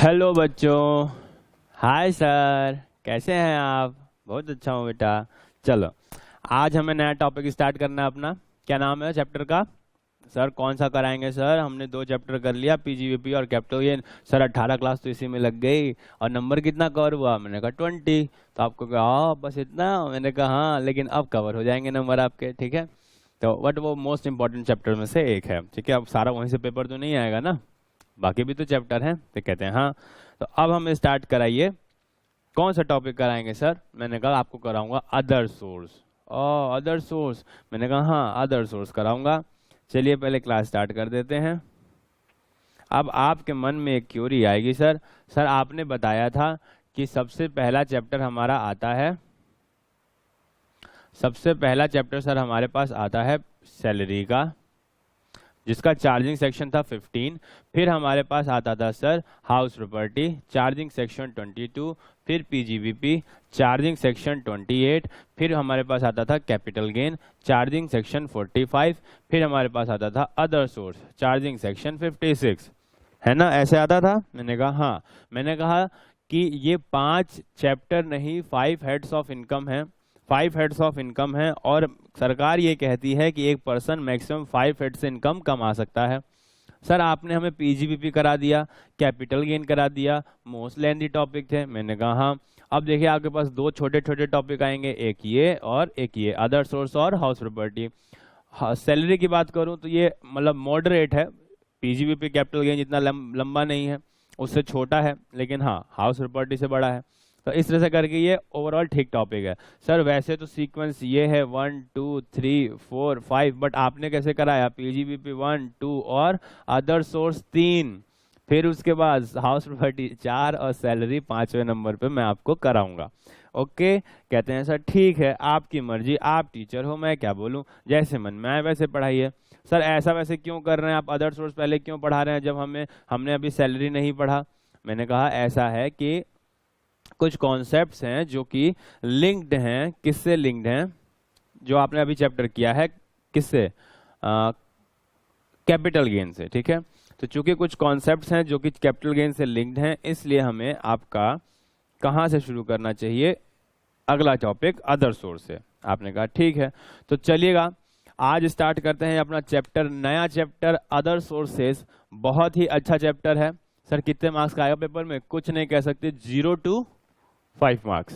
Hello बच्चों। Hi sir, कैसे हैं आप? बहुत अच्छा हूँ बेटा। चलो, आज हमें नया टॉपिक स्टार्ट करना है अपना। क्या नाम है चैप्टर का? सर कौन सा कराएंगे सर? हमने 2 चैप्टर कर लिया, पीजीवीपी और कैप्टो। ये सर 18 क्लास तो इसी में लग गई। और नंबर कितना कवर हुआ? मैंने कहा 20। तो आपको कहा हाँ बस इतना? मैंने कहा हाँ, लेकिन अब कवर हो जाएंगे नंबर आपके, ठीक है। तो बट वो मोस्ट इंपॉर्टेंट चैप्टर में से एक है, ठीक है। अब सारा वहीं से पेपर तो नहीं आएगा ना, बाकी भी तो चैप्टर हैं। तो कहते हैं हाँ। तो अब हम स्टार्ट कराइए। कौन सा टॉपिक कराएंगे सर? मैंने कहा आपको कराऊंगा अदर सोर्स। ओ अदर सोर्स, मैंने कहा हाँ अदर सोर्स कराऊंगा। चलिए पहले क्लास स्टार्ट कर देते हैं। अब आपके मन में एक क्यूरी आएगी, सर सर आपने बताया था कि सबसे पहला चैप्टर हमारा आता है, सबसे पहला चैप्टर सर हमारे पास आता है सैलरी का, जिसका चार्जिंग सेक्शन था 15। फिर हमारे पास आता था sir house property, charging section 22। फिर पीजीबीपी, चार्जिंग सेक्शन 28। फिर हमारे पास आता था कैपिटल गेन, चार्जिंग सेक्शन 45। फिर हमारे पास आता था अदर सोर्स, चार्जिंग सेक्शन 56। है ना, ऐसे आता था। मैंने कहा हाँ। मैंने कहा कि ये 5 चैप्टर नहीं, 5 हेड्स ऑफ इनकम है। 5 हेड्स ऑफ इनकम है, और सरकार ये कहती है कि एक पर्सन मैक्सिमम 5 हेड से इनकम कमा सकता है। सर आपने हमें पीजीबीपी करा दिया, कैपिटल गेन करा दिया, मोस्ट लेंथी टॉपिक थे। मैंने कहा हाँ। अब देखिए आपके पास 2 छोटे छोटे टॉपिक आएंगे, एक ये और एक ये, अदर सोर्स और हाउस प्रॉपर्टी। हाँ, सैलरी की बात करूं तो ये मतलब मॉडरेट है। पीजीबीपी कैपिटल गेन जितना लंबा नहीं है, उससे छोटा है, लेकिन हाँ हाउस प्रॉपर्टी से बड़ा है। तो इस तरह से करके ये ओवरऑल ठीक टॉपिक है। सर वैसे तो सीक्वेंस ये है 1 2 3 4 5, बट आपने कैसे कराया? पीजीबीपी 1 2 और अदर सोर्स 3, फिर उसके बाद हाउस प्रॉपर्टी 4 और सैलरी 5वें नंबर पे मैं आपको कराऊंगा। ओके, कहते हैं सर ठीक है, आपकी मर्जी, आप टीचर हो, मैं क्या बोलूं, जैसे मन में आए वैसे पढ़ाइए। सर ऐसा वैसे क्यों कर रहे हैं आप? अदर सोर्स पहले क्यों पढ़ा रहे हैं जब हमने अभी सैलरी नहीं पढ़ा? मैंने कहा ऐसा है कि कुछ कॉन्सेप्ट्स हैं जो कि लिंक्ड हैं। किससे लिंक्ड हैं? जो आपने अभी चैप्टर किया है, किससे? कैपिटल गेन से, ठीक है। तो चूंकि कुछ कॉन्सेप्ट्स हैं जो कि कैपिटल गेन से लिंक्ड हैं, इसलिए हमें आपका कहाँ से शुरू करना चाहिए? अगला टॉपिक अदर सोर्स से। आपने कहा ठीक है। तो चलिएगा आज स्टार्ट करते हैं अपना चैप्टर, नया चैप्टर अदर सोर्सेस। बहुत ही अच्छा चैप्टर है। सर कितने मार्क्स का आएगा पेपर में? कुछ नहीं कह सकते, 0 to 5 मार्क्स।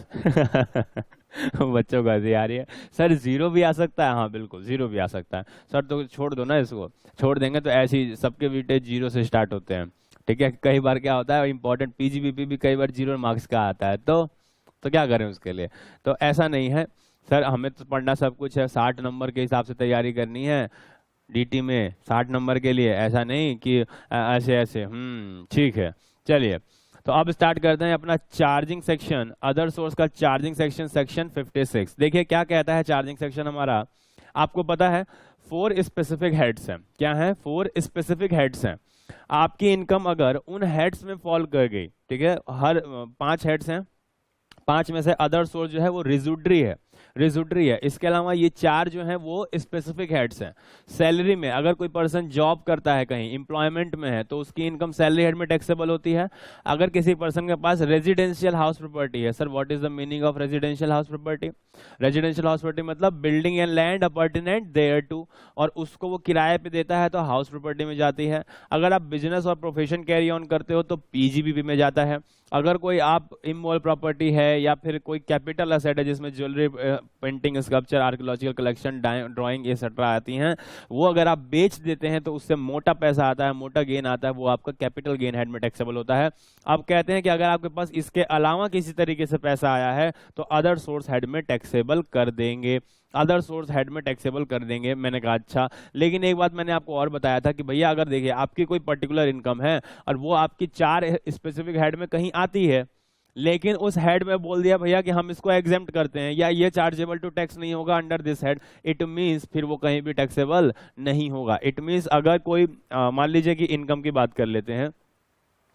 बच्चों को हंसी आ रही है। सर 0 भी आ सकता है? हाँ बिल्कुल 0 भी आ सकता है। सर तो छोड़ दो ना इसको, छोड़ देंगे तो ऐसे ही सबके बीटे 0 से स्टार्ट होते हैं, ठीक है। कई बार क्या होता है, इंपॉर्टेंट पीजीबीपी भी कई बार 0 मार्क्स का आता है, तो क्या करें उसके लिए? तो ऐसा नहीं है सर, हमें तो पढ़ना सब कुछ है, 60 नंबर के हिसाब से तैयारी करनी है। डीटी में 60 नंबर के लिए, ऐसा नहीं कि ऐसे ऐसे। ठीक है। चलिए तो अब स्टार्ट करते हैं अपना चार्जिंग सेक्शन, अदर सोर्स का चार्जिंग सेक्शन, सेक्शन 56। देखिए क्या कहता है चार्जिंग सेक्शन हमारा। आपको पता है 4 स्पेसिफिक हेड्स हैं। क्या है? 4 स्पेसिफिक हेड्स हैं। आपकी इनकम अगर उन हेड्स में फॉल कर गई, ठीक है, हर 5 हेड्स हैं, 5 में से अदर सोर्स जो है वो रिजूडरी है, रिजूडरी है। इसके अलावा ये 4 जो हैं वो स्पेसिफिक हेड्स हैं। सैलरी में अगर कोई पर्सन जॉब करता है, कहीं एम्प्लॉयमेंट में है, तो उसकी इनकम सैलरी हेड में टैक्सेबल होती है। अगर किसी पर्सन के पास रेजिडेंशियल हाउस प्रॉपर्टी है, sir what is the meaning of residential house property? Residential house property मतलब building and land appurtenant thereto, और उसको वो किराए पे देता है तो हाउस प्रॉपर्टी में जाती है। अगर आप बिजनेस और प्रोफेशन कैरी ऑन करते हो तो पीजीबीपी में जाता है। अगर कोई आप इमोल प्रॉपर्टी है या फिर कोई कैपिटल असेट है जिसमें jewellery, painting, sculpture, archaeological collection, drawing etcetera आती हैं, वो अगर आप बेच देते हैं तो उससे मोटा पैसा आता है, मोटा गेन आता है, वो आपका कैपिटल गेन हेड में टैक्सेबल होता है। अब कहते हैं कि अगर आपके पास इसके अलावा किसी तरीके से पैसा आया है तो अदर सोर्स हेड में टैक्सेबल कर देंगे, अदर सोर्स हेड में टैक्सेबल कर देंगे। मैंने कहा अच्छा, लेकिन एक बात मैंने आपको और बताया था कि भैया अगर देखिए आपकी कोई पर्टिकुलर इनकम है और वो आपकी 4 स्पेसिफिक हेड में कहीं आती है, लेकिन उस हेड में बोल दिया भैया कि हम इसको एग्जेम्प्ट करते हैं या ये चार्जेबल टू टैक्स नहीं होगा under this head, it means फिर वो कहीं भी टैक्सेबल नहीं होगा। इट मींस अगर कोई मान लीजिए कि इनकम की बात कर लेते हैं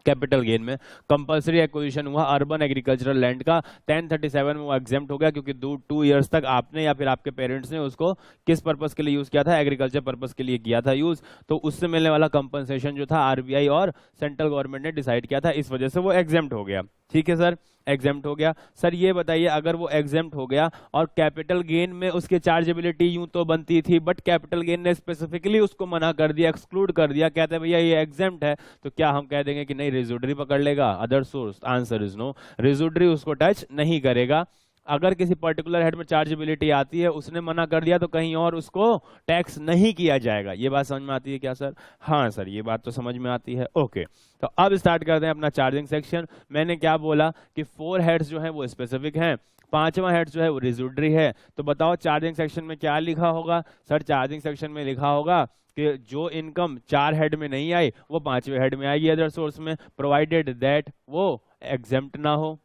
कैपिटल गेन में कंपलसरी एक्विजिशन हुआ अर्बन एग्रीकल्चरल लैंड का, 1037 में वो एग्जेम्प्ट हो गया क्योंकि 2 ईयर्स तक आपने या फिर आपके पेरेंट्स ने उसको किस पर्पस के लिए यूज किया था, एग्रीकल्चर पर्पस के लिए किया था यूज। तो उससे मिलने वाला कंपनसेशन जो था आरबीआई और सेंट्रल गवर्नमेंट ने डिसाइड किया था, इस वजह से वो एग्जेम्प्ट हो गया। ठीक है सर, एग्जेम्प्ट हो गया। सर ये बताइए अगर वो एग्जेम्प्ट हो गया और कैपिटल गेन में उसकी चार्जेबिलिटी यूं तो बनती थी, बट कैपिटल गेन ने स्पेसिफिकली उसको मना कर दिया, एक्सक्लूड कर दिया, कहते हैं भैया ये एग्जेम्प्ट है, तो क्या हम कह देंगे कि नहीं रेज्यूडरी पकड़ लेगा, other source? Answer is no, residuary उसको टच नहीं करेगा। अगर किसी पर्टिकुलर हेड में चार्जेबिलिटी आती है, उसने मना कर दिया, तो कहीं और उसको टैक्स नहीं किया जाएगा। ये बात समझ में आती है क्या सर? हाँ सर, ये बात तो समझ में आती है। ओके, तो अब स्टार्ट करते हैं अपना चार्जिंग सेक्शन। मैंने क्या बोला कि 4 हेड्स जो है वो स्पेसिफिक हैं, 5वां हेड जो है वो रेज्यूडरी है। तो बताओ चार्जिंग सेक्शन में क्या लिखा होगा? सर चार्जिंग सेक्शन में लिखा होगा कि जो इनकम 4 हेड में नहीं आई वो 5वें हेड में आएगी अदर सोर्स में, प्रोवाइडेड दैट वो एग्जेम्प्ट ना हो।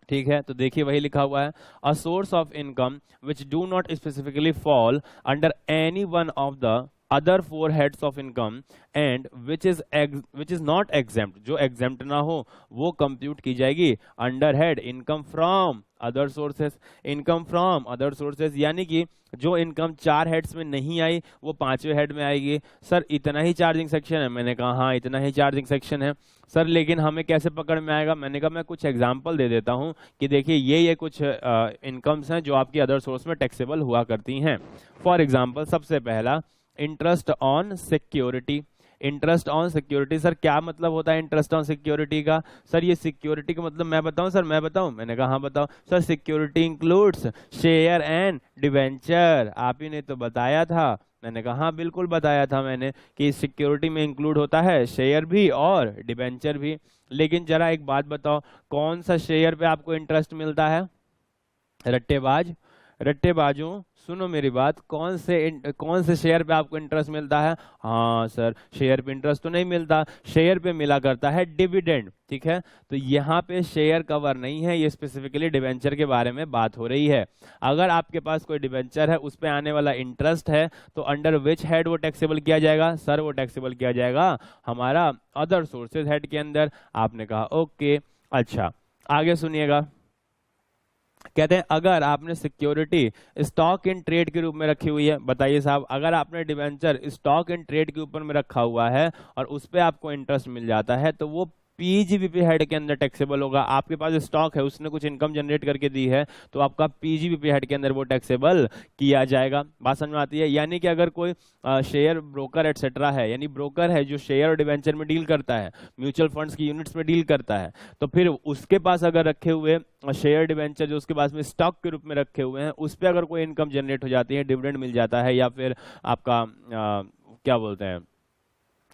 ठीक है, तो देखिए वही लिखा हुआ है, a source of income which do not specifically fall under any one of the other 4 heads of income and which is not exempt, जो एग्जेम्प्ट ना हो वो कंप्यूट की जाएगी under head income from other sources. Income from other sources यानी कि जो income 4 heads में नहीं आई वो 5वें हेड में आएगी। सर इतना ही चार्जिंग सेक्शन है? मैंने कहा हाँ इतना ही चार्जिंग सेक्शन है। सर लेकिन हमें कैसे पकड़ में आएगा? मैंने कहा मैं कुछ एग्जांपल दे देता हूं कि देखिए ये कुछ इनकम्स हैं जो आपकी अदर सोर्स में टैक्सेबल हुआ करती हैं। फॉर एग्जांपल सबसे पहला interest on security. Interest on security, sir क्या मतलब होता है इंटरेस्ट ऑन सिक्योरिटी का? सर ये सिक्योरिटी का मतलब मैं बताऊं सर? मैं बताऊं? मैंने कहा हाँ बताओ। Sir security includes share and debenture. आप ही ने तो बताया था। मैंने कहा हाँ बिल्कुल बताया था मैंने कि सिक्योरिटी में इंक्लूड होता है शेयर भी और डिवेंचर भी। लेकिन जरा एक बात बताओ, कौन सा शेयर पे आपको इंटरेस्ट मिलता है? रट्टेबाज, रट्टेबाजों सुनो मेरी बात, कौन से शेयर पे आपको इंटरेस्ट मिलता है? हाँ सर शेयर पे इंटरेस्ट तो नहीं मिलता, शेयर पे मिला करता है डिविडेंड। ठीक है, तो यहाँ पे शेयर कवर नहीं है, ये स्पेसिफिकली डिवेंचर के बारे में बात हो रही है। अगर आपके पास कोई डिवेंचर है उस पे आने वाला इंटरेस्ट है तो अंडर विच हेड वो टैक्सेबल किया जाएगा? सर वो टैक्सेबल किया जाएगा हमारा अदर सोर्सेज हेड के अंदर। आपने कहा ओके। अच्छा आगे सुनिएगा, कहते हैं अगर आपने सिक्योरिटी स्टॉक इन ट्रेड के रूप में रखी हुई है, बताइए साहब अगर आपने डिवेंचर स्टॉक इन ट्रेड के ऊपर में रखा हुआ है और उस पर आपको इंटरेस्ट मिल जाता है तो वो पीजीबीपी हेड के अंदर टैक्सेबल होगा। आपके पास स्टॉक है, उसने कुछ इनकम जनरेट करके दी है तो आपका पीजीबीपी हेड के अंदर वो टैक्सेबल किया जाएगा। बात समझ में आती है? यानी कि अगर कोई शेयर ब्रोकर एटसेट्रा है, यानी ब्रोकर है जो शेयर और डिवेंचर में डील करता है, म्यूचुअल फंड्स की यूनिट्स में डील करता है, तो फिर उसके पास अगर रखे हुए शेयर डिवेंचर जो उसके पास में स्टॉक के रूप में रखे हुए हैं उस पर अगर कोई इनकम जनरेट हो जाती है, डिविडेंड मिल जाता है या फिर आपका क्या बोलते हैं,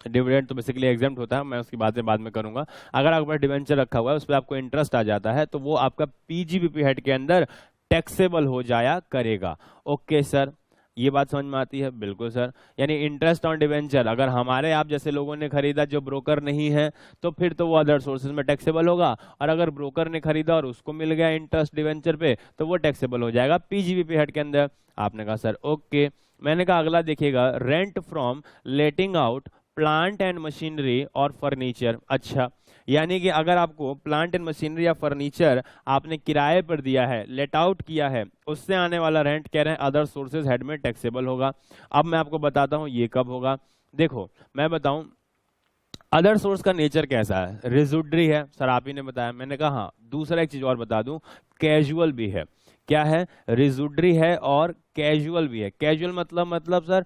डिविडेंड तो बेसिकली एग्जेम्प्ट होता है, मैं उसकी बातें बाद में करूंगा। अगर आपके पास डिवेंचर रखा हुआ है उस पर आपको इंटरेस्ट आ जाता है तो वो आपका पीजीबीपी हेड के अंदर टैक्सेबल हो जाया करेगा। ओके सर, ये बात समझ में आती है? बिल्कुल सर। यानी इंटरेस्ट ऑन डिवेंचर अगर हमारे आप जैसे लोगों ने खरीदा जो ब्रोकर नहीं है तो फिर तो वो अदर सोर्सेज में टैक्सेबल होगा, और अगर ब्रोकर ने खरीदा और उसको मिल गया इंटरेस्ट डिवेंचर पे तो वो टैक्सेबल हो जाएगा पीजीबीपी हेड के अंदर। आपने कहा सर ओके। मैंने कहा अगला देखिएगा, rent from letting out plant and machinery और फर्नीचर। अच्छा, यानी कि अगर आपको प्लांट एंड मशीनरी या फर्नीचर आपने किराए पर दिया है, लेट आउट किया है, उससे आने वाला रेंट कह रहे हैं अदर सोर्सेज हेड में टैक्सेबल होगा। अब मैं आपको बताता हूं ये कब होगा। देखो मैं बताऊं अदर सोर्स का नेचर कैसा है, रेज्यूडरी है सर आप ही ने बताया। मैंने कहा हाँ, दूसरा एक चीज और बता दूं, कैजुअल भी है। क्या है? रेज्यूडरी है और कैजुअल भी है। कैजुअल मतलब सर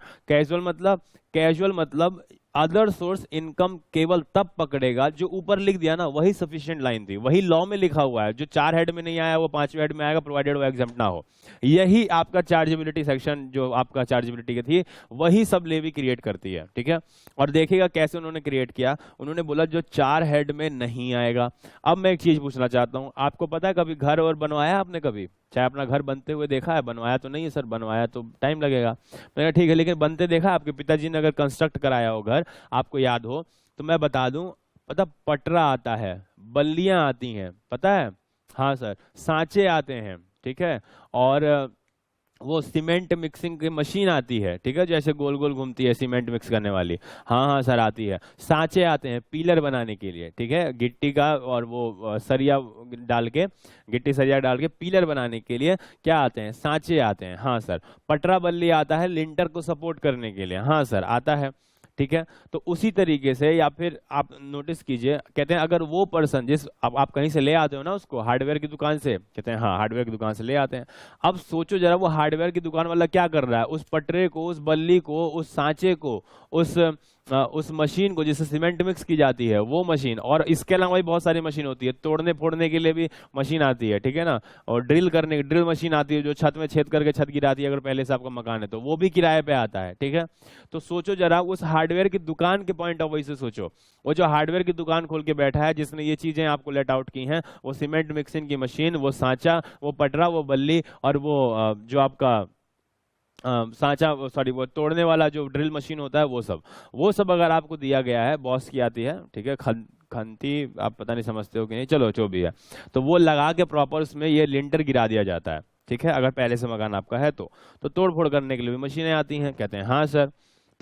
कैजुअल मतलब अदर सोर्स इनकम केवल तब पकड़ेगा, जो ऊपर लिख दिया ना वही सफिशिएंट लाइन थी, वही लॉ में लिखा हुआ है, जो 4 हेड में नहीं आया वो 5वें हेड में आएगा प्रोवाइडेड वो एग्जेम्प्ट ना हो। यही आपका चार्जेबिलिटी सेक्शन जो आपका चार्जेबिलिटी की थी वही सब लेवी क्रिएट करती है। ठीक है, और देखिएगा कैसे उन्होंने क्रिएट किया। उन्होंने बोला जो 4 हेड में नहीं आएगा। अब मैं एक चीज पूछना चाहता हूं, आपको पता है कभी घर और बनवाया आपने? कभी चाहे अपना घर बनते हुए देखा है? बनवाया तो नहीं है सर, बनवाया तो टाइम लगेगा। मैंने ठीक है, लेकिन बनते देखा है? आपके पिताजी ने अगर कंस्ट्रक्ट कराया हो घर, आपको याद हो तो मैं बता दूं, पता पटरा आता है, बल्लियां आती हैं, पता है? हाँ सर, सांचे आते हैं। ठीक है, और वो सीमेंट मिक्सिंग की मशीन आती है, ठीक है, जैसे गोल गोल घूमती है सीमेंट मिक्स करने वाली। हाँ हाँ सर आती है। सांचे आते हैं पिलर बनाने के लिए, ठीक है, गिट्टी का और वो सरिया डाल के, गिट्टी सरिया डाल के पिलर बनाने के लिए क्या आते हैं, सांचे आते हैं। हाँ सर। पटरा बल्ली आता है लिंटर को सपोर्ट करने के लिए। हाँ सर आता है। ठीक है। तो उसी तरीके से, या फिर आप नोटिस कीजिए, कहते हैं अगर वो पर्सन जिस, अब आप कहीं से ले आते हो ना उसको हार्डवेयर की दुकान से, कहते हैं हाँ हार्डवेयर की दुकान से ले आते हैं। अब सोचो जरा वो हार्डवेयर की दुकान वाला क्या कर रहा है, उस पटरे को, उस बल्ली को, उस सांचे को, उस मशीन को जिससे सीमेंट मिक्स की जाती है वो मशीन, और इसके अलावा भी बहुत सारी मशीन होती है, तोड़ने फोड़ने के लिए भी मशीन आती है, ठीक है ना, और ड्रिल करने की ड्रिल मशीन आती है जो छत में छेद करके छत गिराती है अगर पहले से आपका मकान है तो, वो भी किराए पे आता है। ठीक है। तो सोचो जरा उस हार्डवेयर की दुकान के पॉइंट ऑफ व्यू से सोचो, वो जो हार्डवेयर की दुकान खोल के बैठा है जिसने ये चीजें आपको लेट आउट की हैं, वो सीमेंट मिक्सिंग की मशीन, वो सांचा, वो पटरा, वो बल्ली, और वो जो आपका सांचा, सॉरी वो तोड़ने वाला जो ड्रिल मशीन होता है, वो सब अगर आपको दिया गया है, बॉस की आती है, ठीक है, खंती, आप पता नहीं समझते हो कि नहीं, चलो जो भी है, तो वो लगा के प्रॉपर उसमें ये लिंटर गिरा दिया जाता है। ठीक है। अगर पहले से मकान आपका है तो तोड़ फोड़ करने के लिए भी मशीनें आती हैं। कहते हैं हाँ सर।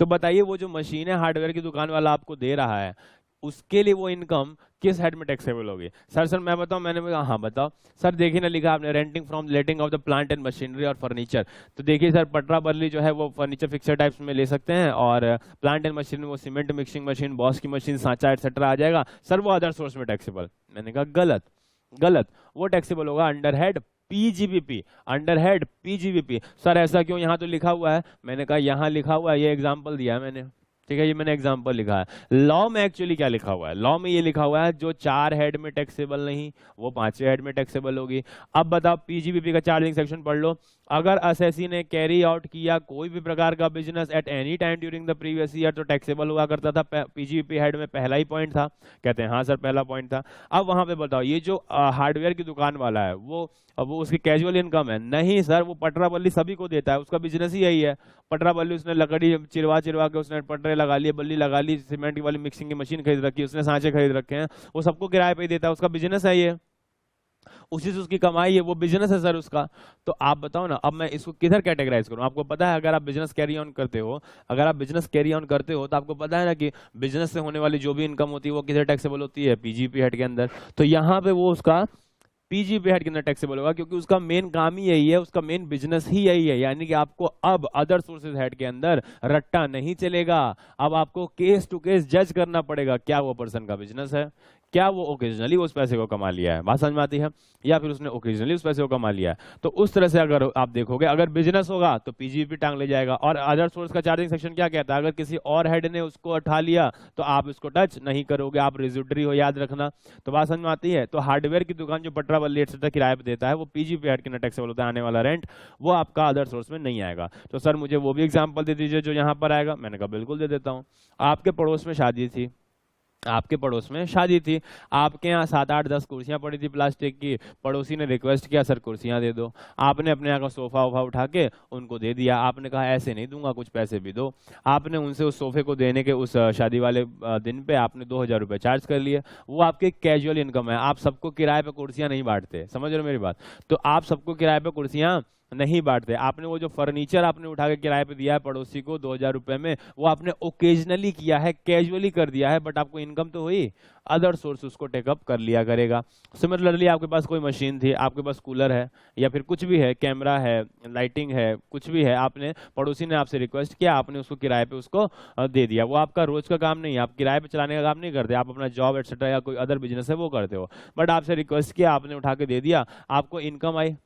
तो बताइए वो जो मशीनें हार्डवेयर की दुकान वाला आपको दे रहा है, उसके लिए वो इनकम किस हेड में टैक्सेबल होगी? सर मैं बताऊं, मैंने कहा हाँ बताओ सर। देखिए ना लिखा आपने, renting from letting of the plant and machinery और फर्नीचर। तो देखिए सर पटरा बर्ली जो है वो फर्नीचर फिक्सर टाइप्स में ले सकते हैं, और प्लांट एंड मशीनरी वो सीमेंट मिक्सिंग मशीन, बॉस की मशीन, सांचा एटसेट्रा आ जाएगा सर, वो अदर सोर्स में टैक्सेबल। मैंने कहा गलत गलत, वो टैक्सेबल होगा under head PGBP, under head PGBP. Sir ऐसा क्यों, यहाँ तो लिखा हुआ है। मैंने कहा यहाँ लिखा हुआ है, ये एग्जाम्पल दिया है मैंने, ठीक है, ये मैंने एग्जांपल लिखा है। लॉ में एक्चुअली क्या लिखा हुआ है, लॉ में ये लिखा हुआ है जो 4 हेड में टैक्सेबल नहीं वो 5वें हेड में टैक्सेबल होगी। अब बताओ पीजीबीपी का चार्जिंग सेक्शन पढ़ लो। अगर असेसी ने कैरी आउट किया कोई भी प्रकार का business at any time during the previous year तो टैक्सेबल हुआ करता था। पीजीबीपी हेड में पहला ही पॉइंट था। कहते हैं हाँ सर पहला पॉइंट था। अब वहां पे बताओ ये जो हार्डवेयर की दुकान वाला है वो उसकी कैजुअल इनकम है? नहीं सर, वो पटरा बल्ली सभी को देता है, उसका बिजनेस ही यही है। पटरा बल्ली उसने लकड़ी चिरवा चिरवा के उसने पटरे लगा लिए, बल्ली लगा ली, सीमेंट वाली मिक्सिंग की मशीन खरीद रखी, उसने सांचे खरीद रखे हैं, वो सबको किराए पे ही देता है, उसका बिजनेस है ये, उसी से उसकी कमाई है, वो बिजनेस है सर उसका। तो आप बताओ ना, अब मैं इसको किधर कैटेगराइज करूं? आपको पता है अगर आप बिजनेस कैरी ऑन करते हो, अगर आप बिजनेस कैरी ऑन करते हो तो आपको पता है ना कि बिजनेस से होने वाली जो भी इनकम होती है वो किधर टैक्सेबल होती है? पीजीपी हेड के अंदर। तो यहाँ पे वो उसका पीजीपी हेड के अंदर टैक्सेबल होगा, क्योंकि उसका मेन काम ही यही है, उसका मेन बिजनेस ही यही है। यानी कि आपको अब अदर सोर्सेज हेड के अंदर रट्टा नहीं चलेगा। अब आपको केस टू केस जज करना पड़ेगा, क्या वो पर्सन का बिजनेस है, क्या वो ओकेजनली उस पैसे को कमा लिया है, बात समझ में आती है, या फिर उसने ओकेजनली उस पैसे को कमा लिया है। तो उस तरह से अगर आप देखोगे, अगर बिजनेस होगा तो पीजीपी टांग ले जाएगा। और अदर सोर्स का चार्जिंग सेक्शन क्या कहता है? अगर किसी और हेड ने उसको उठा लिया तो आप इसको टच नहीं करोगे, आप रेज्यूडरी हो, याद रखना। तो बात समझ में आती है। तो हार्डवेयर की दुकान जो पटरा बल्ली एटसेट्रा किराए पे देता है वो पीजीपी हेड के टैक्सेबल होता है, आने वाला रेंट वो आपका अदर सोर्स में नहीं आएगा। तो सर मुझे वो भी एग्जाम्पल दे दीजिए जो यहाँ पर आएगा। मैंने कहा बिल्कुल दे देता हूँ। आपके पड़ोस में शादी थी, आपके पड़ोस में शादी थी, आपके यहाँ 7 8 10 कुर्सियां पड़ी थी प्लास्टिक की, पड़ोसी ने रिक्वेस्ट किया सर कुर्सियां दे दो, आपने अपने यहाँ का सोफा वोफा उठा के उनको दे दिया। आपने कहा ऐसे नहीं दूंगा, कुछ पैसे भी दो। आपने उनसे उस सोफे को देने के उस शादी वाले दिन पे आपने 2000 रुपये चार्ज कर लिए। वो आपकी कैजुअल इनकम है। आप सबको किराए पे कुर्सियां नहीं बांटते, समझ रहे हो मेरी बात? तो आप सबको किराए पे कुर्सियां नहीं बांटते। आपने वो जो फर्नीचर आपने उठा के किराए पे दिया है पड़ोसी को 2000 रुपए में, वो आपने ओकेजनली किया है, कैजुअली कर दिया है, बट आपको इनकम तो हुई, अदर सोर्स उसको टेकअप कर लिया करेगा। सिमिलरली आपके पास कोई मशीन थी, आपके पास कूलर है या फिर कुछ भी है, कैमरा है, लाइटिंग है, कुछ भी है, आपने पड़ोसी ने आपसे रिक्वेस्ट किया, आपने उसको किराए पे उसको दे दिया। वो आपका रोज का काम नहीं है, आप किराए पे चलाने का काम नहीं करते, आप अपना जॉब एटसेट्रा या कोई अदर बिजनेस है वो करते हो, बट आपसे रिक्वेस्ट किया, आपने उठा के दे दिया, आपको इनकम आई,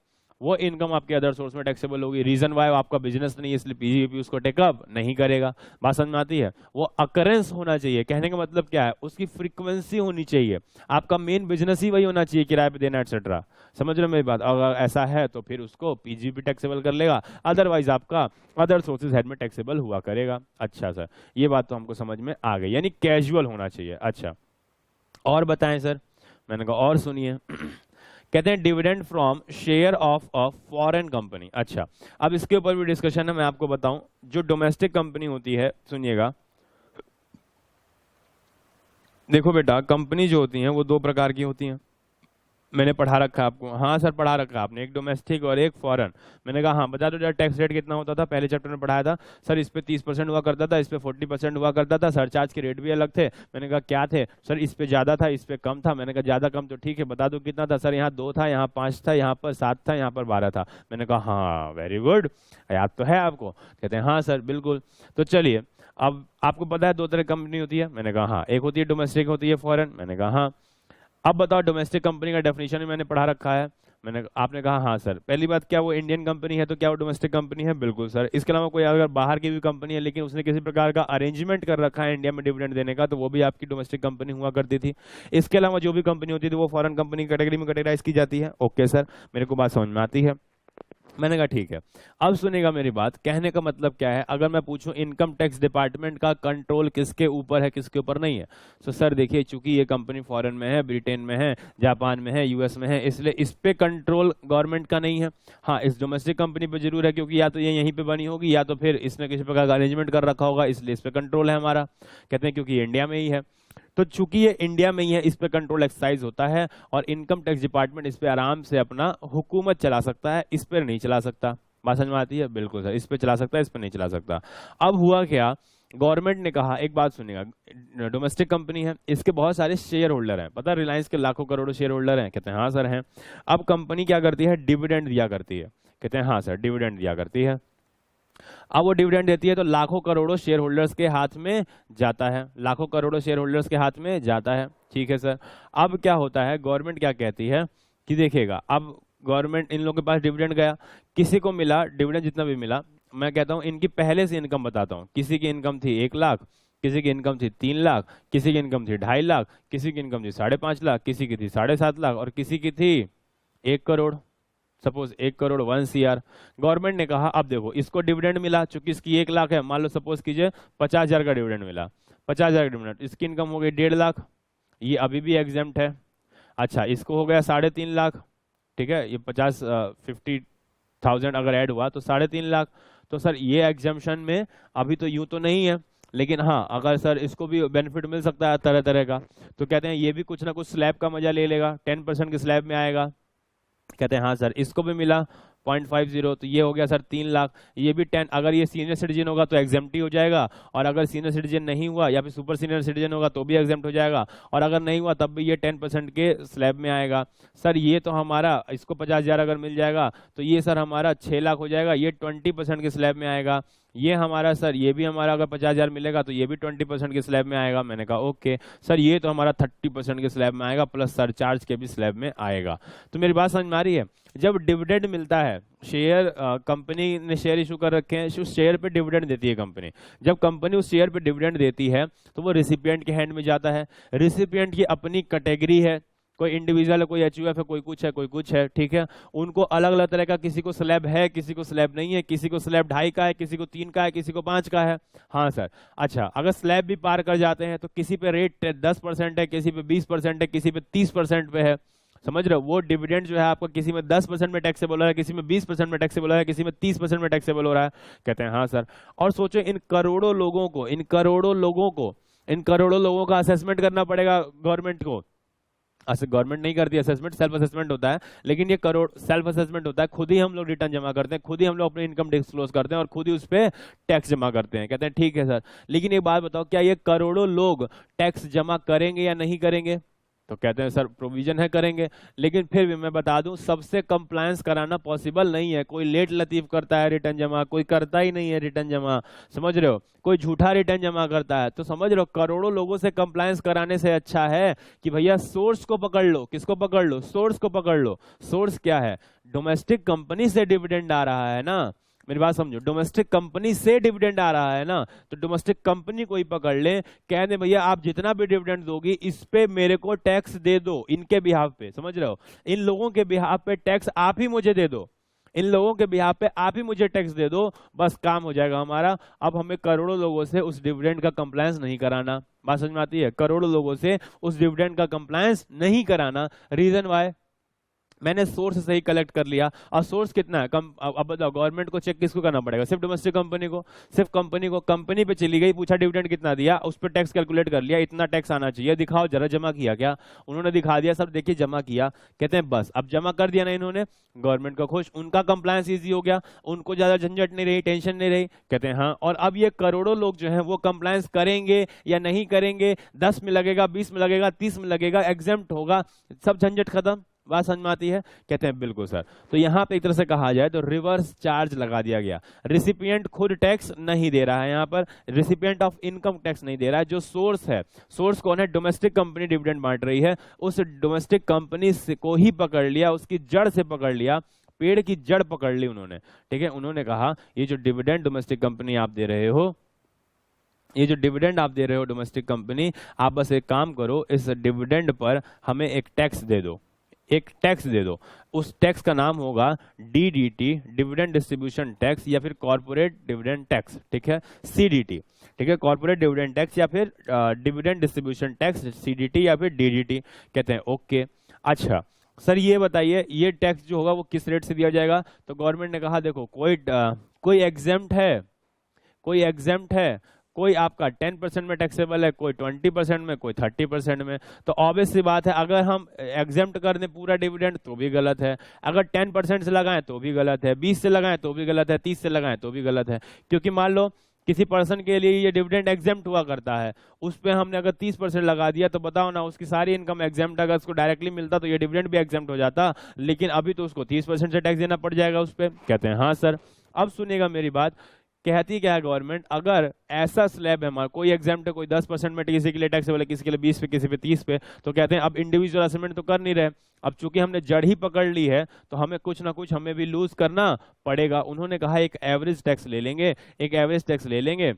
वो इनकम आपके अदर सोर्स में टैक्सेबल होगी। रीजन वाई आपका बिजनेस नहीं है, इसलिए पीजीपी उसको टेकअप नहीं करेगा। बात समझ में आती है? वो अकरेंस होना चाहिए, कहने का मतलब क्या है, उसकी फ्रीक्वेंसी होनी चाहिए। आपका मेन बिजनेस ही वही होना चाहिए, किराए पे देना एटसेट्रा। समझ रहे हो मेरी बात? अगर ऐसा है तो फिर उसको पीजीपी टैक्सेबल कर लेगा, अदरवाइज आपका अदर सोर्सेज हेड में टैक्सेबल हुआ करेगा। अच्छा सर, ये बात तो हमको समझ में आ गई, यानी कैजुअल होना चाहिए। अच्छा और बताएं सर? मैंने कहा और सुनिए। कहते हैं dividend from share of a foreign company. अच्छा, अब इसके ऊपर भी डिस्कशन है, मैं आपको बताऊं। जो डोमेस्टिक कंपनी होती है, सुनिएगा, देखो बेटा, कंपनी जो होती हैं वो 2 प्रकार की होती हैं। मैंने पढ़ा रखा है आपको, हाँ सर पढ़ा रखा है आपने, एक डोमेस्टिक और एक फॉरेन। मैंने कहा हाँ बता दो यार टैक्स रेट कितना होता था, पहले चैप्टर में पढ़ाया था सर, इस पे 30% हुआ करता था, इस पे 40% हुआ करता था, सरचार्ज के रेट भी अलग थे। मैंने कहा क्या थे सर, इस पे ज़्यादा था इस पे कम था। मैंने कहा ज़्यादा कम तो ठीक है बता दो कितना था सर, यहाँ 2 था, यहाँ 5 था, यहाँ पर 7 था, यहाँ पर 12 था। मैंने कहा हाँ वेरी गुड, याद तो है आपको। कहते हैं हाँ सर बिल्कुल। तो चलिए, अब आपको पता है 2 तरह की कंपनी होती है। मैंने कहा हाँ, एक होती है डोमेस्टिक, होती है फॉरेन। मैंने कहा हाँ। अब बताओ डोमेस्टिक कंपनी का डेफिनेशन भी मैंने पढ़ा रखा है। आपने कहा हाँ सर। पहली बात, क्या वो इंडियन कंपनी है तो क्या वो डोमेस्टिक कंपनी है? बिल्कुल सर। इसके अलावा कोई अगर बाहर की भी कंपनी है लेकिन उसने किसी प्रकार का अरेंजमेंट कर रखा है इंडिया में डिविडेंड देने का, तो वो भी आपकी डोमेस्टिक कंपनी हुआ करती थी। इसके अलावा जो भी कंपनी होती थी वो फॉरेन कंपनी कैटेगरी में कैटेगराइज की जाती है। ओके सर, मेरे को बात समझ में आती है। मैंने कहा ठीक है। अब सुनेगा मेरी बात, कहने का मतलब क्या है, अगर मैं पूछूं इनकम टैक्स डिपार्टमेंट का कंट्रोल किसके ऊपर है किसके ऊपर नहीं है, तो सर देखिए चूंकि ये कंपनी फॉरेन में है, ब्रिटेन में है, जापान में है, यूएस में है, इसलिए इस पे कंट्रोल गवर्नमेंट का नहीं है। हाँ, इस डोमेस्टिक कंपनी पे जरूर है, क्योंकि या तो ये यहीं पे बनी होगी या तो फिर इसने किसी प्रकार का अरेंजमेंट कर रखा होगा, इसलिए इस पे कंट्रोल है हमारा। कहते हैं क्योंकि ये इंडिया में ही है, तो चूंकि ये इंडिया में ही है इस पे कंट्रोल एक्सरसाइज होता है, और इनकम टैक्स डिपार्टमेंट इस पे आराम से अपना हुकूमत चला सकता है, इस पर नहीं चला सकता। बात समझ में आती है? बिल्कुल सर, इस पे चला सकता है, इस पे नहीं चला सकता। अब हुआ क्या, गवर्नमेंट ने कहा, एक बात सुनिएगा, डोमेस्टिक कंपनी है, इसके बहुत सारे शेयर होल्डर हैं, पता है रिलायंस के लाखों करोड़ों शेयर होल्डर हैं? कहते हैं हाँ सर हैं। अब कंपनी क्या करती है, डिविडेंड दिया करती है। कहते हैं हाँ सर, डिविडेंड दिया करती है। अब वो डिविडेंड देती है तो लाखों करोड़ों शेयर होल्डर्स के हाथ में जाता है, लाखों करोड़ों शेयर होल्डर्स के हाथ में जाता है। ठीक है सर। अब क्या होता है, गवर्नमेंट क्या कहती है कि देखिएगा, अब गवर्नमेंट इन लोगों के पास डिविडेंड गया, किसी को मिला डिविडेंड, जितना भी मिला, मैं कहता हूं इनकी पहले से इनकम बताता हूं। किसी की इनकम थी 1 लाख, किसी की इनकम थी 3 लाख, किसी की इनकम थी 2.5 लाख, किसी की इनकम थी 5.5 लाख, किसी की थी 7.5 लाख, और किसी की थी 1 crore. Suppose 1 crore 1 CR। Government ने कहा अब देखो इसको डिविडेंड मिला, चूंकि इसकी 1 लाख है, मान लो सपोज कीजिए 50,000 का डिविडेंड मिला, 50,000 का डिविडेंड, इसकी इनकम हो गई 1.5 लाख, ये अभी भी एग्जेम्प्ट है। अच्छा, इसको हो गया 3.5 लाख, ठीक है, ये 50,000 अगर ऐड हुआ तो 3.5 लाख। तो सर ये एग्जाम्पशन में अभी तो यूं तो नहीं है, लेकिन हाँ अगर सर इसको भी बेनिफिट मिल सकता है तरह तरह का, तो कहते हैं ये भी कुछ ना कुछ स्लैब का मजा ले लेगा, 10% के स्लैब में आएगा। कहते हैं हाँ सर, इसको भी मिला 0.50, तो ये हो गया सर 3 लाख। ये भी 10, अगर ये सीनियर सिटीजन होगा तो एग्जेम्प्ट ही हो जाएगा, और अगर सीनियर सिटीजन नहीं हुआ या फिर सुपर सीनियर सिटीजन होगा तो भी एग्जेम्प्ट हो जाएगा, और अगर नहीं हुआ तब भी ये 10% के स्लैब में आएगा। सर ये तो हमारा, इसको 50,000 अगर मिल जाएगा तो ये सर हमारा 6 लाख हो जाएगा, ये 20% के स्लैब में आएगा। ये हमारा सर, ये भी हमारा अगर 50,000 मिलेगा तो ये भी 20% के स्लैब में आएगा। मैंने कहा ओके सर, ये तो हमारा 30% के स्लैब में आएगा, प्लस सरचार्ज के भी स्लैब में आएगा। तो मेरी बात समझ में आ रही है? जब डिविडेंड मिलता है, शेयर कंपनी ने शेयर इशू कर रखे हैं, उस शेयर पे डिविडेंड देती है कंपनी। जब कंपनी उस शेयर पे डिविडेंड देती है तो वो रिसिपिएंट के हैंड में जाता है। रिसिपिएंट की अपनी कैटेगरी है, कोई इंडिविजुअल है, कोई एचयूएफ है, कोई कुछ है, कोई कुछ है, ठीक है। उनको अलग अलग तरह का, किसी को स्लैब है, किसी को स्लैब नहीं है, किसी को स्लैब 2.5 का है, किसी को 3 का है, किसी को 5 का है। हाँ सर। अच्छा, अगर स्लैब भी पार कर जाते हैं तो किसी पे रेट 10% है, किसी पे 20% है, किसी पे 30% पे है। समझ रहे हो? वो डिविडेंड जो है आपका किसी में 10% में टैक्सेबल हो रहा है, किसी में 20% में टैक्सेबल हो रहा है, किसी में 30% में टैक्सेबल हो रहा है। कहते हैं हाँ सर। और सोचो इन करोड़ों लोगों को, इन करोड़ों लोगों का असेसमेंट करना पड़ेगा गवर्नमेंट को। गवर्नमेंट नहीं करती असेसमेंट, सेल्फ असेसमेंट होता है, लेकिन ये करोड़ सेल्फ असेसमेंट होता है, खुद ही हम लोग रिटर्न जमा करते हैं, खुद ही हम लोग अपनी इनकम डिस्क्लोज करते हैं और खुद ही उस पर टैक्स जमा करते हैं। कहते हैं ठीक है सर, लेकिन एक बात बताओ, क्या ये करोड़ों लोग टैक्स जमा करेंगे या नहीं करेंगे? तो कहते हैं सर प्रोविजन है करेंगे, लेकिन फिर भी मैं बता दूं सबसे कंप्लायंस कराना पॉसिबल नहीं है। कोई लेट लतीफ करता है रिटर्न जमा, कोई करता ही नहीं है रिटर्न जमा। समझ रहे हो? कोई झूठा रिटर्न जमा करता है। तो समझ रहे हो, करोड़ों लोगों से कंप्लायंस कराने से अच्छा है कि भैया सोर्स को पकड़ लो। किसको पकड़ लो? सोर्स को पकड़ लो। सोर्स क्या है? डोमेस्टिक कंपनी से डिविडेंड आ रहा है ना, मेरी बात समझो, डोमेस्टिक कंपनी से डिविडेंड आ रहा है ना, तो डोमेस्टिक कंपनी को ही पकड़ ले, कह दे भैया आप जितना भी डिविडेंड दोगी इस पे मेरे को टैक्स दे दो, इनके बिहाफ पे। समझ रहे हो? इन लोगों के बिहाफ पे टैक्स आप ही मुझे दे दो, इन लोगों के बिहाफ पे आप ही मुझे टैक्स दे दो, बस काम हो जाएगा हमारा। अब हमें करोड़ों लोगों से उस डिविडेंड का कंप्लायंस नहीं कराना। बात समझ में आती है? करोड़ों लोगों से उस डिविडेंड का कंप्लायंस नहीं कराना। Reason why? मैंने सोर्स से ही कलेक्ट कर लिया। और सोर्स कितना है कम, अब बताओ गवर्नमेंट को चेक किसको करना पड़ेगा, सिर्फ डोमेस्टिक कंपनी को, सिर्फ कंपनी को। कंपनी पे चली गई, पूछा डिविडेंड कितना दिया, उस पर टैक्स कैलकुलेट कर लिया, इतना टैक्स आना चाहिए, दिखाओ जरा जमा किया क्या, उन्होंने दिखा दिया सर देखिए जमा किया। कहते हैं बस अब जमा कर दिया ना इन्होंने, गवर्नमेंट का खुश, उनका कंप्लायंस इजी हो गया, उनको ज्यादा झंझट नहीं रही, टेंशन नहीं रही। कहते हैं हाँ, और अब ये करोड़ों लोग जो हैं वो कंप्लायंस करेंगे या नहीं करेंगे, 10 में लगेगा, 20 में लगेगा, 30 में लगेगा, एग्जेम्प्ट होगा, सब झंझट खत्म। बात समझ में आती है? कहते हैं बिल्कुल सर। तो यहां पे एक तरह से कहा जाए तो रिवर्स चार्ज लगा दिया गया। रिसिपिएंट खुद टैक्स नहीं दे रहा है, यहां पर रिसिपिएंट ऑफ इनकम टैक्स नहीं दे रहा है। जो सोर्स है, सोर्स कौन है, डोमेस्टिक कंपनी डिविडेंड बांट रही है, उस डोमेस्टिक कंपनी को ही पकड़ लिया, उसकी जड़ से पकड़ लिया, पेड़ की जड़ पकड़ ली उन्होंने। ठीक है, उन्होंने कहा ये जो डिविडेंड डोमेस्टिक कंपनी आप दे रहे हो, ये जो डिविडेंड आप दे रहे हो डोमेस्टिक कंपनी, आप बस एक काम करो, इस डिविडेंड पर हमें एक टैक्स दे दो, एक टैक्स दे दो। उस टैक्स का नाम होगा डीडीटी, डिविडेंड डिस्ट्रीब्यूशन टैक्स, या फिर कॉर्पोरेट डिविडेंड टैक्स। ठीक है, सीडीटी। ठीक है, कॉर्पोरेट डिविडेंड टैक्स या फिर डिविडेंड डिस्ट्रीब्यूशन टैक्स, सीडीटी या फिर डीडीटी। कहते हैं ओके। अच्छा सर ये बताइए ये टैक्स जो होगा वो किस रेट से दिया जाएगा? तो गवर्नमेंट ने कहा देखो कोई एग्जेम्प्ट है, कोई एग्जेम्प्ट है, कोई आपका 10% में टैक्सेबल है, कोई 20% में, कोई 30% में। तो ऑब्वियस सी बात है अगर हम एग्जेम्प्ट कर दें पूरा डिविडेंड तो भी गलत है, अगर 10% से लगाएं तो भी गलत है, 20 से लगाएं तो भी गलत है, 30 से लगाएं तो भी गलत है। क्योंकि मान लो किसी पर्सन के लिए ये डिविडेंड एग्जेम्प्ट हुआ करता है, उस पर हमने अगर 30% लगा दिया तो बताओ ना, उसकी सारी इनकम एग्जेम्प्ट, अगर उसको डायरेक्टली मिलता तो ये डिविडेंड भी एग्जेम्प्ट हो जाता, लेकिन अभी तो उसको 30% से टैक्स देना पड़ जाएगा उस पर। कहते हैं हाँ सर। अब सुनिएगा मेरी बात, कहती क्या है गवर्नमेंट, अगर ऐसा स्लैब है हमारा, कोई एग्जाम्प्ट है, कोई 10% में किसी के लिए टैक्सेबल है, किसी के लिए 20 पे, किसी पे 30 पे, तो कहते हैं अब इंडिविजुअल असेसमेंट तो कर नहीं रहे, अब चूंकि हमने जड़ ही पकड़ ली है तो हमें कुछ ना कुछ हमें भी लूज करना पड़ेगा। उन्होंने कहा एक एवरेज टैक्स ले लेंगे, एक एवरेज टैक्स ले लेंगे,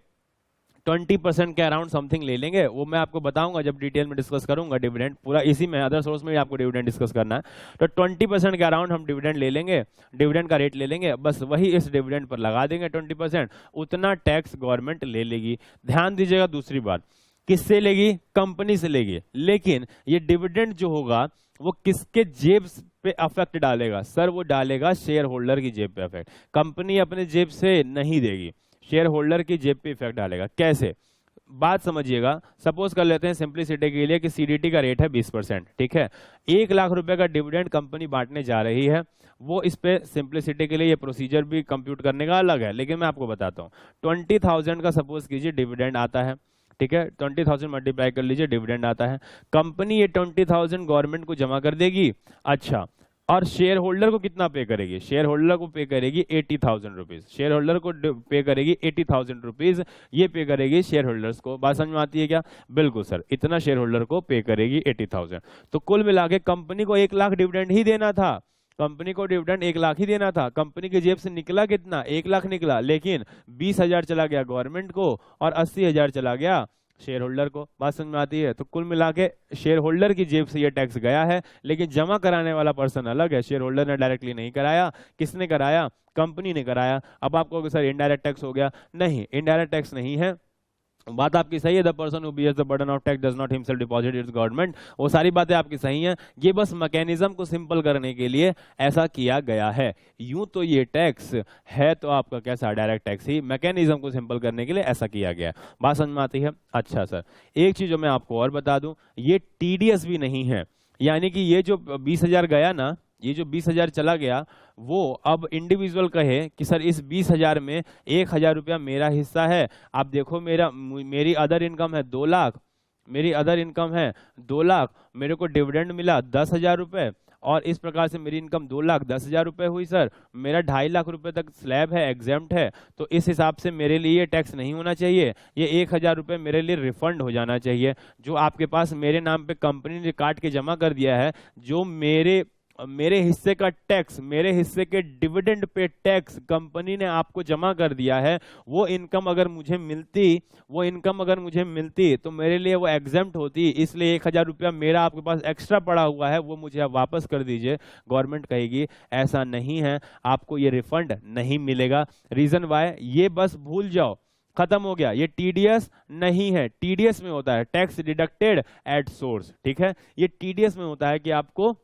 20% के अराउंड समथिंग ले लेंगे, वो मैं आपको बताऊंगा जब डिटेल में डिस्कस करूंगा डिविडेंड, पूरा इसी में अदर सोर्स में भी आपको डिविडेंड डिस्कस करना है। तो 20% के अराउंड हम डिविडेंड ले लेंगे, डिविडेंड का रेट ले लेंगे, बस वही इस डिविडेंड पर लगा देंगे 20%, उतना टैक्स गवर्नमेंट ले लेगी। ध्यान दीजिएगा दूसरी बात, किससे लेगी? कंपनी से लेगी। लेकिन ये डिविडेंड जो होगा वो किसके जेब पे अफेक्ट डालेगा? सर वो डालेगा शेयर होल्डर की जेब पे अफेक्ट, कंपनी अपने जेब से नहीं देगी, शेयर होल्डर की जेब पे इफेक्ट डालेगा। कैसे? बात समझिएगा, सपोज कर लेते हैं सिंपलिसिटी के लिए कि सीडीटी का रेट है 20%। ठीक है, 1 लाख रुपए का डिविडेंड कंपनी बांटने जा रही है, वो इस पे सिंपलिसिटी के लिए ये प्रोसीजर भी कंप्यूट करने का अलग है, लेकिन मैं आपको बताता हूँ। 20,000 का सपोज कीजिए डिविडेंड आता है, ठीक है, 20,000 मल्टीप्लाई कर लीजिए, डिविडेंड आता है, कंपनी ये 20,000 गवर्नमेंट को जमा कर देगी। अच्छा, और शेयर होल्डर को कितना पे करेगी? शेयर होल्डर को पे करेगी 80,000 रुपीज, शेयर होल्डर को पे करेगी 80,000 रुपीज, ये पे करेगी शेयर होल्डर्स को। बात समझ में आती है क्या? बिल्कुल सर, इतना शेयर होल्डर को पे करेगी 80,000। तो कुल मिला के कंपनी को 1 लाख डिविडेंड ही देना था, कंपनी को डिविडेंड 1 लाख ही देना था। कंपनी की जेब से निकला कितना? 1 लाख निकला, लेकिन 20,000 चला गया गवर्नमेंट को और 80,000 चला गया शेयर होल्डर को। बात समझ में आती है? तो कुल मिला के शेयर होल्डर की जेब से ये टैक्स गया है, लेकिन जमा कराने वाला पर्सन अलग है, शेयर होल्डर ने डायरेक्टली नहीं कराया, किसने कराया? कंपनी ने कराया। अब आपको सर इनडायरेक्ट टैक्स हो गया, नहीं इनडायरेक्ट टैक्स नहीं है, बात आपकी सही है, the person who bears the burden of tax does not himself deposit its government, वो सारी बातें आपकी सही हैं, ये बस मैकेनिज्म को सिंपल करने के लिए ऐसा किया गया है। यूं तो ये टैक्स है तो आपका कैसा डायरेक्ट टैक्स ही, मैकेनिज्म को सिंपल करने के लिए ऐसा किया गया है। बात समझ में आती है? अच्छा सर, एक चीज जो मैं आपको और बता दूं, ये टीडीएस भी नहीं है, यानी कि ये जो 20,000 गया ना, ये जो 20,000 चला गया, वो अब इंडिविजुअल कहे कि सर इस 20,000 में 1,000 रुपया मेरा हिस्सा है। आप देखो मेरी अदर इनकम है 2 लाख, मेरी अदर इनकम है 2 लाख, मेरे को डिविडेंड मिला 10,000 रुपए, और इस प्रकार से मेरी इनकम 2,10,000 रुपए हुई। सर मेरा 2.5 लाख रुपए तक स्लैब है, एग्जेम्प्ट है, तो इस हिसाब से मेरे लिए टैक्स नहीं होना चाहिए, ये 1,000 रुपए मेरे लिए रिफंड हो जाना चाहिए, जो आपके पास मेरे नाम पे कंपनी ने काट के जमा कर दिया है, जो मेरे हिस्से का टैक्स, मेरे हिस्से के डिविडेंड पे टैक्स कंपनी ने आपको जमा कर दिया है, वो इनकम अगर मुझे मिलती तो मेरे लिए वो एग्जेम्प्ट होती, इसलिए 1,000 रुपया मेरा आपके पास एक्स्ट्रा पड़ा हुआ है, वो मुझे आप वापस कर दीजिए। गवर्नमेंट कहेगी ऐसा नहीं है, आपको ये रिफंड नहीं मिलेगा। रीजन वाई, ये बस भूल जाओ, खत्म हो गया, ये टीडीएस नहीं है। टीडीएस में होता है टैक्स डिडक्टेड एट सोर्स, ठीक है, ये टीडीएस में होता है कि आपको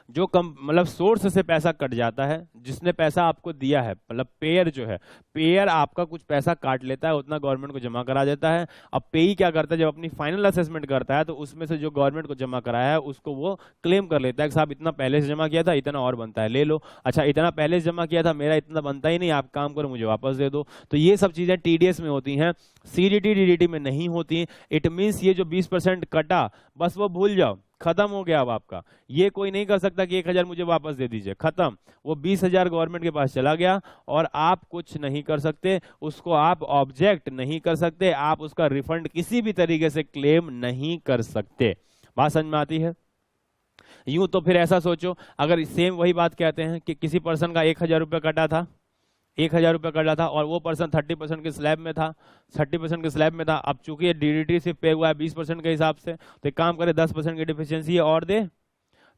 जो कम मतलब सोर्स से पैसा कट जाता है, जिसने पैसा आपको दिया है, मतलब पेयर जो है, पेयर आपका कुछ पैसा काट लेता है, उतना गवर्नमेंट को जमा करा देता है। अब पेई क्या करता है, जब अपनी फाइनल असेसमेंट करता है तो उसमें से जो गवर्नमेंट को जमा कराया है उसको वो क्लेम कर लेता है कि साहब इतना पहले से जमा किया था, इतना और बनता है, ले लो। अच्छा इतना पहले से जमा किया था, मेरा इतना बनता ही नहीं, आप काम करो मुझे वापस दे दो। तो ये सब चीजें टीडीएस में होती हैं, सीडीटी डीडीटी में नहीं होती। इट मीन्स ये जो 20% कटा, बस वो भूल जाओ, खत्म हो गया। अब आपका ये कोई नहीं कर सकता कि 1000 मुझे वापस दे दीजिए, खत्म। वो 20,000 गवर्नमेंट के पास चला गया और आप कुछ नहीं कर सकते, उसको आप ऑब्जेक्ट नहीं कर सकते, आप उसका रिफंड किसी भी तरीके से क्लेम नहीं कर सकते। बात समझ में आती है? यूं तो फिर ऐसा सोचो, अगर सेम वही बात कहते हैं कि किसी पर्सन का 1000 रुपये कटा था, 1000 रुपये कटा था और वो पर्सन 30% के स्लैब में था, 30% के स्लैब में था। अब चूंकि ये डीडीटी सिर्फ पे हुआ है 20% के हिसाब से, तो एक काम करे 10% की डिफिशियंसी और दे।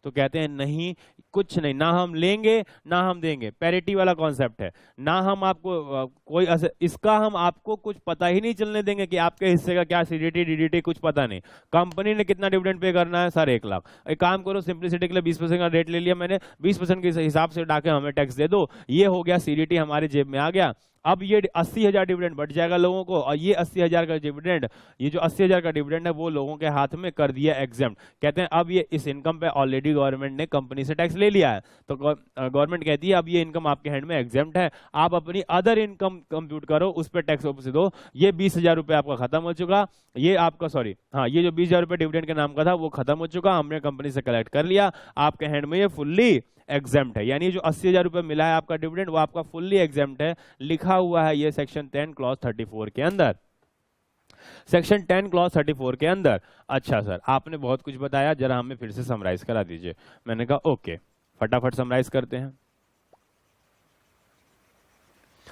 तो कहते हैं नहीं, कुछ नहीं, ना हम लेंगे ना हम देंगे, पैरिटी वाला कॉन्सेप्ट है। ना हम आपको इसका हम आपको कुछ पता ही नहीं चलने देंगे कि आपके हिस्से का क्या सीडीटी डीडीटी, कुछ पता नहीं। कंपनी ने कितना डिविडेंड पे करना है सर, 1 लाख। एक काम करो, सिंप्लिसिटी के लिए 20% का रेट ले लिया मैंने, 20% के हिसाब से डाके हमें टैक्स दे दो, ये हो गया सीडीटी हमारे जेब में आ गया। अब ये 80,000 डिविडेंड बढ़ जाएगा लोगों को, और ये 80,000 का डिविडेंड, ये जो 80,000 का डिविडेंड है वो लोगों के हाथ में कर दिया एग्जेम्प्ट। कहते हैं अब ये इस इनकम पे ऑलरेडी गवर्नमेंट ने कंपनी से टैक्स ले लिया है, तो गवर्नमेंट कहती है अब ये इनकम आपके हैंड में एग्जेम्प्ट है, आप अपनी अदर इनकम कंप्यूट करो, उस पर टैक्स वापस दो। ये 20,000 रुपये आपका खत्म हो चुका, ये आपका सॉरी हाँ, ये जो 20,000 रुपये डिविडेंड के नाम का था वो खत्म हो चुका, हमने कंपनी से कलेक्ट कर लिया, आपके हैंड में ये फुल्ली एग्जेम्प्ट है। यानी जो 80,000 रुपये मिला है आपका डिविडेंड, वो आपका फुल्ली एग्जेम्प्ट है, लिखा हुआ है ये सेक्शन 10 क्लॉज 34 के अंदर, सेक्शन 10 क्लॉज 34 के अंदर। अच्छा सर आपने बहुत कुछ बताया, जरा हमें फिर से समराइज करा दीजिए। मैंने कहा ओके, फटाफट समराइज करते हैं।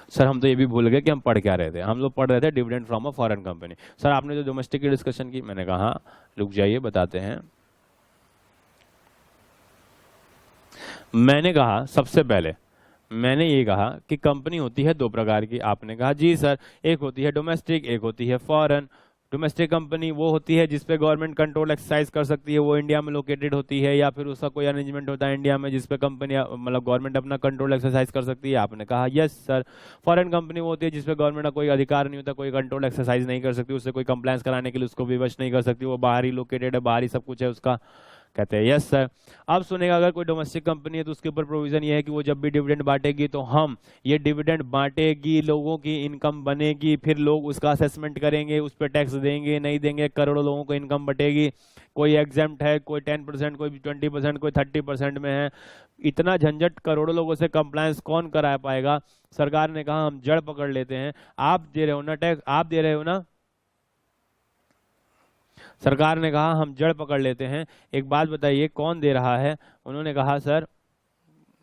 सर हम तो ये भी भूल गए कि हम पढ़ क्या रहे थे, हम लोग पढ़ रहे थे dividend from a foreign company. Sir आपने जो डोमेस्टिक की डिस्कशन की, मैंने कहा हाँ, रुक जाइए बताते हैं। मैंने कहा सबसे पहले मैंने ये कहा कि कंपनी होती है 2 प्रकार की। आपने कहा जी सर, एक होती है डोमेस्टिक, एक होती है फॉरेन। डोमेस्टिक कंपनी वो होती है जिसपे गवर्नमेंट कंट्रोल एक्सरसाइज कर सकती है, वो इंडिया में लोकेटेड होती है, या फिर उसका कोई अरेंजमेंट होता है इंडिया में जिसपे कंपनी मतलब गवर्नमेंट अपना कंट्रोल एक्सरसाइज कर सकती है। आपने कहा यस सर। फॉरेन कंपनी वो होती है जिसपे गवर्नमेंट का कोई अधिकार नहीं होता, कोई कंट्रोल एक्सरसाइज नहीं कर सकती, उससे कोई कंप्लायंस कराने के लिए उसको विवश नहीं कर सकती, वो बाहर ही लोकेटेड है, बाहर ही सब कुछ है उसका। कहते हैं यस सर। अब सुनेगा, अगर कोई डोमेस्टिक कंपनी है तो उसके ऊपर प्रोविजन ये है कि वो जब भी डिविडेंड बांटेगी तो हम ये डिविडेंड बांटेगी, लोगों की इनकम बनेगी, फिर लोग उसका असेसमेंट करेंगे, उस पर टैक्स देंगे नहीं देंगे, करोड़ों लोगों को इनकम बटेगी। कोई एग्जेम्प्ट है, कोई 10%, कोई 20%, कोई 30% में है। इतना झंझट करोड़ों लोगों से कंप्लायंस कौन करा पाएगा? सरकार ने कहा हम जड़ पकड़ लेते हैं, आप दे रहे हो ना टैक्स, आप दे रहे हो ना, सरकार ने कहा हम जड़ पकड़ लेते हैं। एक बात बताइए कौन दे रहा है? उन्होंने कहा सर,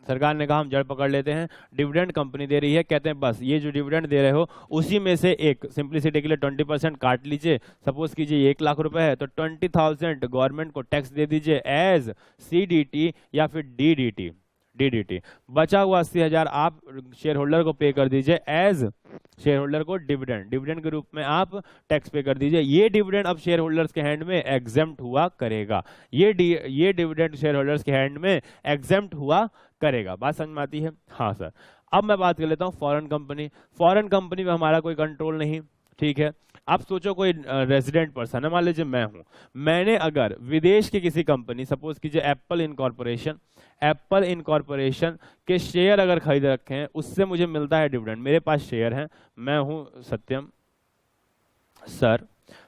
सरकार ने कहा हम जड़ पकड़ लेते हैं, डिविडेंड कंपनी दे रही है। कहते हैं बस ये जो डिविडेंड दे रहे हो उसी में से एक सिंप्लिसिटी के लिए 20% काट लीजिए। सपोज कीजिए 1 लाख रुपए है तो 20,000 गवर्नमेंट को टैक्स दे दीजिए एज सीडीटी या फिर डीडीटी। बचा हुआ 80,000 आप शेयर होल्डर को पे कर दीजिए एज शेयर होल्डर को डिविडेंड के रूप में आप टैक्स पे कर दीजिए। ये डिविडेंड अब शेयर होल्डर्स के हैंड में एग्जेम्प्ट हुआ करेगा, ये डिविडेंड शेयर होल्डर्स के हैंड में एग्जेम्प्ट हुआ करेगा। बात समझ में आती है? हाँ सर। अब मैं बात कर लेता हूँ फॉरेन कंपनी। फॉरेन कंपनी में हमारा कोई कंट्रोल नहीं, ठीक है। आप सोचो कोई रेजिडेंट पर्सन है, मान लीजिए मैं हूं, मैंने अगर विदेश की किसी कंपनी, सपोज कीजिए एप्पल इनकॉर्पोरेशन के शेयर अगर खरीद रखे हैं, उससे मुझे मिलता है डिविडेंड। मेरे पास शेयर हैं, मैं हूं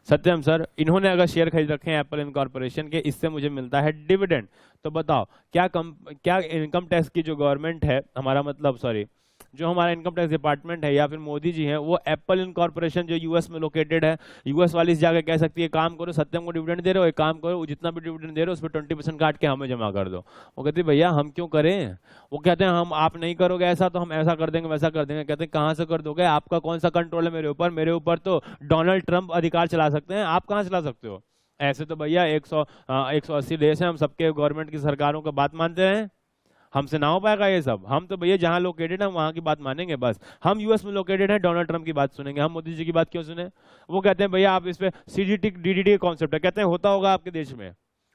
सत्यम सर, इन्होंने अगर शेयर खरीद रखे हैं एप्पल इनकॉर्पोरेशन के, इससे मुझे मिलता है डिविडेंड। तो बताओ क्या इनकम टैक्स की जो गवर्नमेंट है, हमारा मतलब सॉरी जो हमारा इनकम टैक्स डिपार्टमेंट है या फिर मोदी जी हैं, वो एप्पल इनकॉर्पोरेशन जो यूएस में लोकेटेड है, यूएस वाली इस जाकर कह सकती है काम करो, सत्यम को डिविडेंड दे रहे हो, एक काम करो जितना भी डिविडेंड दे रहे हो उस पर 20% काट के हमें जमा कर दो। वो कहते भैया हम क्यों करें? वो कहते हैं हम, आप नहीं करोगे ऐसा तो हम ऐसा कर देंगे वैसा कर देंगे। कहते हैं कहाँ से कर दोगे? आपका कौन सा कंट्रोल है मेरे ऊपर तो डोनाल्ड ट्रंप अधिकार चला सकते हैं, आप कहाँ चला सकते हो? ऐसे तो भैया 180 देश हैं, हम सबके गवर्नमेंट की सरकारों का बात मानते हैं, हमसे ना हो पाएगा ये सब। हम तो भैया जहां लोकेटेड है वहां की बात मानेंगे बस। हम यूएस में लोकेटेड है, डोनाल्ड ट्रंप की बात सुनेंगे, हम मोदी जी की बात क्यों सुने? वो कहते हैं भैया आप इस पे सीडीटी डीडीटी कॉन्सेप्ट है, कहते हैं होता होगा आपके देश में,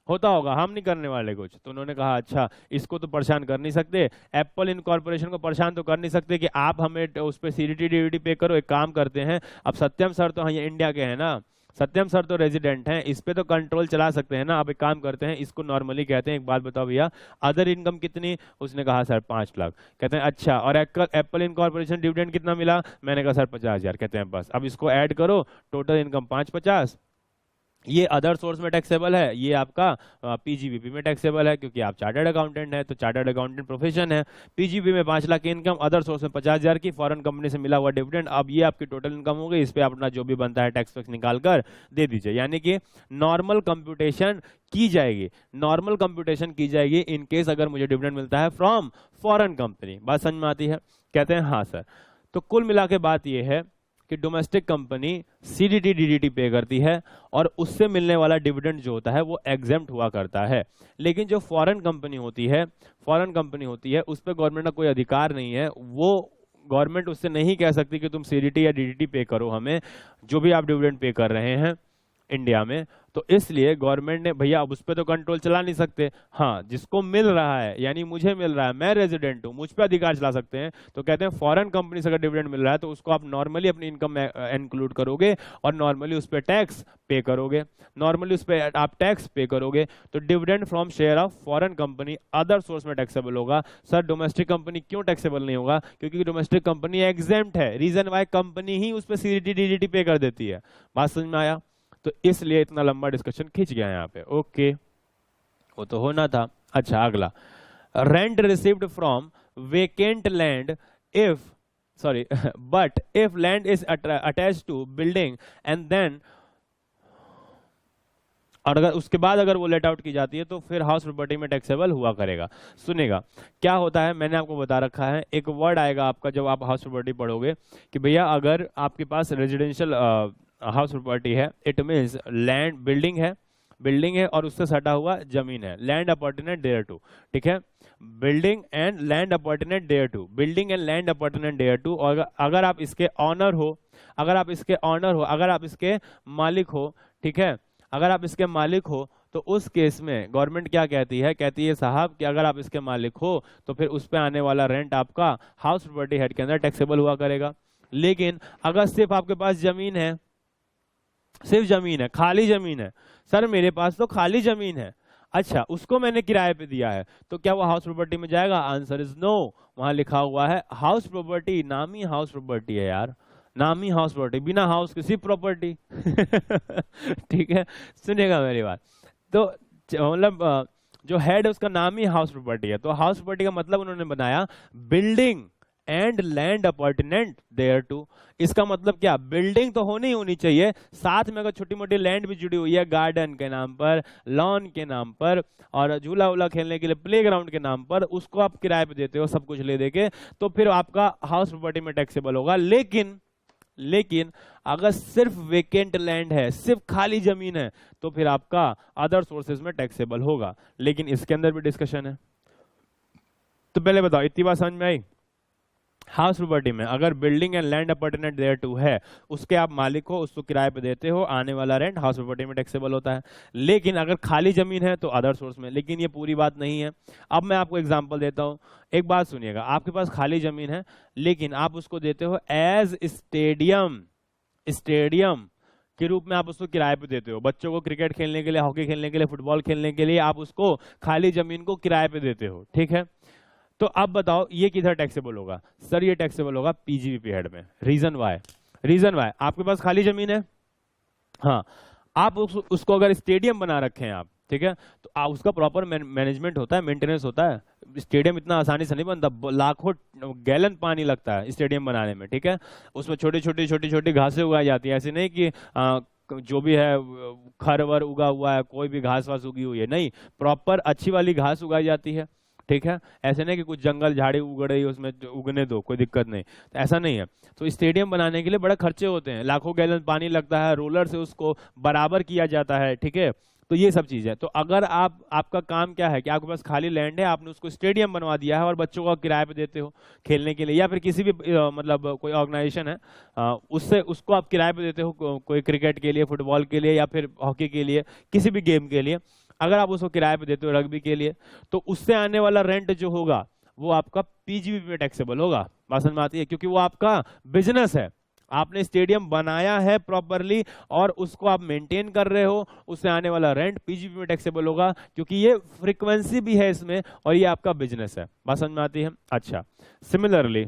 होता होगा, हम नहीं करने वाले कुछ। तो उन्होंने कहा अच्छा इसको तो परेशान कर नहीं सकते, एप्पल इनकॉर्पोरेशन को परेशान तो कर नहीं सकते कि आप हमें उस पर सीडीटी डीडीटी पे करो। एक काम करते हैं, अब सत्यम सर तो ये इंडिया के हैं ना, सत्यम सर तो रेजिडेंट हैं, इस पे तो कंट्रोल चला सकते हैं ना। अब एक काम करते हैं, इसको नॉर्मली कहते हैं, एक बात बताओ भैया अदर इनकम कितनी? उसने कहा सर 5 लाख। कहते हैं अच्छा, और एप्पल इनकॉर्पोरेशन डिविडेंड कितना मिला? मैंने कहा सर 50,000। कहते हैं बस, अब इसको ऐड करो, टोटल इनकम 550, ये अदर सोर्स में टैक्सेबल है, ये आपका पीजीबीपी में टैक्सेबल है, क्योंकि आप चार्टर्ड अकाउंटेंट है तो चार्टर्ड अकाउंटेंट प्रोफेशन है। पीजीबी में 5 लाख की इनकम, अदर सोर्स में 50,000 की, फॉरेन कंपनी से मिला हुआ डिविडेंड। अब ये आपकी टोटल इनकम हो गई, इस पे अपना जो भी बनता है टैक्स वैक्स निकाल कर दे दीजिए। यानी कि नॉर्मल कंप्यूटेशन की जाएगी, नॉर्मल कंप्यूटेशन की जाएगी इन केस अगर मुझे डिविडेंड मिलता है फ्रॉम फॉरेन कंपनी। बात समझ में आती है? कहते हैं हाँ सर। तो कुल मिला के बात यह है कि डोमेस्टिक कंपनी सीडीटी डीडीटी पे करती है और उससे मिलने वाला डिविडेंड जो होता है वो एग्जेम्प्ट हुआ करता है। लेकिन जो फॉरेन कंपनी होती है, फॉरेन कंपनी होती है उस पर गवर्नमेंट का कोई अधिकार नहीं है। वो गवर्नमेंट उससे नहीं कह सकती कि तुम सीडीटी या डीडीटी पे करो हमें, जो भी आप डिविडेंड पे कर रहे हैं इंडिया में। तो इसलिए गवर्नमेंट ने भैया अब उस पर तो कंट्रोल चला नहीं सकते। हाँ, जिसको मिल रहा है, यानी मुझे मिल रहा है, मैं रेजिडेंट हूं, मुझ पर अधिकार चला सकते हैं। तो कहते हैं फॉरेन कंपनी से अगर डिविडेंड मिल रहा है तो उसको आप नॉर्मली अपनी इनकम में इंक्लूड करोगे और नॉर्मली उस पर टैक्स पे करोगे, नॉर्मली उस पर आप टैक्स पे करोगे। तो dividend from share of foreign company other source में टैक्सेबल होगा। सर डोमेस्टिक कंपनी क्यों टैक्सेबल नहीं होगा? क्योंकि डोमेस्टिक कंपनी एग्जेम्प्ट है। रीजन वाई, कंपनी ही उस पर सीडीटी डीडीटी पे कर देती है। बात समझ में आया? तो इसलिए इतना लंबा डिस्कशन खींच गया यहाँ पे। ओके, वो तो होना था। अच्छा अगला, rent received from vacant land if sorry but if land is attached to building and then, और अगर उसके बाद अगर वो लेट आउट की जाती है तो फिर हाउस प्रॉपर्टी में टैक्सेबल हुआ करेगा। सुनेगा क्या होता है, मैंने आपको बता रखा है, एक वर्ड आएगा आपका जब आप हाउस प्रॉपर्टी पढ़ोगे कि भैया अगर आपके पास रेजिडेंशियल हाउस प्रॉपर्टी है, इट मीन्स लैंड बिल्डिंग है, बिल्डिंग है और उससे सटा हुआ जमीन है, लैंड अपॉर्टिनेट देयर टू। ठीक है, building and land appurtenant thereto, building and land appurtenant thereto. और अगर आप इसके ऑनर हो, अगर आप इसके ऑनर हो, अगर आप इसके मालिक हो, ठीक है, अगर आप इसके मालिक हो तो उस केस में गवर्नमेंट क्या कहती है? कहती है साहब कि अगर आप इसके मालिक हो तो फिर उस पे आने वाला रेंट आपका हाउस प्रॉपर्टी हेड के अंदर टैक्सेबल हुआ करेगा। लेकिन अगर सिर्फ आपके पास जमीन है, सिर्फ जमीन है, खाली जमीन है, सर मेरे पास तो खाली जमीन है, अच्छा उसको मैंने किराए पे दिया है, तो क्या वो हाउस प्रॉपर्टी में जाएगा? Answer is no. वहां लिखा हुआ है हाउस प्रॉपर्टी, नामी हाउस प्रॉपर्टी है यार, नामी हाउस प्रॉपर्टी, बिना हाउस किसी प्रॉपर्टी। ठीक है, सुनेगा मेरी बात। तो मतलब जो हेड है उसका नाम ही हाउस प्रॉपर्टी है। तो हाउस प्रॉपर्टी का मतलब उन्होंने बनाया building and land appurtenant thereto. इसका मतलब क्या? बिल्डिंग तो होनी ही होनी चाहिए, साथ में अगर छोटी मोटी लैंड भी जुड़ी हुई है, गार्डन के नाम पर, लॉन के नाम पर, और झूला उला खेलने के लिए प्लेग्राउंड के नाम पर, उसको आप किराए पे देते हो सब कुछ ले देके, तो फिर आपका हाउस प्रॉपर्टी में टैक्सेबल होगा। लेकिन अगर सिर्फ वेकेंट लैंड है, सिर्फ खाली जमीन है, तो फिर आपका अदर सोर्सेज में टैक्सेबल होगा। लेकिन इसके अंदर भी डिस्कशन है। तो पहले बताओ, इतनी बात समझ में आई? हाउस प्रॉपर्टी में अगर building and land appurtenant thereto है, उसके आप मालिक हो, उसको किराए पे देते हो, आने वाला रेंट हाउस प्रॉपर्टी में टैक्सेबल होता है। लेकिन अगर खाली जमीन है तो अदर सोर्स में। लेकिन ये पूरी बात नहीं है। अब मैं आपको एग्जांपल देता हूं, एक बात सुनिएगा, आपके पास खाली जमीन है लेकिन आप उसको देते हो एज स्टेडियम, स्टेडियम के रूप में आप उसको किराए पे देते हो। बच्चों को क्रिकेट खेलने के लिए, हॉकी खेलने के लिए, फुटबॉल खेलने के लिए आप उसको खाली जमीन को किराए पे देते हो। ठीक है, तो अब बताओ ये किधर टैक्सेबल होगा? सर ये टैक्सेबल होगा पीजीबीपी हेड में। रीजन वाई, रीजन वाई, आपके पास खाली जमीन है, हाँ, आप उसको अगर स्टेडियम बना रखे हैं आप, ठीक है, तो उसका प्रॉपर मैनेजमेंट होता है, मेंटेनेंस होता है। स्टेडियम इतना आसानी से नहीं बनता, लाखों गैलन पानी लगता है स्टेडियम बनाने में। ठीक है, उसमें छोटी छोटी घासें उगाई जाती है। ऐसे नहीं कि जो भी है खरवर उगा हुआ है, कोई भी घास वास उगी हुई है, नहीं, प्रॉपर अच्छी वाली घास उगाई जाती है। ठीक है, ऐसे नहीं कि कुछ जंगल झाड़ी उगड़ रही है उसमें उगने दो, कोई दिक्कत नहीं, तो ऐसा नहीं है। तो स्टेडियम बनाने के लिए बड़े खर्चे होते हैं, लाखों गैलन पानी लगता है, रोलर से उसको बराबर किया जाता है। ठीक है, तो ये सब चीज है। तो अगर आपका काम क्या है कि आपके पास खाली लैंड है, आपने उसको स्टेडियम बनवा दिया है और बच्चों को किराए पे देते हो खेलने के लिए, या फिर किसी भी मतलब कोई ऑर्गेनाइजेशन है उससे उसको आप किराए पे देते हो, कोई क्रिकेट के लिए, फुटबॉल के लिए, या फिर हॉकी के लिए, किसी भी गेम के लिए। अगर आप उसको किराए पे देते हो रग्बी के लिए, तो उससे आने वाला रेंट जो होगा वो आपका पीजीबीपी में टैक्सेबल होगा। बात समझ में आती है? क्योंकि वो आपका बिजनेस है, आपने स्टेडियम बनाया है प्रॉपरली और उसको आप मेंटेन कर रहे हो, उससे आने वाला रेंट पीजीबी में टैक्सेबल होगा, क्योंकि ये फ्रीक्वेंसी भी है इसमें और ये आपका बिजनेस है। बात समझ में आती है? अच्छा, सिमिलरली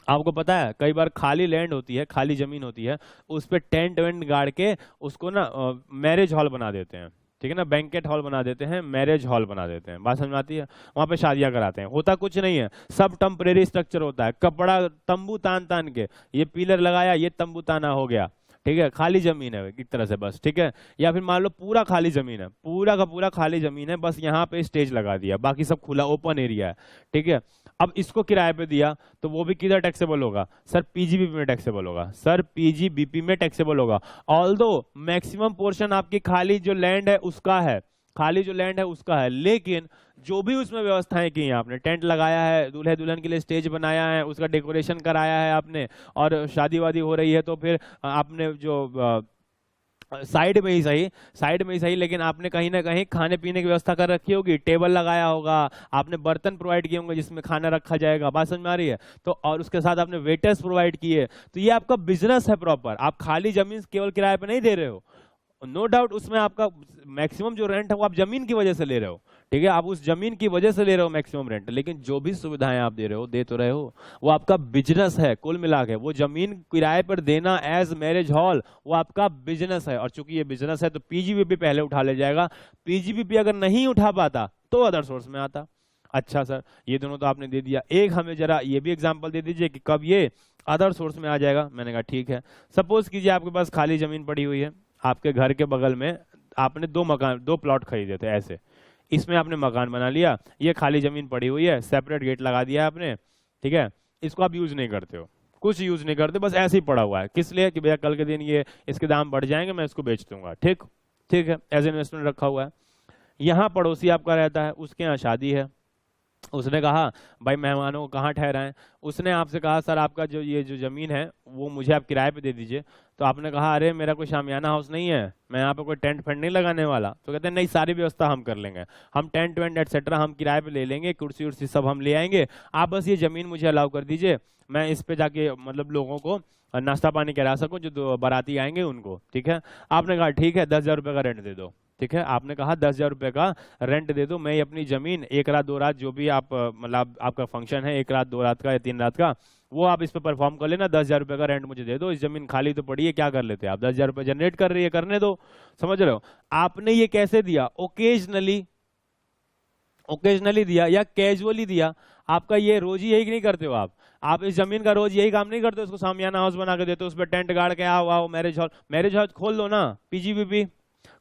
आपको पता है कई बार खाली लैंड होती है, खाली जमीन होती है, उस पर टेंट वेंट गाड़ के उसको ना मैरिज हॉल बना देते हैं, ठीक है ना, बैंकेट हॉल बना देते हैं, मैरिज हॉल बना देते हैं। बात समझ में आती है? वहां पे शादियां कराते हैं। होता कुछ नहीं है, सब टेम्परेरी स्ट्रक्चर होता है, कपड़ा तंबू तान तान के, ये पिलर लगाया, ये तंबू ताना हो गया, ठीक है, खाली जमीन है एक तरह से बस, ठीक है। या फिर मान लो पूरा खाली जमीन है, पूरा का पूरा खाली जमीन है, बस यहाँ पे स्टेज लगा दिया, बाकी सब खुला ओपन एरिया है, ठीक है। अब इसको किराए पे दिया तो वो भी किधर टैक्सेबल होगा? सर पीजीबीपी में टैक्सेबल होगा, सर पीजीबीपी में टैक्सेबल होगा। ऑल्दो मैक्सिमम पोर्शन आपकी खाली जो लैंड है उसका है, खाली जो लैंड है उसका है, लेकिन जो भी उसमें व्यवस्थाएं की हैं आपने, टेंट लगाया है, दूल्हे दुल्हन के लिए स्टेज बनाया है, उसका डेकोरेशन कराया है आपने, और शादी वादी हो रही है तो फिर आपने जो साइड में ही सही, साइड में ही सही, लेकिन आपने कहीं ना कहीं खाने पीने की व्यवस्था कर रखी होगी, टेबल लगाया होगा, आपने बर्तन प्रोवाइड किए होंगे जिसमें खाना रखा जाएगा। बात समझ में आ रही है? तो और उसके साथ आपने वेटर्स प्रोवाइड किए, तो ये आपका बिजनेस है प्रॉपर। आप खाली जमीन केवल किराए पे नहीं दे रहे हो, नो डाउट उसमें आपका मैक्सिमम जो रेंट है वो आप जमीन की वजह से ले रहे हो, ठीक है, आप उस जमीन की वजह से ले रहे हो मैक्सिमम रेंट, लेकिन जो भी सुविधाएं आप दे रहे हो, दे तो रहे हो, वो आपका बिजनेस है कुल मिला के। वो जमीन किराए पर देना एज मैरिज हॉल वो आपका बिजनेस है, और चूंकि ये बिजनेस है तो पीजीबीपी पहले उठा ले जाएगा। पीजीबीपी अगर नहीं उठा पाता तो अदर सोर्स में आता। अच्छा सर, ये दोनों तो आपने दे दिया, एक हमें जरा ये भी एग्जाम्पल दे दीजिए कि कब ये अदर सोर्स में आ जाएगा। मैंने कहा ठीक है, सपोज कीजिए आपके पास खाली जमीन पड़ी हुई है, आपके घर के बगल में आपने दो प्लॉट खरीदे थे ऐसे, इसमें आपने मकान बना लिया, ये खाली जमीन पड़ी हुई है, सेपरेट गेट लगा दिया है आपने, ठीक है, इसको आप यूज नहीं करते हो, कुछ यूज नहीं करते, बस ऐसे ही पड़ा हुआ है, किस लिए? कि भैया कल के दिन ये इसके दाम बढ़ जाएंगे, मैं इसको बेच दूंगा, ठीक, ठीक है, एज इन्वेस्टमेंट रखा हुआ है। यहाँ पड़ोसी आपका रहता है, उसके यहाँ शादी है, उसने कहा भाई मेहमानों को कहाँ ठहराएं, उसने आपसे कहा सर आपका जो ये जो जमीन है वो मुझे आप किराए पे दे दीजिए। तो आपने कहा अरे मेरा कोई शामियाना हाउस नहीं है, मैं यहाँ पे कोई टेंट फेंट नहीं लगाने वाला। तो कहते हैं नहीं, सारी व्यवस्था हम कर लेंगे, हम टेंट वेंट एटसेट्रा हम किराए पे ले लेंगे, कुर्सी उर्सी सब हम ले आएंगे, आप बस ये जमीन मुझे अलाउ कर दीजिए, मैं इस पे जाके मतलब लोगों को नाश्ता पानी करा सकूं, जो बाराती आएंगे उनको, ठीक है। आपने कहा ठीक है, 10,000 रुपये का रेंट दे दो, ठीक है, आपने कहा 10,000 रुपये का रेंट दे दो, मैं ये अपनी जमीन एक रात दो रात जो भी आप मतलब आपका फंक्शन है, एक रात दो रात का या 3 रात का, वो आप इस पे परफॉर्म कर लेना, 10,000 रुपये का रेंट मुझे दे दो, इस जमीन खाली तो पड़ी है, क्या कर लेते हैं आप, 10,000 रुपये जनरेट कर रही है, करने दो। समझ रहे हो? आपने ये कैसे दिया? ओकेजनली, ओकेजनली दिया या कैजुअली दिया। आपका ये रोज ही यही नहीं करते हो आप इस जमीन का रोज यही काम नहीं करते, उसको सामियाना हाउस बना के देते हो, उस पर टेंट गाड़ के आओ आओ मैरिज हॉल, मैरिज हॉल खोल लो ना, पीजीबीपी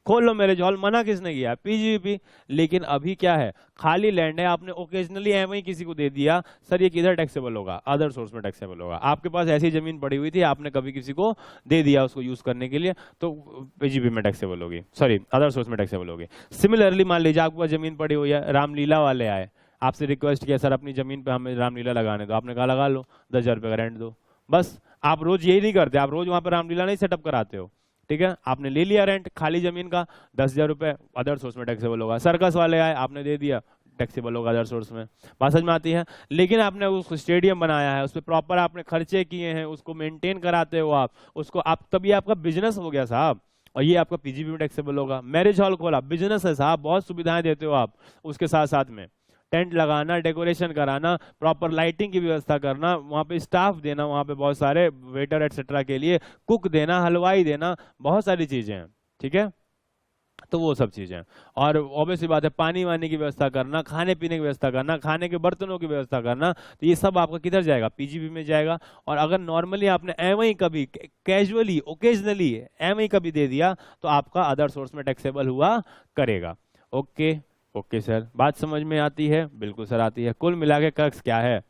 खोल लो मैरिज हॉल, मना किसने किया? पीजीबीपी। लेकिन अभी क्या है, खाली लैंड है, आपने ओकेजनली एवं ही किसी को दे दिया, सर ये किधर टैक्सेबल होगा? अदर सोर्स में टैक्सेबल होगा। आपके पास ऐसी जमीन पड़ी हुई थी, आपने कभी किसी को दे दिया उसको यूज करने के लिए, तो पीजीबी में टैक्सेबल होगी, सॉरी अदर सोर्स में टैक्सेबल होगी। सिमिलरली मान लीजिए आपके पास जमीन पड़ी हुई है, रामलीला वाले आए, आपसे रिक्वेस्ट किया सर अपनी जमीन पे हमें रामलीला लगाने दो, आपने कहा लगा लो, 10,000 रुपये का रेंट दो, बस। आप रोज यही नहीं करते, आप रोज वहां पर रामलीला नहीं सेटअप कराते हो, ठीक है, आपने ले लिया रेंट खाली जमीन का, 10,000 रुपये, अदर सोर्स में टैक्सेबल होगा। सर्कस वाले आए, आपने दे दिया, टैक्सेबल होगा अदर सोर्स में। बात समझ में आती है? लेकिन आपने उस स्टेडियम बनाया है, उस पर प्रॉपर आपने खर्चे किए हैं, उसको मेंटेन कराते हो आप उसको, आप तभी आपका बिजनेस हो गया साहब, और ये आपका पीजीबी में टैक्सेबल होगा। मैरिज हॉल खोला, बिजनेस है साहब, बहुत सुविधाएं देते हो आप, उसके साथ साथ में टेंट लगाना, डेकोरेशन कराना, प्रॉपर लाइटिंग की व्यवस्था करना, वहाँ पे स्टाफ देना, वहाँ पे बहुत सारे वेटर एटसेट्रा के लिए कुक देना, हलवाई देना, बहुत सारी चीजें हैं, ठीक है। तो वो सब चीजें, और ऑब्वियसली बात है पानी वानी की व्यवस्था करना, खाने पीने की व्यवस्था करना, खाने के बर्तनों की व्यवस्था करना, तो ये सब आपका किधर जाएगा? पीजीबी में जाएगा। और अगर नॉर्मली आपने एवं ही कभी कैजुअली ओकेजनली एवं ही कभी दे दिया तो आपका अदर सोर्स में टैक्सेबल हुआ करेगा। ओके ओके सर, बात समझ में आती है? बिल्कुल सर आती है। कुल मिला के क्रक्स क्या है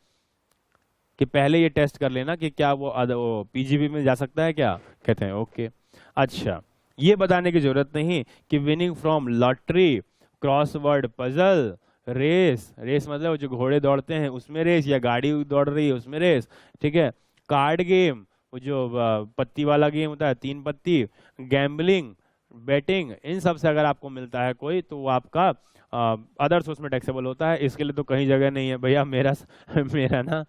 कि पहले ये टेस्ट कर लेना कि क्या वो पीजीबी में जा सकता है क्या, कहते हैं ओके। अच्छा, ये बताने की जरूरत नहीं कि winning from lottery, crossword puzzle, race, race मतलब जो घोड़े दौड़ते हैं उसमें रेस, या गाड़ी दौड़ रही है उसमें रेस, ठीक है, कार्ड गेम, वो जो पत्ती वाला गेम होता है 3 पत्ती, गैम्बलिंग, बेटिंग, इन सब से अगर आपको मिलता है कोई, तो वो आपका अदर सोर्स में टैक्सेबल होता है। इसके लिए तो कहीं जगह नहीं है भैया। मेरा मेरा ना,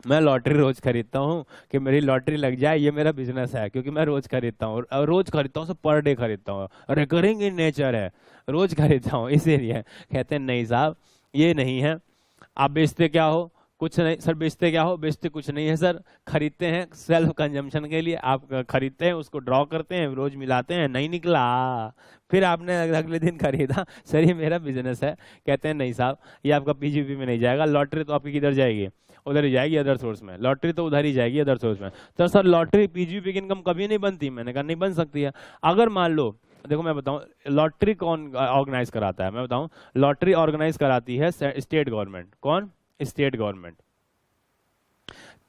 मैं लॉटरी रोज खरीदता हूँ कि मेरी लॉटरी लग जाए, ये मेरा बिजनेस है, क्योंकि मैं रोज खरीदता हूँ, और रोज खरीदता हूँ, सब पर डे खरीदता हूँ, रिकरिंग इन नेचर है, रोज खरीदता हूँ, इसीलिए। कहते हैं नहीं साहब, ये नहीं है। आप बेचते क्या हो? कुछ नहीं सर। बेचते क्या हो? बेचते कुछ नहीं है सर, खरीदते हैं सेल्फ कंजम्पशन के लिए। आप खरीदते हैं, उसको ड्रॉ करते हैं, रोज मिलाते हैं, नहीं निकला, फिर आपने अगले दिन खरीदा, सर ये मेरा बिजनेस है। कहते हैं नहीं साहब, ये आपका पीजीपी में नहीं जाएगा, लॉटरी तो आपकी किधर जाएगी? उधर ही जाएगी, अदर सोर्स में। लॉटरी तो उधर ही जाएगी, अदर सोर्स में। तो सर लॉटरी पीजीपी की इनकम कभी नहीं बनती। मैंने कहा नहीं बन सकती है। अगर मान लो, देखो मैं बताऊं, लॉटरी कौन ऑर्गेनाइज कराता है? मैं बताऊं, लॉटरी ऑर्गेनाइज कराती है स्टेट गवर्नमेंट। कौन? State government.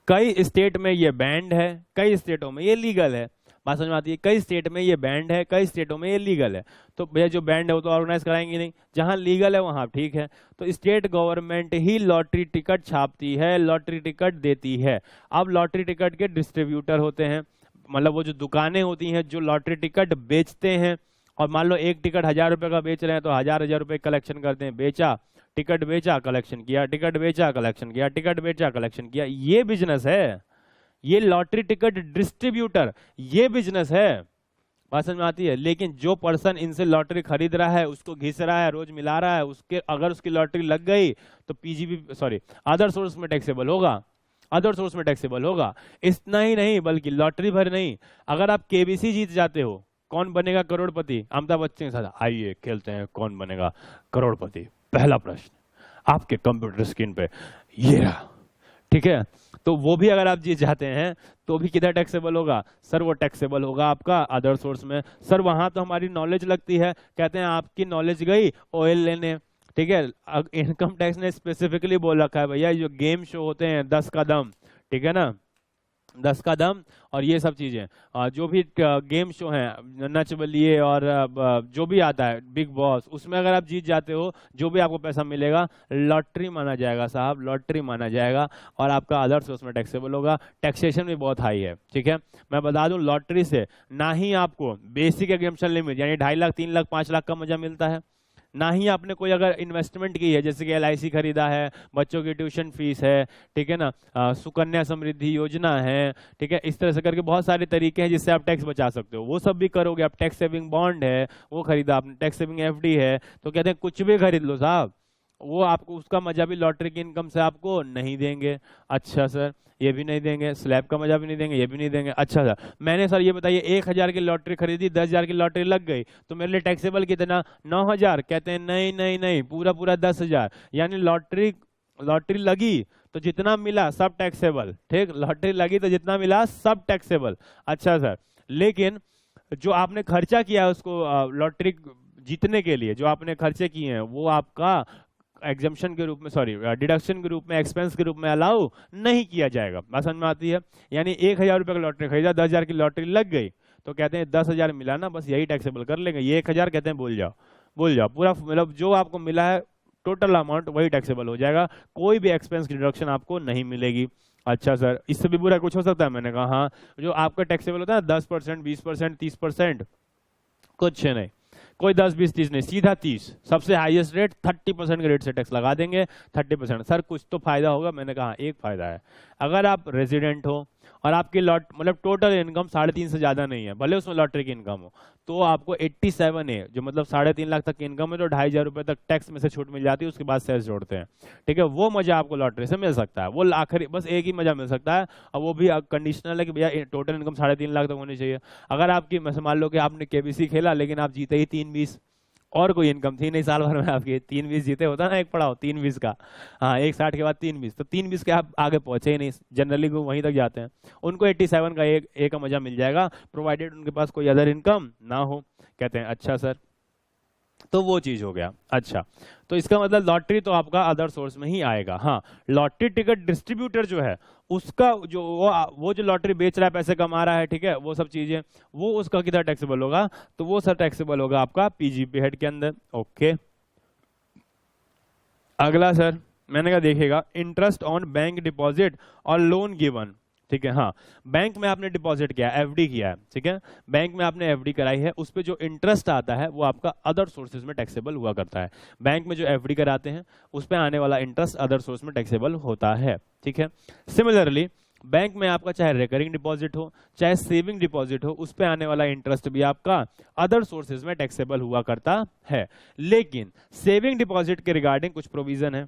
कई स्टेट में ये बैंड है, कई स्टेटों में ये लीगल है। बात समझ में आती है? कई स्टेट में ये बैंड है, कई स्टेटों में ये लीगल है। तो भैया जो बैंड है वो तो ऑर्गेनाइज कराएंगे नहीं, जहां लीगल है वहां ठीक है। तो स्टेट गवर्नमेंट ही लॉटरी टिकट छापती है, लॉटरी टिकट देती है। अब लॉटरी टिकट के डिस्ट्रीब्यूटर होते हैं, मतलब वो जो दुकानें होती हैं जो लॉटरी टिकट बेचते हैं। और मान लो एक टिकट 1,000 रुपए का बेच रहे हैं, तो 1,000 रुपए कलेक्शन करते हैं। बेचा, टिकट बेचा, कलेक्शन किया, टिकट बेचा, कलेक्शन किया, टिकट बेचा, कलेक्शन किया, ये बिजनेस है। ये लॉटरी टिकट डिस्ट्रीब्यूटर, ये बिजनेस है। बात समझ में आती है? लेकिन जो पर्सन इनसे लॉटरी खरीद रहा है, उसको घिस रहा है, रोज मिला रहा है, उसके अगर उसकी लॉटरी लग गई तो पीजीबी सॉरी अदर सोर्स में टैक्सेबल होगा, अदर सोर्स में टैक्सेबल होगा। इतना ही नहीं, बल्कि लॉटरी भर नहीं, अगर आप केबीसी जीत जाते हो, कौन बनेगा करोड़पति? अमिताभ बच्चन के साथ आइए खेलते हैं कौन बनेगा करोड़पति। पहला प्रश्न आपके कंप्यूटर स्क्रीन पे ये रहा, ठीक है। तो वो भी अगर आप जीत जाते हैं तो भी किधर टैक्सेबल होगा? सर वो टैक्सेबल होगा आपका अदर सोर्स में। सर वहां तो हमारी नॉलेज लगती है। कहते हैं आपकी नॉलेज गई ऑयल लेने, ठीक है। इनकम टैक्स ने स्पेसिफिकली बोल रखा है भैया जो गेम शो होते हैं 10 का दम, ठीक है ना, 10 का दम और ये सब चीजें, जो भी गेम शो हैं, नच बलिए और जो भी आता है बिग बॉस, उसमें अगर आप जीत जाते हो, जो भी आपको पैसा मिलेगा लॉटरी माना जाएगा साहब, लॉटरी माना जाएगा। और आपका अदर सोर्स में टैक्सेबल होगा। टैक्सेशन भी बहुत हाई है, ठीक है। मैं बता दूं, लॉटरी से ना ही आपको बेसिक एग्जम्पशन लिमिट यानी 2.5 लाख 3 लाख 5 लाख का मजा मिलता है, ना ही आपने कोई अगर इन्वेस्टमेंट की है, जैसे कि एलआईसी खरीदा है, बच्चों की ट्यूशन फीस है, ठीक है ना, सुकन्या समृद्धि योजना है, ठीक है। इस तरह से करके बहुत सारे तरीके हैं जिससे आप टैक्स बचा सकते हो, वो सब भी करोगे आप। टैक्स सेविंग बॉन्ड है, वो खरीदा आपने, टैक्स सेविंग एफडी है, तो कहते हैं कुछ भी खरीद लो साहब, वो आपको उसका मजा भी लॉटरी की इनकम से आपको नहीं देंगे। अच्छा सर, ये भी नहीं देंगे, स्लैब का मजा भी नहीं देंगे, ये भी नहीं देंगे। अच्छा सर, मैंने सर ये बताइए 1,000 की लॉटरी खरीदी, 10,000 की लॉटरी लग गई, तो मेरे लिए टैक्सेबल कितना? 9,000। कहते हैं नहीं नहीं नहीं, पूरा पूरा 10,000। यानी लॉटरी लॉटरी लगी तो जितना मिला सब टैक्सेबल, ठीक। लॉटरी लगी तो जितना मिला सब टैक्सेबल। अच्छा सर, लेकिन जो आपने खर्चा किया है उसको लॉटरी जीतने के लिए, जो आपने खर्चे किए हैं, वो आपका एग्जम्पशन के रूप में, सॉरी डिडक्शन के रूप में, एक्सपेंस के रूप में अलाउ नहीं किया जाएगा। बात समझ में आती है? यानी 1,000 रुपए का लॉटरी खरीदा, 10,000 की लॉटरी लग गई, तो कहते हैं 10,000 मिला ना, बस यही टैक्सेबल कर लेंगे। ये 1,000 कहते हैं भूल जाओ, भूल जाओ, पूरा मतलब जो आपको मिला है टोटल अमाउंट वही टैक्सेबल हो जाएगा, कोई भी एक्सपेंस की डिडक्शन आपको नहीं मिलेगी। अच्छा सर, इससे भी बुरा कुछ हो सकता है? मैंने कहा हाँ, जो आपका टैक्सेबल होता है 10%, 20%, 30%, कुछ नहीं, कोई 10 20 30 नहीं, सीधा 30, सबसे हाईएस्ट रेट 30% के रेट से टैक्स लगा देंगे। 30%। सर कुछ तो फायदा होगा? मैंने कहा एक फायदा है, अगर आप रेजिडेंट हो और आपकी लॉट मतलब टोटल इनकम 3.5 से ज्यादा नहीं है, भले उसमें लॉटरी की इनकम हो, तो आपको 87 है, जो मतलब 3.5 लाख तक की इनकम है, तो 2,500 रुपए तक टैक्स में से छूट मिल जाती है, उसके बाद सेस जोड़ते हैं, ठीक है। वो मजा आपको लॉटरी से मिल सकता है, वो आखिरी बस एक ही मजा मिल सकता है, और वो भी कंडीशनल है कि भैया टोटल इनकम 3.5 लाख तक होनी चाहिए। अगर आपकी मान लो कि आपने केबीसी खेला लेकिन आप जीते ही 3-20, और कोई इनकम थी नहीं साल भर में आपके, 3-20 जीते, होता ना एक पड़ाव 3-20 का, हाँ 1,60 के बाद 3-20, तो 3-20 के आप आगे पहुंचे ही नहीं, जनरली वो वहीं तक जाते हैं। उनको 87 का एक का मजा मिल जाएगा, प्रोवाइडेड उनके पास कोई अदर इनकम ना हो। कहते हैं अच्छा सर, तो वो चीज हो गया। अच्छा, तो इसका मतलब लॉटरी तो आपका अदर सोर्स में ही आएगा। हाँ, लॉटरी टिकट डिस्ट्रीब्यूटर जो है, उसका जो वो जो लॉटरी बेच रहा है, पैसे कमा रहा है, ठीक है, वो सब चीजें, वो उसका कितना टैक्सेबल होगा? तो वो सर टैक्सेबल होगा आपका पीजीपी हेड के अंदर। ओके, अगला सर मैंने कहा देखिएगा, इंटरेस्ट ऑन बैंक डिपॉजिट और लोन गिवन ठीक है। हाँ, बैंक में आपने डिपॉजिट किया, एफडी किया है, ठीक है, बैंक में आपने एफडी कराई है, उस पे जो इंटरेस्ट आता है वो आपका अदर सोर्सेज में टैक्सेबल हुआ करता है। बैंक में जो एफडी कराते हैं उस पे आने वाला इंटरेस्ट अदर सोर्स में टैक्सेबल होता है, ठीक है। सिमिलरली बैंक में आपका चाहे रिकरिंग डिपॉजिट हो चाहे सेविंग डिपॉजिट हो, उस पे आने वाला इंटरेस्ट भी आपका अदर सोर्सेज में टैक्सेबल हुआ करता है। लेकिन सेविंग डिपॉजिट के रिगार्डिंग कुछ प्रोविजन है।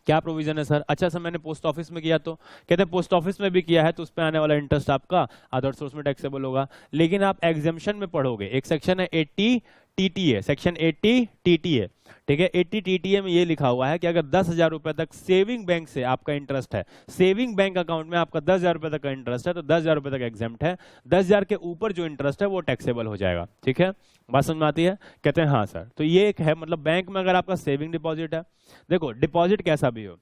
क्या प्रोविजन है सर? अच्छा सर, मैंने पोस्ट ऑफिस में किया, तो कहते हैं पोस्ट ऑफिस में भी किया है तो उस पर आने वाला इंटरेस्ट आपका अदर सोर्स में टैक्सेबल होगा। लेकिन आप एग्जेम्पशन में पढ़ोगे, एक सेक्शन है 80 टीटीए, सेक्शन 80 टीटीए, ठीक है। 80 टीटीए में ये लिखा हुआ है कि अगर 10,000 रुपए तक सेविंग बैंक से आपका इंटरेस्ट है, सेविंग बैंक अकाउंट में आपका 10,000 रुपए तक का इंटरेस्ट है, तो 10,000 रुपए तक एग्जेम्प्ट है, 10,000 के ऊपर जो इंटरेस्ट है वो टैक्सेबल हो जाएगा, ठीक है। बात समझ में आती है? कहते हैं हाँ सर। तो ये एक है, मतलब बैंक में अगर आपका सेविंग डिपॉजिट है, देखो डिपॉजिट कैसा भी हो,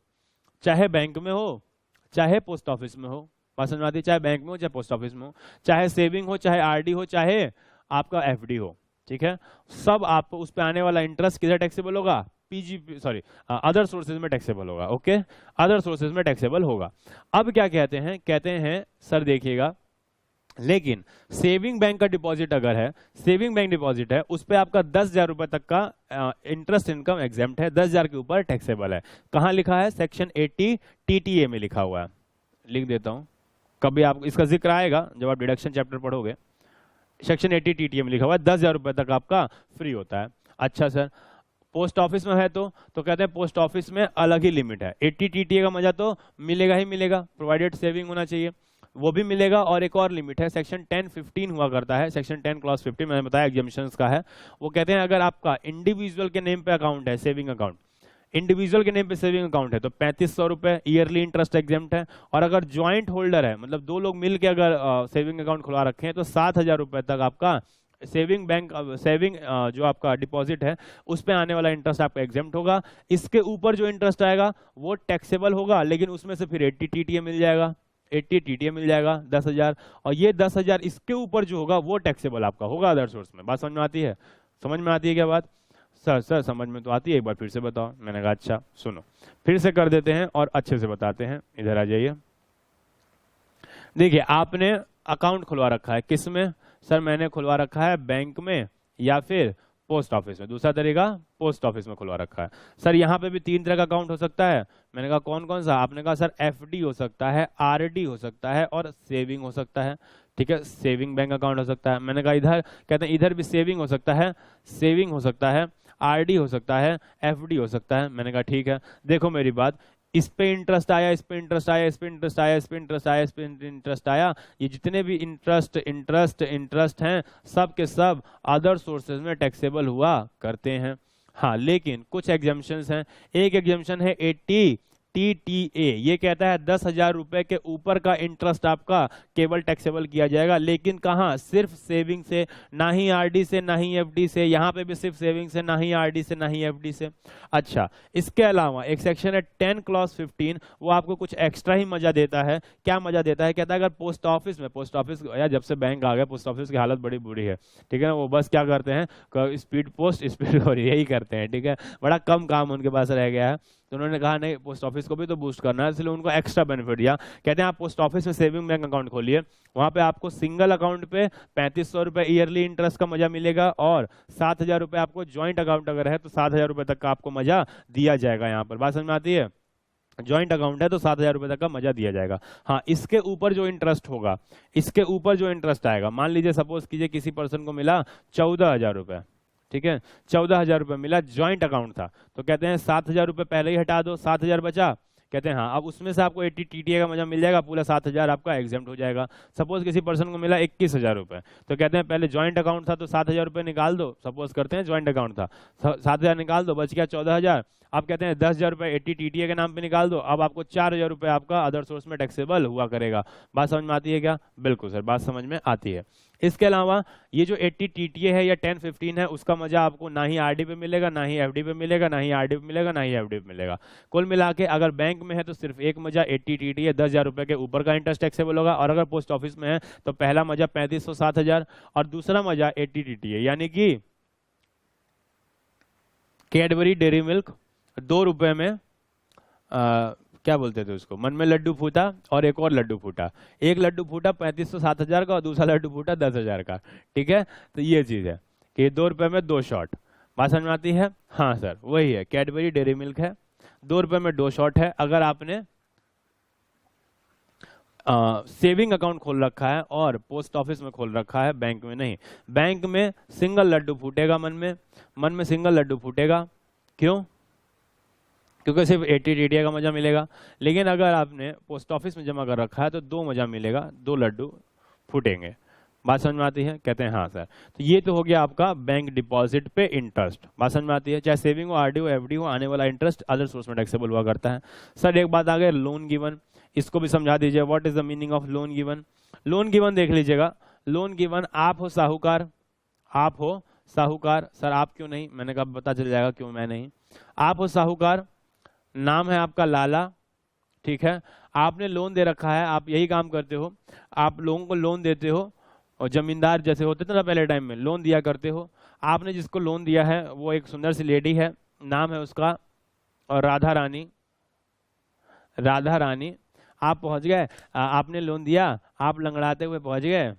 चाहे बैंक में हो चाहे पोस्ट ऑफिस में हो, बात समझ में आती है, चाहे बैंक में हो चाहे पोस्ट ऑफिस में हो, चाहे सेविंग हो चाहे आरडी हो चाहे आपका एफडी हो, ठीक है, सब आप उस पे आने वाला इंटरेस्ट किधर टैक्सेबल होगा? पीजीपी, सॉरी, अदर सोर्सेज में टैक्सेबल होगा, ओके, अदर सोर्सेज में टैक्सेबल होगा। अब क्या कहते हैं? कहते हैं सर देखिएगा, लेकिन सेविंग बैंक का डिपॉजिट अगर है, सेविंग बैंक डिपॉजिट है, उस पे आपका 10,000 रुपए तक का इंटरेस्ट इनकम एग्जेम्प्ट है, 10,000 के ऊपर टैक्सेबल है। कहां लिखा है? सेक्शन 80 टीटीए में लिखा हुआ है। लिख देता हूं, कभी आप इसका जिक्र आएगा जब आप डिडक्शन चैप्टर पढ़ोगे। सेक्शन 80 टीटीए में लिखा हुआ है 10,000 रुपए तक आपका फ्री होता है। अच्छा सर, पोस्ट ऑफिस में है तो कहते हैं पोस्ट ऑफिस में अलग ही लिमिट है, 80 टीटीए का मजा तो मिलेगा ही मिलेगा, प्रोवाइडेड सेविंग होना चाहिए, वो भी मिलेगा। और एक और लिमिट है, सेक्शन 10-15 हुआ करता है, सेक्शन 10 क्लॉज 15 मैंने बताया एग्जामिशंस का है। वो कहते हैं अगर आपका इंडिविजुअल के नेम पे अकाउंट है, सेविंग अकाउंट, इंडिविजुअल के नेम पे सेविंग अकाउंट है, तो 3500 रुपए ईयरली इंटरेस्ट एग्जेम्प्ट है। और अगर ज्वाइंट होल्डर है, मतलब दो लोग मिलकर अगर सेविंग अकाउंट खुला रखे हैं, तो 7,000 रुपए तक आपका सेविंग बैंक सेविंग जो आपका डिपॉजिट है उस पे आने वाला इंटरेस्ट आपका एग्जेम्प्ट होगा। इसके ऊपर जो इंटरेस्ट आएगा वो टैक्सेबल होगा, लेकिन उसमें से फिर 80 टीटीए मिल जाएगा, 80 टीटीए मिल जाएगा 10,000, और ये 10,000 इसके ऊपर जो होगा वो टैक्सेबल आपका होगा अदर सोर्स में। बात समझ में आती है? समझ में आती है क्या बात? सर समझ में तो आती है, एक बार फिर से बताओ। मैंने कहा अच्छा सुनो, फिर से कर देते हैं और अच्छे से बताते हैं। इधर आ जाइए, देखिए आपने अकाउंट खुलवा रखा है, किस में? सर मैंने खुलवा रखा है बैंक में या फिर पोस्ट ऑफिस में। दूसरा तरीका, पोस्ट ऑफिस में खुलवा रखा है। सर यहाँ पे भी 3 तरह का अकाउंट हो सकता है। मैंने कहा कौन कौन सा? आपने कहा सर एफडी हो सकता है, आरडी हो सकता है और सेविंग हो सकता है, ठीक है, सेविंग बैंक अकाउंट हो सकता है। मैंने कहा इधर, कहते हैं इधर भी सेविंग हो सकता है, सेविंग हो सकता है, आरडी हो सकता है, एफडी हो सकता है। मैंने कहा ठीक है, देखो मेरी बात, इस पे इंटरेस्ट आया, इस पे इंटरेस्ट आया, इस पे इंटरेस्ट आया, इस पे इंटरेस्ट आया, इस पे इंटरेस्ट आया, ये जितने भी इंटरेस्ट इंटरेस्ट इंटरेस्ट हैं सब के सब अदर सोर्सेज में टैक्सेबल हुआ करते हैं। हाँ, लेकिन कुछ एग्जाम्पशंस हैं। एक एग्जाम्पशन है 80 टीटीए, ये कहता है 10,000 रुपए के ऊपर का इंटरेस्ट आपका केवल टैक्सेबल किया जाएगा, लेकिन कहाँ? सिर्फ सेविंग से, ना ही आरडी से ना ही एफडी से। यहाँ पे भी सिर्फ सेविंग से, ना ही आरडी से ना ही एफडी से। अच्छा, इसके अलावा एक सेक्शन है 10 क्लॉज 15, वो आपको कुछ एक्स्ट्रा ही मजा देता है। क्या मजा देता है? कहता है अगर पोस्ट ऑफिस में, पोस्ट ऑफिस यार जब से बैंक आ गया पोस्ट ऑफिस की हालत बड़ी बुरी है, ठीक है ना, वो बस क्या करते हैं, स्पीड पोस्ट स्पीड और यही करते हैं, ठीक है, बड़ा कम काम उनके पास रह गया है। तो उन्होंने कहा नहीं, पोस्ट ऑफिस को भी तो बूस्ट करना है, इसलिए उनको एक्स्ट्रा बेनिफिट दिया। कहते हैं आप पोस्ट ऑफिस में सेविंग बैंक अकाउंट खोलिए, वहां पे आपको सिंगल अकाउंट पे 3500 रुपए ईयरली इंटरेस्ट का मजा मिलेगा, और 7,000 रुपए आपको ज्वाइंट अकाउंट अगर है तो 7,000 रुपए तक का आपको मजा दिया जाएगा। यहाँ पर बात समझ में आती है? ज्वाइंट अकाउंट है तो 7,000 रुपए तक का मजा दिया जाएगा। हाँ, इसके ऊपर जो इंटरेस्ट होगा, इसके ऊपर जो इंटरेस्ट आएगा, मान लीजिए सपोज कीजिए किसी पर्सन को मिला 14,000 रुपए, ठीक है, 14,000 रुपए मिला, ज्वाइंट अकाउंट था, तो कहते हैं 7,000 रुपए पहले ही हटा दो, 7,000 बचा। कहते हैं हाँ, अब उसमें से आपको 80 टीटीए का मजा मिल जाएगा, पूरा 7,000 आपका एग्जेम्प्ट हो जाएगा। सपोज किसी पर्सन को मिला 21,000 रुपए, तो कहते हैं पहले ज्वाइंट अकाउंट था तो 7,000 रुपए निकाल दो, सपोज करते हैं ज्वाइंट अकाउंट था, 7,000 निकाल दो, बच गया 14,000। अब कहते हैं 10,000 रुपए 80 टीटीए के नाम पे निकाल दो, अब आपको 4,000 रुपए आपका अदर सोर्स में टैक्सेबल हुआ करेगा। बात समझ में आती है क्या? बिल्कुल सर, बात समझ में आती है। इसके अलावा ये जो 80 टीटीए है या 10-15 है, उसका मजा आपको ना ही आरडी पे मिलेगा, ना ही एफडी पे मिलेगा, ना ही आरडी पे मिलेगा, ना ही एफडी पे मिलेगा। कुल मिला के अगर बैंक में है तो सिर्फ एक मजा 80 टीटीए, 10,000 रुपए के ऊपर का इंटरेस्ट टैक्सेबल होगा, और अगर पोस्ट ऑफिस में है तो पहला मजा 3500 7,000, और दूसरा मजा 80 टीटीए, यानी कि कैडबरी डेयरी मिल्क 2 रुपए में क्या बोलते थे उसको, मन में लड्डू फूटा और एक और लड्डू फूटा, एक लड्डू फूटा 3500 7000 का और दूसरा लड्डू फूटा 10,000 का। ठीक है, तो ये चीज है कि 2 रुपए में 2 शॉट। बात समझ में आती है? हाँ सर, वही है, कैडबरी डेयरी मिल्क है, 2 रुपए में 2 शॉट है। अगर आपने सेविंग अकाउंट खोल रखा है और पोस्ट ऑफिस में खोल रखा है, बैंक में नहीं। बैंक में सिंगल लड्डू फूटेगा, मन में सिंगल लड्डू फूटेगा। क्यों? क्योंकि सिर्फ 80 टीडिया का मजा मिलेगा। लेकिन अगर आपने पोस्ट ऑफिस में जमा कर रखा है तो 2 मजा मिलेगा, 2 लड्डू फूटेंगे। बात समझ में आती है? कहते हैं हाँ सर। तो ये तो हो गया आपका बैंक डिपॉजिट पे इंटरेस्ट। बात समझ में आती है? चाहे सेविंग हो, आरडी हो, एफडी हो, आने वाला इंटरेस्ट अदर सोर्स में टैक्सेबल हुआ करता है। सर एक बात आ गई, लोन गिवन, इसको भी समझा दीजिए। What is the meaning of loan given? Loan given देख लीजिएगा। लोन गिवन, आप हो साहूकार, आप हो साहूकार। सर आप क्यों नहीं? मैंने कहा पता चल जाएगा क्यों मैं नहीं। आप हो साहूकार, नाम है आपका लाला, ठीक है, आपने लोन दे रखा है, आप यही काम करते हो, आप लोगों को लोन देते हो, और जमींदार जैसे होते थे ना पहले टाइम में, लोन दिया करते हो। आपने जिसको लोन दिया है वो एक सुंदर सी लेडी है, नाम है उसका और राधा रानी, राधा रानी। आप पहुंच गए, आपने लोन दिया, आप लंगड़ाते हुए पहुंच गए,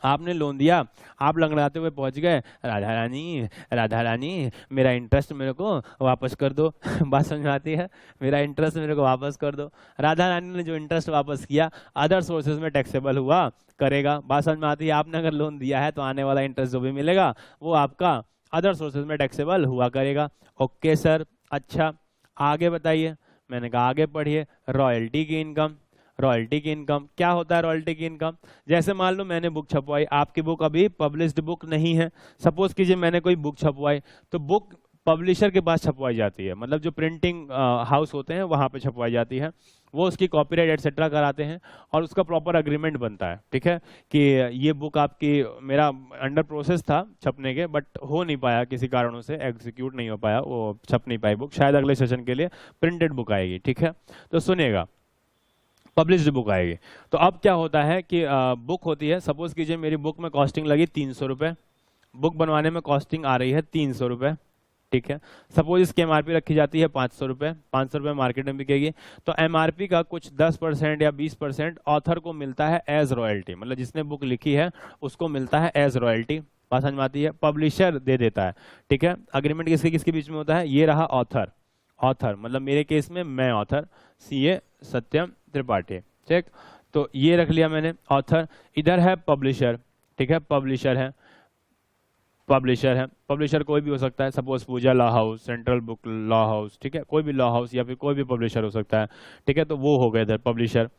आपने लोन दिया, आप लंगड़ाते हुए पहुंच गए, राधा रानी, राधा रानी मेरा इंटरेस्ट मेरे को वापस कर दो। बात समझ में आती है? मेरा इंटरेस्ट मेरे को वापस कर दो। राधा रानी ने जो इंटरेस्ट वापस किया अदर सोर्सेज में टैक्सेबल हुआ करेगा। बात समझ में आती है? आपने अगर लोन दिया है तो आने वाला इंटरेस्ट जो भी मिलेगा वो आपका अदर सोर्सेज में टैक्सेबल हुआ करेगा। ओके सर, अच्छा आगे बताइए। मैंने कहा आगे पढ़िए। रॉयल्टी की इनकम, रॉयल्टी की इनकम क्या होता है? रॉयल्टी की इनकम, जैसे मान लो मैंने बुक छपवाई, आपकी बुक अभी पब्लिश्ड बुक नहीं है, सपोज कीजिए मैंने कोई बुक छपवाई, तो बुक पब्लिशर के पास छपवाई जाती है, मतलब जो प्रिंटिंग हाउस होते हैं वहां पे छपवाई जाती है, वो उसकी कॉपीराइट एटसेट्रा कराते हैं और उसका प्रॉपर अग्रीमेंट बनता है। ठीक है, कि ये बुक आपकी, मेरा अंडर प्रोसेस था छपने के, बट हो नहीं पाया किसी कारणों से, एग्जीक्यूट नहीं हो पाया, वो छप नहीं पाई बुक, शायद अगले सेशन के लिए प्रिंटेड बुक आएगी। ठीक है, तो सुनिएगा, पब्लिश्ड बुक आएगी। तो अब क्या होता है कि बुक होती है, सपोज कीजिए मेरी बुक में कॉस्टिंग लगी 300 रुपये, बुक बनवाने में कॉस्टिंग आ रही है 300 रुपये। ठीक है, सपोज इसकी एमआरपी रखी जाती है 500 रुपये, 500 रुपये मार्केट में बिकेगी, तो एमआरपी का कुछ 10% या 20% ऑथर को मिलता है एज रॉयल्टी, मतलब जिसने बुक लिखी है उसको मिलता है एज रॉयल्टी। बात समझ में आती है? पब्लिशर दे देता है। ठीक है, अग्रीमेंट किसके किसके बीच में होता है? ये रहा ऑथर, ऑथर मतलब मेरे केस में मैं ऑथर, सीए सत्यम त्रिपाठी। ठीक, तो ये रख लिया मैंने ऑथर। इधर है पब्लिशर, ठीक है, पब्लिशर है, पब्लिशर है, पब्लिशर कोई भी हो सकता है, suppose Puja law house, central book law house, ठीक है, कोई भी लॉ हाउस या फिर कोई भी पब्लिशर हो सकता है। ठीक है, तो वो हो गया इधर पब्लिशर।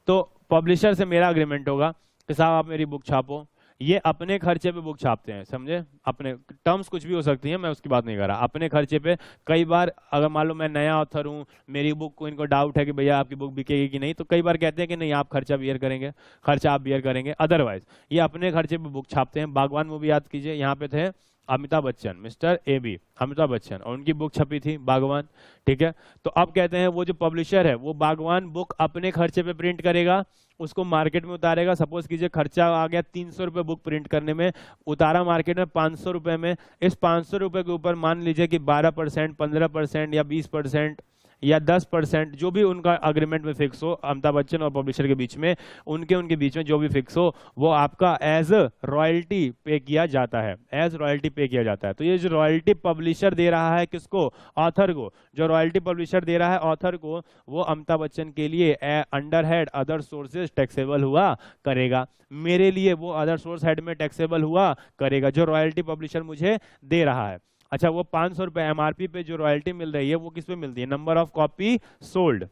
तो पब्लिशर से मेरा अग्रीमेंट होगा कि साहब आप मेरी बुक छापो, ये अपने खर्चे पे बुक छापते हैं, समझे? अपने टर्म्स कुछ भी हो सकती है, मैं उसकी बात नहीं कर रहा, अपने खर्चे पे। कई बार अगर मान लो मैं नया ऑथर हूँ, मेरी बुक को इनको डाउट है कि भैया आपकी बुक बिकेगी कि नहीं, तो कई बार कहते हैं कि नहीं आप खर्चा बियर करेंगे, खर्चा आप बियर करेंगे। अदरवाइज ये अपने खर्चे पे बुक छापते हैं। बागवान मूवी याद कीजिए, यहाँ पे थे Amitabh Bachchan, mister A B Amitabh Bachchan, और उनकी बुक छपी थी बागवान। ठीक है, तो अब कहते हैं वो जो पब्लिशर है वो बागवान बुक अपने खर्चे पे प्रिंट करेगा, उसको मार्केट में उतारेगा। सपोज कीजिए खर्चा आ गया 300 रुपये बुक प्रिंट करने में, उतारा मार्केट में 500 रुपये में। इस 500 रुपये के ऊपर मान लीजिए कि 12%, 15% या 20% या 10%, जो भी उनका अग्रीमेंट में फिक्स हो अमिताभ बच्चन और पब्लिशर के बीच में, उनके बीच में जो भी फिक्स हो वो आपका एज रॉयल्टी पे किया जाता है, एज रॉयल्टी पे किया जाता है। तो ये जो रॉयल्टी पब्लिशर दे रहा है किसको? ऑथर को। जो रॉयल्टी पब्लिशर दे रहा है ऑथर को, वो अमिताभ बच्चन के लिए under head other sources taxable हुआ करेगा, मेरे लिए वो अदर सोर्स हेड में टैक्सेबल हुआ करेगा, जो रॉयल्टी पब्लिशर मुझे दे रहा है। अच्छा, वो 500 रुपये एमआरपी पे जो रॉयल्टी मिल रही है वो किस पे मिलती है? Number of copy sold,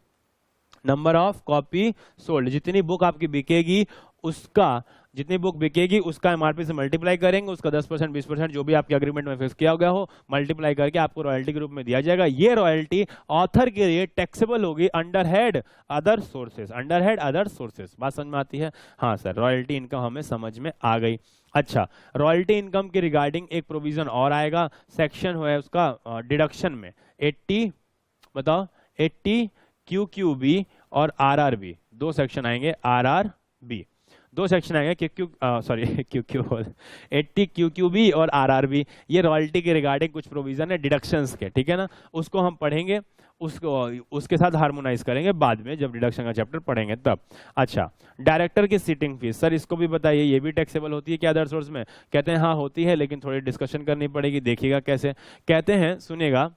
number of copy sold. जितनी बुक आपकी बिकेगी उसका, जितनी बुक बिकेगी उसका एमआरपी से मल्टीप्लाई करेंगे, उसका 10% 20% जो भी आपके अग्रीमेंट में फिक्स किया गया हो, मल्टीप्लाई करके आपको रॉयल्टी के रूप में दिया जाएगा। ये रॉयल्टी ऑथर के लिए टैक्सेबल होगी under head other sources, under head other sources. बात समझ में आती है? हाँ सर, रॉयल्टी इनकम हमें समझ में आ गई। अच्छा, रॉयल्टी इनकम के रिगार्डिंग एक प्रोविजन और आएगा, सेक्शन है उसका डिडक्शन में 80, बताओ 80 QQB और RRB, दो सेक्शन आएंगे RRB। दो सेक्शन आएंगे, Q sorry Q Q 80 QQB और RRB। ये रॉयल्टी के रिगार्डिंग कुछ प्रोविजन है डिडक्शंस के, ठीक है ना, उसको हम पढ़ेंगे, उसको उसके साथ हार्मोनाइज करेंगे बाद में जब डिडक्शन का चैप्टर पढ़ेंगे तब। अच्छा, डायरेक्टर की सिटिंग फीस, सर इसको भी बताइए, ये भी टैक्सेबल होती है क्या अदर सोर्स में? कहते हैं हाँ होती है, लेकिन थोड़ी डिस्कशन करनी पड़ेगी, देखिएगा कैसे। कहते हैं, सुनिएगा,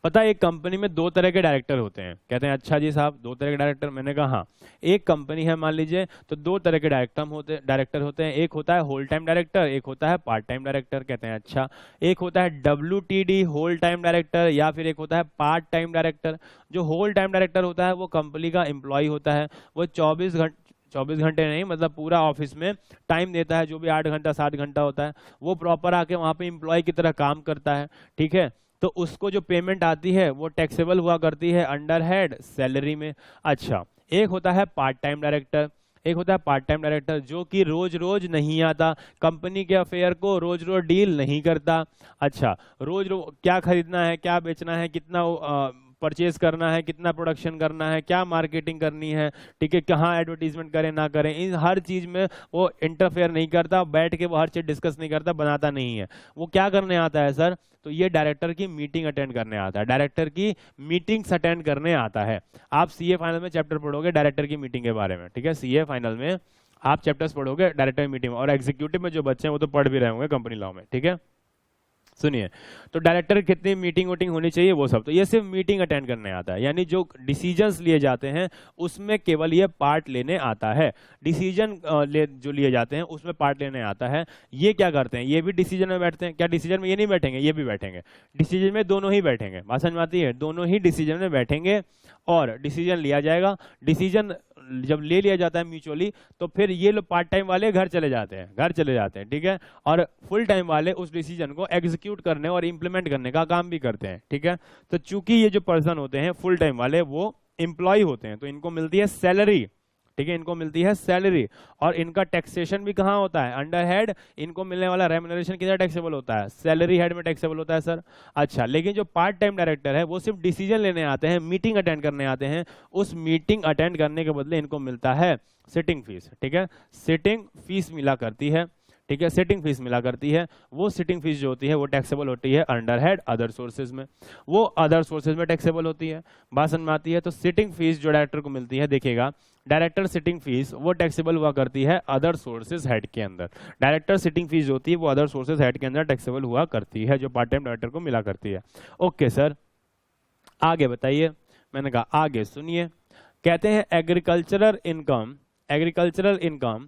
पता है एक कंपनी में दो तरह के डायरेक्टर होते हैं। कहते हैं अच्छा जी साहब, दो तरह के डायरेक्टर? मैंने कहा हाँ, एक कंपनी है मान लीजिए तो दो तरह के डायरेक्टर होते हैं, एक होता है होल टाइम डायरेक्टर, एक होता है पार्ट टाइम डायरेक्टर। कहते हैं अच्छा, एक होता है WTD होल टाइम डायरेक्टर, या फिर एक होता है पार्ट टाइम डायरेक्टर। जो होल टाइम डायरेक्टर होता है वो कंपनी का एम्प्लॉय होता है, वो 24 घंटे नहीं, मतलब पूरा ऑफिस में टाइम देता है, जो भी 8 घंटा 7 घंटा होता है वो प्रॉपर आके वहां पे एम्प्लॉय की तरह काम करता है, ठीक है। तो उसको जो पेमेंट आती है वो टैक्सेबल हुआ करती है अंडर हेड सैलरी में। अच्छा, एक होता है पार्ट टाइम डायरेक्टर, एक होता है पार्ट टाइम डायरेक्टर जो कि रोज रोज नहीं आता, कंपनी के अफेयर को रोज रोज डील नहीं करता। अच्छा, रोज रोज क्या खरीदना है, क्या बेचना है, कितना परचेज करना है, कितना प्रोडक्शन करना है, क्या मार्केटिंग करनी है, ठीक है, कहाँ एडवर्टीजमेंट करें ना करें, इन हर चीज में वो इंटरफेयर नहीं करता, बैठ के वो हर चीज डिस्कस नहीं करता, बनाता नहीं है। वो क्या करने आता है सर? तो ये डायरेक्टर की मीटिंग अटेंड करने आता है, डायरेक्टर की मीटिंग्स अटेंड करने आता है। आप सीए फाइनल में चैप्टर पढ़ोगे डायरेक्टर की मीटिंग के बारे में, ठीक है, सीए फाइनल में आप चैप्टर्स पढ़ोगे डायरेक्टर की मीटिंग, और एग्जीक्यूटिव में जो बच्चे हैं वो तो पढ़ भी रहे होंगे कंपनी लॉ में, ठीक है। सुनिए, तो डायरेक्टर कितनी मीटिंग वोटिंग होनी चाहिए वो सब, तो ये सिर्फ मीटिंग अटेंड करने आता है, यानी जो डिसीजंस लिए जाते हैं उसमें केवल ये पार्ट लेने आता है। डिसीजन जो लिए जाते हैं उसमें पार्ट लेने आता है। ये क्या करते हैं? ये भी डिसीजन में बैठते हैं क्या? डिसीजन में ये नहीं बैठेंगे, ये भी बैठेंगे। डिसीजन में दोनों ही बैठेंगे, बात समझ में आती है? दोनों ही डिसीजन में बैठेंगे और डिसीजन लिया जाएगा। डिसीजन जब ले लिया जाता है म्यूचुअली, तो फिर ये लोग पार्ट टाइम वाले घर चले जाते हैं, ठीक है, और फुल टाइम वाले उस डिसीजन को एग्जीक्यूट करने और इंप्लीमेंट करने का काम भी करते हैं, ठीक है। तो चूंकि ये जो पर्सन होते हैं फुल टाइम वाले वो एम्प्लॉय होते हैं, तो इनको मिलती है सैलरी, ठीक है, इनको मिलती है सैलरी, और इनका टैक्सेशन भी कहाँ होता है? Under head. इनको मिलने वाला रेम्युनरेशन किधर टैक्सेबल होता है? सैलरी हेड में टैक्सेबल होता है सर। अच्छा, लेकिन जो पार्ट टाइम डायरेक्टर है वो सिर्फ डिसीजन लेने आते हैं, मीटिंग अटेंड करने आते हैं, उस मीटिंग अटेंड करने के बदले इनको मिलता है सिटिंग फीस, ठीक है, सिटिंग फीस मिला करती है, ठीक है, सिटिंग फीस मिला करती है। वो सिटिंग फीस जो होती है वो टैक्सेबल होती है अंडर हेड अदर सोर्सेज में, वो अदर सोर्सेज में टैक्सेबल होती है, बात समझ में आती है? तो सिटिंग फीस जो डायरेक्टर को मिलती है, देखिएगा, डायरेक्टर सिटिंग फीस वो टैक्सेबल हुआ करती है अदर सोर्सेज हेड के अंदर। डायरेक्टर सिटिंग फीस जो होती है वो अदर सोर्सेज हेड के अंदर टैक्सेबल हुआ करती है, जो पार्ट टाइम डायरेक्टर को मिला करती है। ओके सर, आगे बताइए। मैंने कहा आगे सुनिए, कहते हैं agricultural income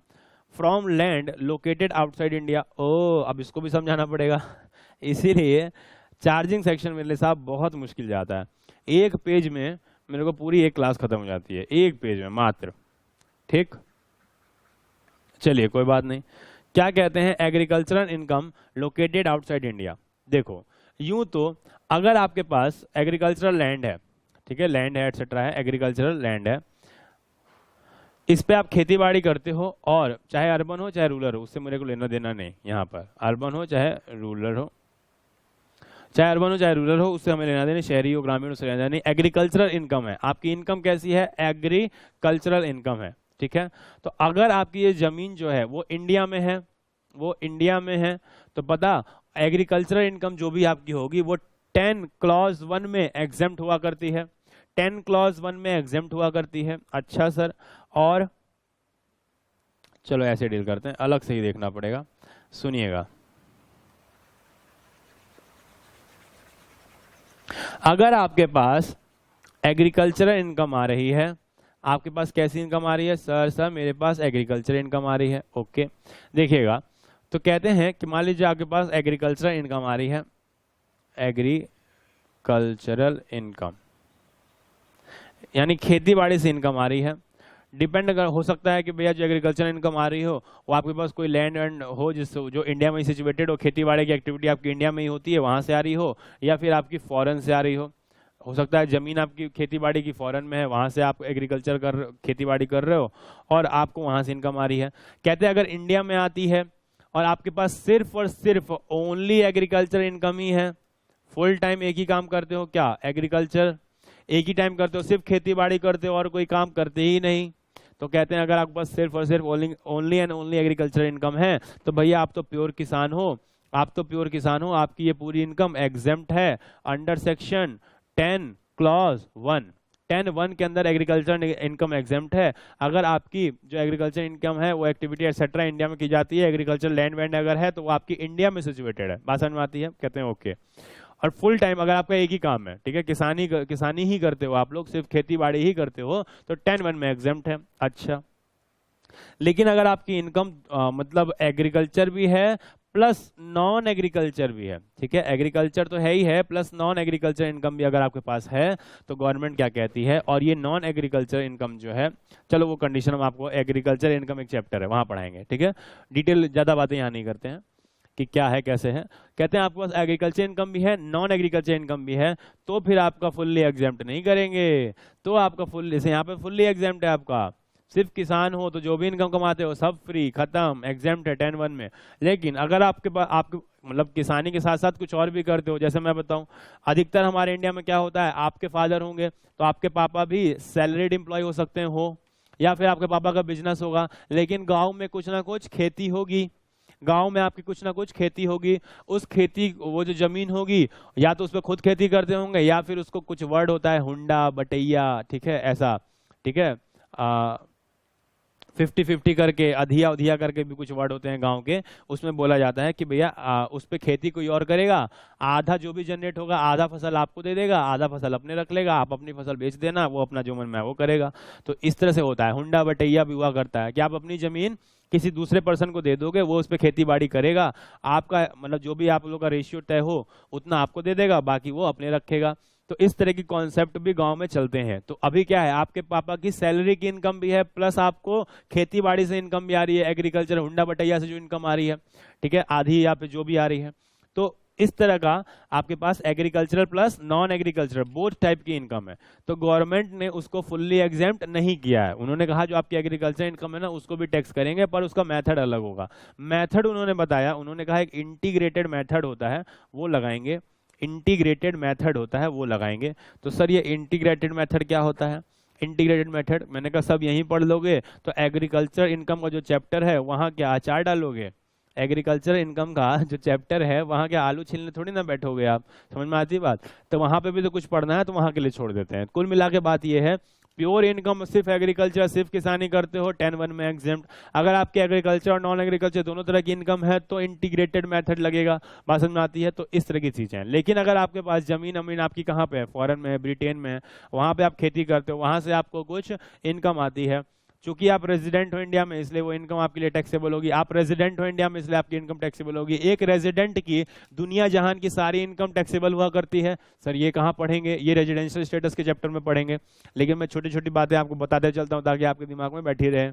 from land located outside India. Oh, अब इसको भी समझाना पड़ेगा इसीलिए चार्जिंग सेक्शन मेरे साहब बहुत मुश्किल जाता है। एक पेज में मेरे को पूरी एक क्लास खत्म हो जाती है, एक पेज में मात्र, ठीक। चलिए कोई बात नहीं। क्या कहते हैं? Agricultural income located outside India. देखो, यूं तो अगर आपके पास एग्रीकल्चरल लैंड है, ठीक है, लैंड है एटसेट्रा है, एग्रीकल्चरल लैंड है, इस पे आप खेती बाड़ी करते हो, और चाहे अर्बन हो चाहे रूरल हो, उससे मेरे को लेना देना नहीं। यहाँ पर अर्बन हो चाहे रूरल हो, चाहे अर्बन हो चाहे रूरल हो, उससे हमें लेना देना, शहरी हो ग्रामीण हो, उससे लेना देना नहीं। एग्रीकल्चरल इनकम है, आपकी इनकम कैसी है? एग्रीकल्चरल इनकम है, ठीक है। तो अगर आपकी ये जमीन जो है वो इंडिया में है, वो इंडिया में है, तो पता एग्रीकल्चरल इनकम जो भी आपकी होगी वो 10 क्लॉज 1 में एग्जेम्प्ट हुआ करती है, 10 क्लॉज 1 में एग्जेम्प्ट हुआ करती है। अच्छा सर, और चलो ऐसे डील करते हैं, अलग से ही देखना पड़ेगा, सुनिएगा। अगर आपके पास एग्रीकल्चरल इनकम आ रही है, आपके पास कैसी इनकम आ रही है? सर मेरे पास एग्रीकल्चरल इनकम आ रही है। ओके, देखिएगा, तो कहते हैं कि मान लीजिए आपके पास एग्रीकल्चरल इनकम आ रही है, एग्रीकल्चरल इनकम यानी खेती बाड़ी से इनकम आ रही है। डिपेंड अगर हो सकता है कि भैया जो एग्रीकल्चर इनकम आ रही हो वो आपके पास कोई लैंड एंड हो जो इंडिया में सिचुएटेड हो, खेती बाड़ी की एक्टिविटी आपकी इंडिया में ही होती है, वहां से आ रही हो, या फिर आपकी फॉरेन से आ रही हो सकता है जमीन आपकी खेती बाड़ी की फॉरेन में है, वहां से आप एग्रीकल्चर खेती बाड़ी कर रहे हो और आपको वहां से इनकम आ रही है। कहते हैं अगर इंडिया में आती है और आपके पास सिर्फ और सिर्फ ओनली एग्रीकल्चर इनकम ही है, फुल टाइम एक ही काम करते हो, क्या एग्रीकल्चर एक ही टाइम करते हो, सिर्फ खेती बाड़ी करते हो और कोई काम करते ही नहीं, तो कहते हैं अगर आपके पास सिर्फ और सिर्फ only and only agriculture income है तो भैया आप तो प्योर किसान हो, आप तो प्योर किसान हो, आपकी ये पूरी इनकम एग्जेम्प्ट है अंडर सेक्शन 10 क्लॉज 1। 10(1) के अंदर एग्रीकल्चर इनकम एग्जेम्प्ट है। अगर आपकी जो एग्रीकल्चर इनकम है वो एक्टिविटी एक्सेट्रा इंडिया में की जाती है, एग्रीकल्चर लैंड वैंड अगर है तो वो आपकी इंडिया में सिचुएटेड है। बात समझ में आती है? कहते हैं ओके। और फुल टाइम अगर आपका एक ही काम है, ठीक है, किसानी ही करते हो आप लोग, सिर्फ खेती बाड़ी ही करते हो, तो 10(1) में एग्जेम्प्ट है। अच्छा, लेकिन अगर आपकी इनकम मतलब एग्रीकल्चर भी है प्लस नॉन एग्रीकल्चर भी है, ठीक है, एग्रीकल्चर तो है ही है प्लस नॉन एग्रीकल्चर इनकम भी अगर आपके पास है तो गवर्नमेंट क्या कहती है, और ये नॉन एग्रीकल्चर इनकम जो है, चलो वो कंडीशन हम आपको एग्रीकल्चर इनकम एक चैप्टर है वहां पढ़ाएंगे, ठीक है, डिटेल ज्यादा बातें यहाँ नहीं करते हैं कि क्या है कैसे है। कहते हैं आपके पास एग्रीकल्चर इनकम भी है, नॉन एग्रीकल्चर इनकम भी है, तो फिर आपका फुल्ली एग्जेम्प्ट नहीं करेंगे, तो आपका फुल, जैसे यहाँ पे फुल्ली एग्जेम्प्ट है, आपका सिर्फ किसान हो तो जो भी इनकम कमाते हो सब फ्री, खत्म, एग्जेम्प्ट है 10(1) में। लेकिन अगर आपके पास आपके मतलब किसानी के साथ साथ कुछ और भी करते हो, जैसे मैं बताऊं, अधिकतर हमारे इंडिया में क्या होता है, आपके फादर होंगे तो आपके पापा भी सैलरीड एम्प्लॉय हो सकते हैं, हो, या फिर आपके पापा का बिजनेस होगा, लेकिन गाँव में कुछ ना कुछ खेती होगी, गांव में आपकी कुछ ना कुछ खेती होगी, उस खेती, वो जो जमीन होगी या तो उस पर खुद खेती करते होंगे या फिर उसको कुछ वर्ड होता है हुंडा बटैया, ठीक है, ऐसा, ठीक है, 50-50 करके, अधिया उधिया करके भी कुछ वर्ड होते हैं गांव के, उसमें बोला जाता है कि भैया उस पे खेती कोई और करेगा, आधा जो भी जनरेट होगा आधा फसल आपको दे देगा, आधा फसल अपने रख लेगा, आप अपनी फसल बेच देना, वो अपना जो मन में है वो करेगा। तो इस तरह से होता है, हुंडा बटैया भी हुआ करता है कि आप अपनी जमीन किसी दूसरे पर्सन को दे दोगे, वो उस पर खेती बाड़ी करेगा, आपका मतलब जो भी आप लोग का रेशियो तय हो उतना आपको दे देगा, बाकी वो अपने रखेगा। तो इस तरह की कॉन्सेप्ट भी गांव में चलते हैं। तो अभी क्या है, आपके पापा की सैलरी की इनकम भी है प्लस आपको खेती बाड़ी से इनकम भी आ रही है, एग्रीकल्चर हुंडा बटैया से जो इनकम आ रही है, ठीक है, आधी या फिर जो भी आ रही है। तो इस तरह का आपके पास agricultural plus non agricultural both type की इनकम है। तो गवर्नमेंट ने उसको फुल्ली एग्जेम्प्ट नहीं किया है, उन्होंने कहा जो आपकी एग्रीकल्चर इनकम है ना उसको भी टैक्स करेंगे, पर उसका मेथड अलग होगा। मेथड उन्होंने बताया, उन्होंने कहा एक इंटीग्रेटेड मेथड होता है वो लगाएंगे, इंटीग्रेटेड मेथड होता है वो लगाएंगे। तो सर ये इंटीग्रेटेड मेथड क्या होता है? इंटीग्रेटेड मेथड मैंने कहा सब यहीं पढ़ लोगे, तो एग्रीकल्चर इनकम का जो चैप्टर है वहां क्या अचार डालोगे? एग्रीकल्चर इनकम का जो चैप्टर है वहां क्या आलू छीलने थोड़ी ना बैठोगे आप, समझ में आती बात? तो वहां पे भी तो कुछ पढ़ना है, तो वहां के लिए छोड़ देते हैं। कुल मिला के बात ये है, प्योर इनकम सिर्फ एग्रीकल्चर सिर्फ किसानी करते हो 10(1) में एग्जेम्प्ट। अगर आपके एग्रीकल्चर और नॉन एग्रीकल्चर दोनों तरह की इनकम है तो इंटीग्रेटेड मेथड लगेगा, बात समझ में आती है? तो इस तरह की चीजें हैं। लेकिन अगर आपके पास जमीन अमीन आपकी कहाँ पे है, फॉरेन में है, ब्रिटेन में है, वहां पे आप खेती करते हो, वहां से आपको कुछ इनकम आती है, चूंकि आप रेजिडेंट हो इंडिया में इसलिए वो इनकम आपके लिए टैक्सेबल होगी, आप रेजिडेंट हो इंडिया में इसलिए आपकी इनकम टैक्सेबल होगी। एक रेजिडेंट की दुनिया जहान की सारी इनकम टैक्सेबल हुआ करती है। सर ये कहाँ पढ़ेंगे? ये रेजिडेंशियल स्टेटस के चैप्टर में पढ़ेंगे, लेकिन मैं छोटी छोटी बातें आपको बताते चलता हूँ ताकि आपके दिमाग में बैठी रहे।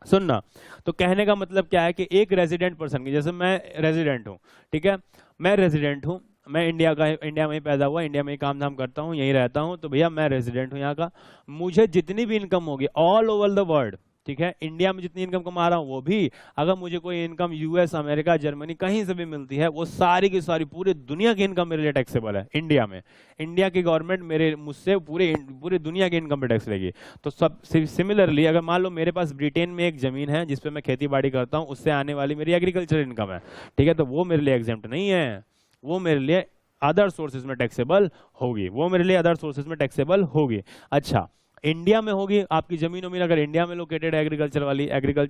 सुनना, तो कहने का मतलब क्या है कि एक रेजिडेंट पर्सन की, जैसे मैं रेजिडेंट हूँ, ठीक है, मैं रेजिडेंट हूँ, मैं इंडिया में ही पैदा हुआ, इंडिया में ही काम धाम करता हूँ, यहीं रहता हूँ, तो भैया मैं रेजिडेंट हूँ यहाँ का। मुझे जितनी भी इनकम होगी ऑल ओवर द वर्ल्ड, ठीक है, इंडिया में जितनी इनकम कमा रहा हूँ वो भी, अगर मुझे कोई इनकम यूएस अमेरिका जर्मनी कहीं से भी मिलती है, वो सारी की सारी पूरी दुनिया की इनकम मेरे लिए टैक्सेबल है इंडिया में। इंडिया की गवर्नमेंट मेरे मुझसे पूरी दुनिया की इनकम पे टैक्स लेगी। तो सब सिमिलरली अगर मान लो मेरे पास ब्रिटेन में एक जमीन है जिसपे मैं खेती बाड़ी करता हूँ, उससे आने वाली मेरी एग्रीकल्चर इनकम है, ठीक है, तो वो मेरे लिए एग्जेम्प्ट नहीं है, वो मेरे लिए अदर सोर्सेज में टैक्सेबल होगी, वो मेरे लिए अदर सोर्सेज में टैक्सेबल होगी। अच्छा, इंडिया में होगी आपकी जमीन उमीन, अगर इंडिया में लोकेटेड है एग्रीकल्चर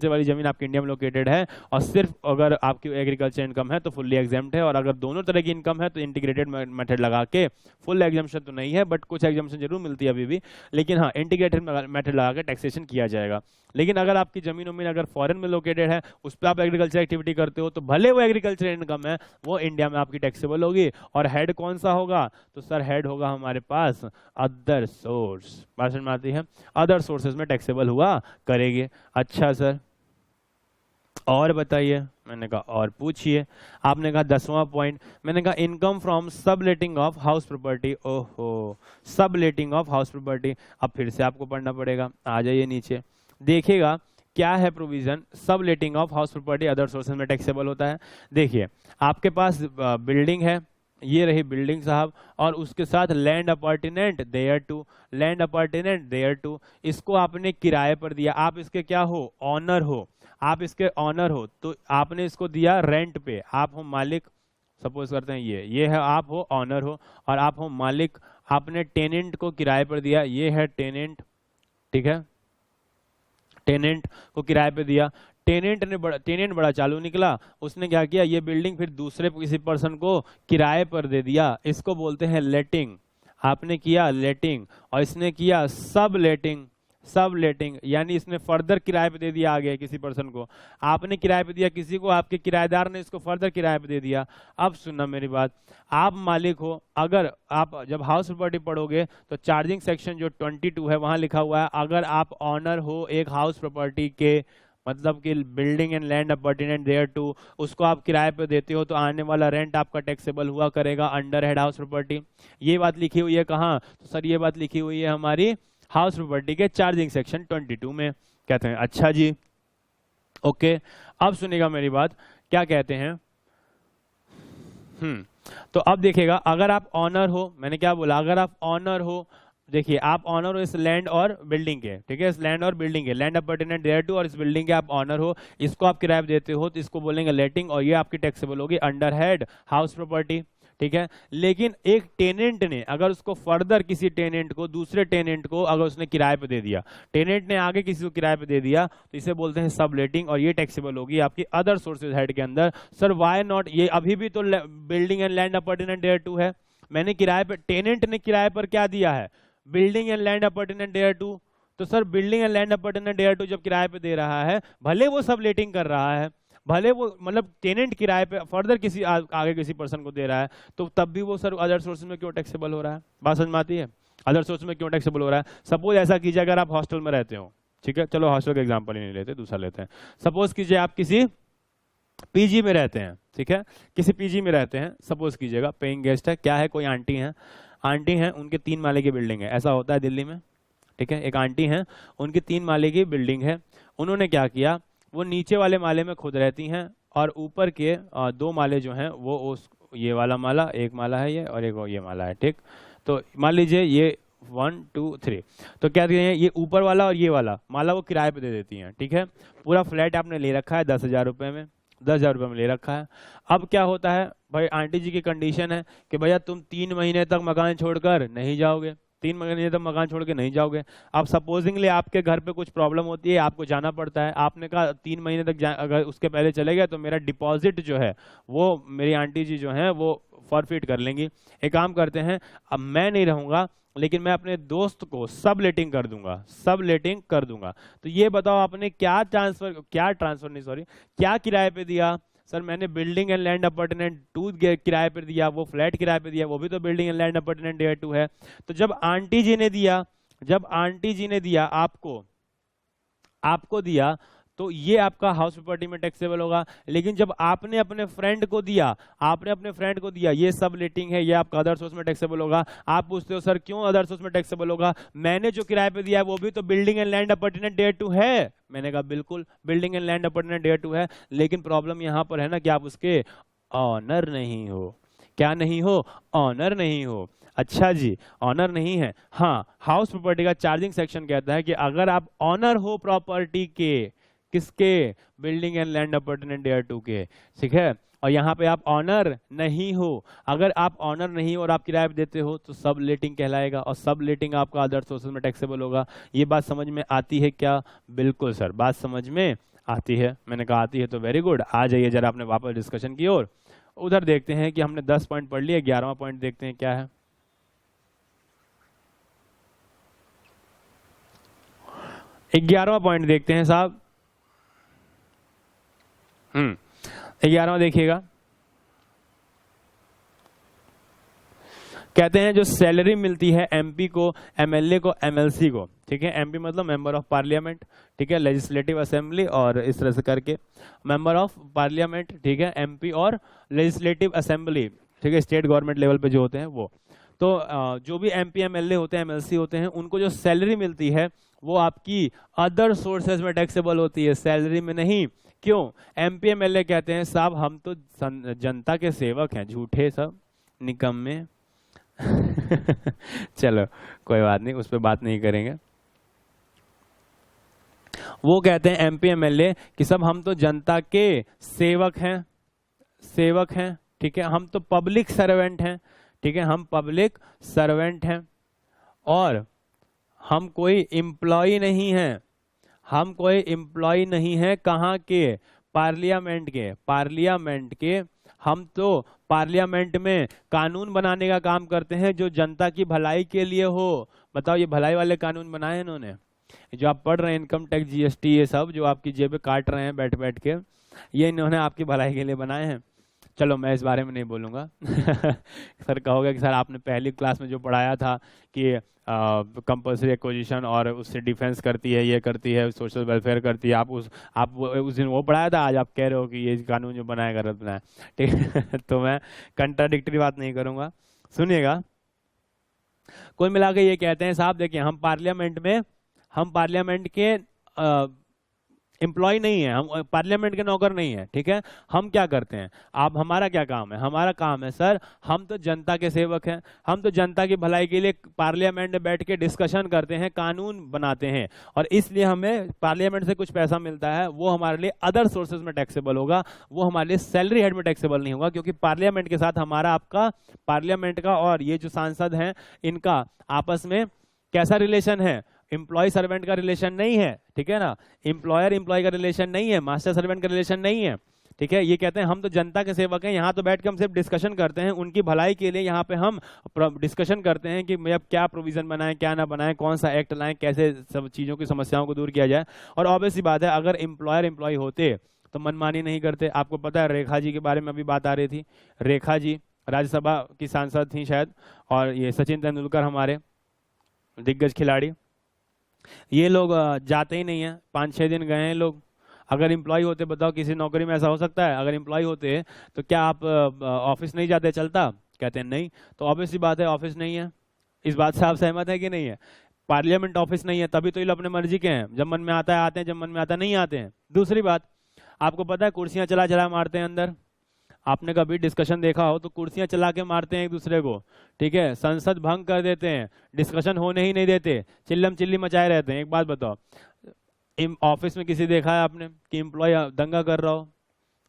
वाली जमीन आपकी इंडिया में लोकेटेड है, और सिर्फ अगर आपकी एग्रीकल्चर इनकम है तो फुल्ली एग्जाम्प्ट है, और अगर दोनों तरह की इनकम है तो इंटीग्रेटेड मेथड लगा के, फुल एग्जाम्पशन तो नहीं है बट कुछ एग्जाम्पशन जरूर मिलती है अभी भी, लेकिन हाँ इंटीग्रेटेड मेथड लगा के टैक्सेशन किया जाएगा। लेकिन अगर आपकी जमीन उमीन अगर फॉरेन में लोकेटेड है, उस पर आप एग्रीकल्चर एक्टिविटी करते हो, तो भले वो एग्रीकल्चर इनकम है वो इंडिया में आपकी टैक्सेबल होगी। और हेड कौन सा होगा? तो सर हेड होगा हमारे पास अदर सोर्स, बात समझ में आती है? अदर सोर्सेज में टैक्सेबल हुआ करेंगे। अच्छा सर और बताइए, मैंने कहा और पूछिए। आपने कहा 10वां पॉइंट, मैंने कहा income from subletting of house property. ओहो, सबलेटिंग ऑफ हाउस प्रॉपर्टी, अब फिर से आपको पढ़ना पड़ेगा, आ जाइए नीचे देखिएगा क्या है provision. Subletting of house property other sources में टैक्सेबल होता है। देखिए आपके पास बिल्डिंग है, ये रही बिल्डिंग साहब, और उसके साथ land apartment thereto, land apartment thereto, इसको आपने किराए पर दिया, आप इसके क्या हो, ऑनर हो, आप इसके ऑनर हो, तो आपने इसको दिया रेंट पे, आप हो मालिक, सपोज करते हैं ये है, आप हो ऑनर हो और आप हो मालिक, आपने टेनेंट को किराए पर दिया, ये है टेनेंट, ठीक है, टेनेंट को किराए पे दिया, टेनेंट बड़ा चालू निकला, उसने क्या किया, ये बिल्डिंग फिर दूसरे किसी पर्सन को किराए पर दे दिया, इसको बोलते हैं लेटिंग, आपने किया लेटिंग, और इसने किया सब लेटिंग, सब लेटिंग यानी इसने फर्दर किराए पे दे दिया आगे किसी पर्सन को, आपने किराए पे दिया किसी को, आपके किराएदार ने इसको फर्दर किराए पे दे दिया। अब सुनना मेरी बात, आप मालिक हो, अगर आप जब हाउस प्रॉपर्टी पढ़ोगे तो चार्जिंग सेक्शन जो 22 है वहां लिखा हुआ है, अगर आप ऑनर हो एक हाउस प्रॉपर्टी के, मतलब कि building and land apartment thereto, उसको आप किराए पे देते हो तो आने वाला रेंट आपका टैक्सेबल हुआ करेगा अंडर हेड हाउस प्रॉपर्टी। ये बात लिखी हुई है कहाँ, तो सर ये बात लिखी हुई है हमारी हाउस प्रॉपर्टी के चार्जिंग सेक्शन 22 में। कहते हैं अच्छा जी, ओके। अब सुनिएगा मेरी बात, क्या कहते हैं, तो अब देखिएगा, अगर आप ऑनर हो, मैंने क्या बोला, अगर आप ऑनर हो, देखिए आप ऑनर हो इस लैंड और बिल्डिंग के, ठीक है, इस लैंड और बिल्डिंग के, लैंड अपार्टमेंट देयर टू, और इस बिल्डिंग के आप ऑनर हो, इसको आप किराए पे देते हो तो इसको बोलेंगे लेटिंग, और ये आपकी टैक्सेबल होगी अंडर हेड हाउस प्रॉपर्टी, ठीक है। लेकिन एक टेनेंट ने अगर उसको फर्दर किसी टेनेंट को, दूसरे टेनेंट को अगर उसने किराए पे दे दिया, टेनेंट ने आगे किसी को किराए पे दे दिया, तो इसे बोलते हैं सब लेटिंग, और ये टैक्सेबल होगी आपकी अदर सोर्सेज हेड के अंदर। सर वाई नॉट, ये अभी भी तो building and land apartment thereto है, मैंने किराए पे, टेनेंट ने किराए पर क्या दिया है, building and land apartment thereto, तो sir building and land apartment thereto जब किराए पे दे रहा है, भले वो सब लेटिंग कर रहा है, भले वो मतलब टेनेंट किराए पे फर्दर किसी आगे किसी पर्सन को दे रहा है, तो तब भी वो सर अदर सोर्स में क्यों टैक्सेबल हो रहा है, बात समझ में आती है, अदर सोर्स में क्यों टैक्सेबल हो रहा है। सपोज ऐसा कीजिए, अगर आप हॉस्टल में रहते हो, ठीक है, चलो हॉस्टल का एग्जाम्पल ही नहीं लेते, दूसरा लेते हैं, सपोज कीजिए आप किसी पीजी में रहते हैं, ठीक है, किसी पीजी में रहते हैं, सपोज कीजिएगा पेइंग गेस्ट है, क्या है, कोई आंटी है, आंटी हैं, उनके 3 माले की बिल्डिंग है, ऐसा होता है दिल्ली में, ठीक है, एक आंटी हैं, उनकी 3 माले की बिल्डिंग है, उन्होंने क्या किया, वो नीचे वाले माले में खुद रहती हैं, और ऊपर के 2 माले जो हैं वो उस, ये वाला माला, एक माला है ये, और एक ये माला है, ठीक, तो मान लीजिए ये 1 2 3, तो क्या कहते हैं, ये ऊपर वाला और ये वाला माला वो किराए पे दे देती हैं, ठीक है, पूरा फ्लैट आपने ले रखा है 10,000 रुपये में, 10,000 रुपये में ले रखा है। अब क्या होता है भाई, आंटी जी की कंडीशन है कि भैया तुम 3 महीने तक मकान छोड़कर नहीं जाओगे, 3 महीने तक मकान छोड़ के नहीं जाओगे। अब सपोजिंगली आपके घर पे कुछ प्रॉब्लम होती है, आपको जाना पड़ता है, आपने कहा 3 महीने तक अगर उसके पहले चले गए तो मेरा डिपॉजिट जो है वो मेरी आंटी जी जो है वो फॉरफिट कर लेंगी। एक काम करते हैं, अब मैं नहीं रहूंगा लेकिन मैं अपने दोस्त को सब लेटिंग कर दूंगा, सब लेटिंग कर दूंगा। तो ये बताओ आपने क्या ट्रांसफर नहीं सॉरी, क्या किराए पे दिया, सर मैंने बिल्डिंग एंड लैंड अपार्टमेंट 2 किराए पर दिया, वो फ्लैट किराए पे दिया, वो भी तो building and land apartment thereto है। तो जब आंटी जी ने दिया, जब आंटी जी ने दिया आपको दिया, तो ये आपका हाउस प्रॉपर्टी में टैक्सेबल होगा। लेकिन जब आपने अपने फ्रेंड को दिया, ये सब लेटिंग है, ये आपका अदर सोर्स में टैक्सेबल होगा। आप पूछते हो सर क्यों अदर सोर्स में टैक्सेबल होगा, मैंने जो किराए पे दिया है वो भी तो building and land apartment thereto है। मैंने कहा बिल्कुल building and land apartment thereto है, लेकिन प्रॉब्लम यहां पर है ना कि आप उसके ऑनर नहीं हो। क्या नहीं हो, ऑनर नहीं हो। अच्छा जी, ऑनर नहीं है। हाँ, हाउस प्रॉपर्टी का चार्जिंग सेक्शन कहता है कि अगर आप ऑनर हो प्रॉपर्टी के, किसके, building and land apartment thereto के, ठीक है, और यहाँ पे आप ऑनर नहीं हो, अगर आप ऑनर नहीं हो और आप किराए पे देते हो तो सब लेटिंग कहलाएगा, और सब लेटिंग आपका अदर सोर्सेज में टैक्सेबल होगा। ये बात समझ में आती है क्या? बिल्कुल सर, बात समझ में आती है। मैंने कहा आती है तो वेरी गुड। आ जाइए जरा अपने वापस डिस्कशन की ओर। उधर देखते हैं कि हमने 10 पॉइंट पढ़ लिए, 11वां पॉइंट देखते हैं क्या है। 11वां पॉइंट देखते हैं साहब। 11वां देखिएगा, कहते हैं जो सैलरी मिलती है एमपी को, एमएलए को, एमएलसी को, ठीक है, एमपी मतलब मेंबर ऑफ पार्लियामेंट, ठीक है, लेजिस्लेटिव असेंबली, और इस तरह से करके मेंबर ऑफ पार्लियामेंट, ठीक है, एमपी और लेजिस्लेटिव असेंबली, ठीक है, स्टेट गवर्नमेंट लेवल पे जो होते हैं वो। तो जो भी एमपी एमएलए होते हैं, एमएलसी होते हैं, उनको जो सैलरी मिलती है वो आपकी अदर सोर्सेज में टैक्सेबल होती है, सैलरी में नहीं। क्यों? एमपी एमएलए कहते हैं साहब हम तो जनता के सेवक हैं, झूठे सब, निकम्मे। चलो कोई बात नहीं, उस पर बात नहीं करेंगे। वो कहते हैं एमपी एमएलए कि सब हम तो जनता के सेवक हैं, सेवक हैं, ठीक है, हम तो पब्लिक सर्वेंट हैं, ठीक है, हम पब्लिक सर्वेंट हैं और हम कोई एम्प्लॉय नहीं हैं, हम कोई एम्प्लॉय नहीं है। कहाँ के? पार्लियामेंट के, पार्लियामेंट के। हम तो पार्लियामेंट में कानून बनाने का काम करते हैं जो जनता की भलाई के लिए हो। बताओ, ये भलाई वाले कानून बनाए हैं इन्होंने? जो आप पढ़ रहे हैं इनकम टैक्स, जीएसटी, ये सब जो आपकी जेब पे काट रहे हैं बैठ बैठ के, ये इन्होंने आपकी भलाई के लिए बनाए हैं। चलो मैं इस बारे में नहीं बोलूँगा। सर कहोगे कि सर आपने पहली क्लास में जो पढ़ाया था कि कंपल्सरी एक्विजिशन और उससे डिफेंस करती है, ये करती है, सोशल वेलफेयर करती है, आप उस दिन वो पढ़ाया था, आज आप कह रहे हो कि ये कानून जो बनाया गलत बनाया, ठीक है। तो मैं कंट्राडिक्टरी बात नहीं करूँगा, सुनिएगा। कुल मिला के ये कहते हैं साहब देखिए, हम पार्लियामेंट के एम्प्लॉय नहीं है, हम पार्लियामेंट के नौकर नहीं है, ठीक है। हम क्या करते हैं? आप, हमारा क्या काम है? हमारा काम है सर, हम तो जनता के सेवक हैं, हम तो जनता की भलाई के लिए पार्लियामेंट में बैठ के डिस्कशन करते हैं, कानून बनाते हैं, और इसलिए हमें पार्लियामेंट से कुछ पैसा मिलता है, वो हमारे लिए अदर सोर्सेज में टैक्सेबल होगा, वो हमारे लिए सैलरी हेड में टैक्सेबल नहीं होगा, क्योंकि पार्लियामेंट के साथ हमारा, आपका, पार्लियामेंट का और ये जो सांसद हैं इनका आपस में कैसा रिलेशन है? एम्प्लॉय सर्वेंट का रिलेशन नहीं है, ठीक है ना। एम्प्लॉयर एम्प्लॉय का रिलेशन नहीं है, मास्टर सर्वेंट का रिलेशन नहीं है, ठीक है। ये कहते हैं हम तो जनता के सेवक हैं, यहाँ तो बैठ के हम सिर्फ डिस्कशन करते हैं उनकी भलाई के लिए, यहाँ पे हम डिस्कशन करते हैं कि अब क्या प्रोविजन बनाएं, क्या ना बनाएं, कौन सा एक्ट लाएं, कैसे सब चीज़ों की समस्याओं को दूर किया जाए। और ऑब्वियस सी बात है, अगर एम्प्लॉयर एम्प्लॉय होते तो मनमानी नहीं करते। आपको पता है रेखा जी के बारे में अभी बात आ रही थी, रेखा जी राज्यसभा की सांसद थी शायद, और ये सचिन तेंदुलकर हमारे दिग्गज खिलाड़ी, ये लोग जाते ही नहीं है, 5-6 दिन गए हैं लोग। अगर एम्प्लॉय होते, बताओ किसी नौकरी में ऐसा हो सकता है? अगर एम्प्लॉय होते तो क्या आप ऑफिस नहीं जाते? चलता? कहते हैं नहीं। तो ऑब्वियस सी बात है ऑफिस नहीं है। इस बात से आप सहमत है कि नहीं है? पार्लियामेंट ऑफिस नहीं है, तभी तो ये लोग अपने मर्जी के हैं, जब मन में आता है आते हैं, जब मन में आता है नहीं आते हैं। दूसरी बात, आपको पता है कुर्सियां चला चला मारते हैं अंदर। आपने कभी डिस्कशन देखा हो तो कुर्सियां चला के मारते हैं एक दूसरे को, ठीक है। संसद भंग कर देते हैं, डिस्कशन होने ही नहीं देते, चिल्लम चिल्ली मचाए रहते हैं। एक बात बताओ, ऑफिस में किसी देखा है आपने कि एम्प्लॉय दंगा कर रहा हो?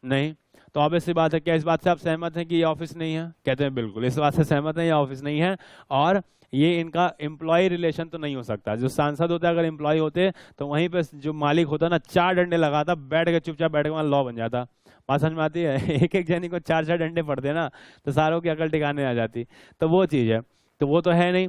नहीं। तो ऑब्वियस सी बात है, क्या इस बात से आप सहमत हैं कि ये ऑफिस नहीं है? कहते हैं बिल्कुल इस बात से सहमत है, ये ऑफिस नहीं है, और ये इनका एम्प्लॉय रिलेशन तो नहीं हो सकता। जो सांसद होता है अगर एम्प्लॉय होते तो वहीं पे जो मालिक होता ना, 4 डंडे लगाता, बैठ के चुपचाप बैठ के वहाँ लॉ बन जाता। बात समझ में आती है? एक एक जनी को 4-4 डंडे पड़ते ना, तो सारों की अकल ठिकाने आ जाती। तो वो चीज़ है, तो वो तो है नहीं,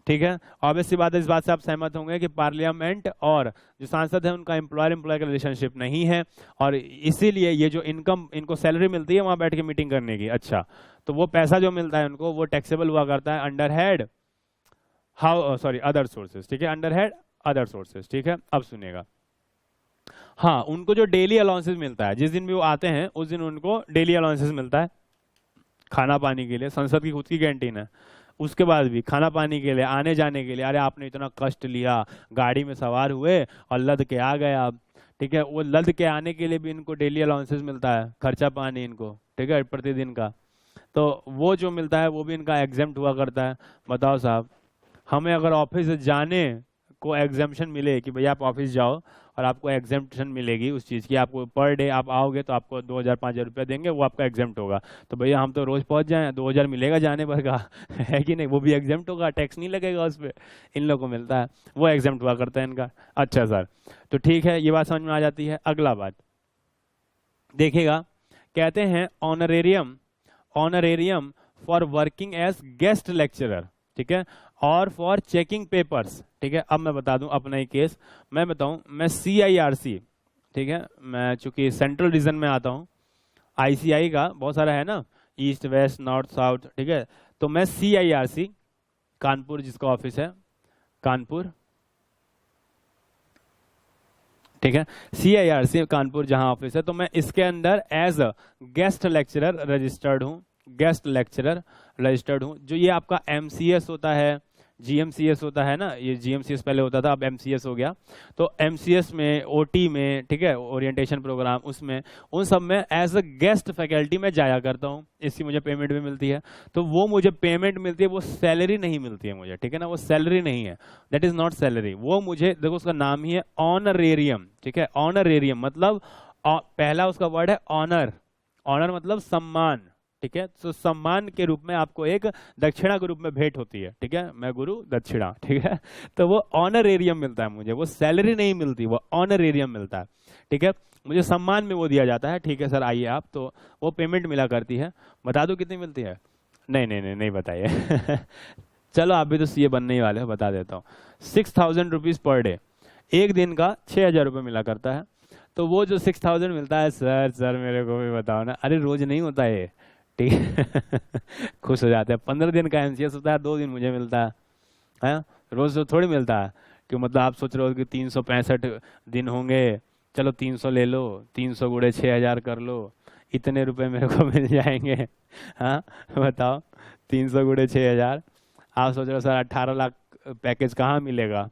ठीक है। ऑब्वियस सी बात है, इस बात से आप सहमत होंगे कि पार्लियामेंट और जो सांसद है उनका एम्प्लॉयर एम्प्लॉय का रिलेशनशिप नहीं है, और इसीलिए ये जो इनकम इनको सैलरी मिलती है वहां बैठ के मीटिंग करने की, अच्छा, तो वो पैसा जो मिलता है उनको वो टैक्सेबल हुआ करता है अंडर हेड अदर सोर्सेज, ठीक है, अंडर हेड अदर सोर्सेज, ठीक है। अब सुनिएगा, हाँ, उनको जो डेली अलाउंसेस मिलता है, जिस दिन भी वो आते हैं उस दिन उनको डेली अलाउंसेस मिलता है खाना पानी के लिए। संसद की खुद की कैंटीन है, उसके बाद भी खाना पानी के लिए, आने जाने के लिए। अरे आपने इतना कष्ट लिया, गाड़ी में सवार हुए और लद के आ गए आप, ठीक है, वो लद के आने के लिए भी इनको डेली अलाउंसेस मिलता है, खर्चा पानी इनको, ठीक है, प्रतिदिन का। तो वो जो मिलता है वो भी इनका एग्जेम्प्ट हुआ करता है। बताओ साहब, हमें अगर ऑफिस जाने को एग्जेम्पशन मिले कि भैया आप ऑफिस जाओ और आपको एग्जेम्पशन मिलेगी उस चीज़ की, आपको पर डे आप आओगे तो आपको 2000-5000 रुपया देंगे, वो आपका एग्जेम्प्ट होगा। तो भैया हम तो रोज़ पहुंच जाएं, 2000 मिलेगा जाने भर का, है कि नहीं? वो भी एग्जेम्प्ट होगा, टैक्स नहीं लगेगा उस पर, इन लोगों को मिलता है, वो एग्जेम्प्ट हुआ करता है इनका। अच्छा सर, तो ठीक है, ये बात समझ में आ जाती है। अगला बात देखिएगा, कहते हैं honorarium, honorarium for working as guest lecturer, ठीक है, और फॉर चेकिंग पेपर्स, ठीक है। अब मैं बता दूं अपना ही केस, मैं बताऊं, मैं CIRC, ठीक है, मैं चूंकि सेंट्रल रीजन में आता हूं, ICI का बहुत सारा है ना, ईस्ट वेस्ट नॉर्थ साउथ, ठीक है, तो मैं CIRC कानपुर, जिसका ऑफिस है कानपुर, ठीक है, CIRC कानपुर जहां ऑफिस है, तो मैं इसके अंदर as a guest lecturer registered हूं, गेस्ट लेक्चरर रजिस्टर्ड हूं। जो ये आपका MCS होता है, GMCS होता है ना, ये GMCS पहले होता था, अब MCS हो गया। तो MCS में, OT में, ठीक है, ओरिएंटेशन प्रोग्राम, उसमें उन सब में एज अ गेस्ट फैकल्टी में जाया करता हूँ, इसकी मुझे पेमेंट भी मिलती है। तो वो मुझे पेमेंट मिलती है, वो सैलरी नहीं मिलती है मुझे, ठीक है ना, वो सैलरी नहीं है, दैट इज नॉट सैलरी। वो मुझे, देखो उसका नाम ही है ऑनरेरियम, ठीक है, ऑनरेरियम मतलब पहला उसका वर्ड है ऑनर, ऑनर मतलब सम्मान, ठीक है। तो सम्मान के रूप में आपको एक दक्षिणा के रूप में भेंट होती है, ठीक है, मैं गुरु दक्षिणा, ठीक है। तो वो ऑनरेरियम मिलता है मुझे, वो सैलरी नहीं मिलती, वो ऑनरेरियम मिलता है, ठीक है, मुझे सम्मान में वो दिया जाता है। ठीक है सर, आइए आप, तो वो पेमेंट मिला करती है। बता दो कितनी मिलती है? नहीं नहीं नहीं, नहीं बताइए। चलो आप भी तो सीए बनने ही वाले हो, बता देता हूँ। 6,000 रुपीज पर डे, एक दिन का 6,000 रुपये मिला करता है। तो वो जो 6,000 मिलता है, सर सर मेरे को भी बताओ ना, अरे रोज नहीं होता है, ठीक है। खुश हो जाते हैं। 15 दिन का MCS होता है, 2 दिन मुझे मिलता है, रोज तो थोड़ी मिलता है। कि मतलब आप सोच रहे हो कि 365 दिन होंगे, चलो 300 ले लो, 300 गुणे 6,000 कर लो, इतने रुपए मेरे को मिल जाएंगे। हाँ बताओ, 300 गुणे 6,000, आप सोच रहे हो सर 18 लाख पैकेज कहाँ मिलेगा?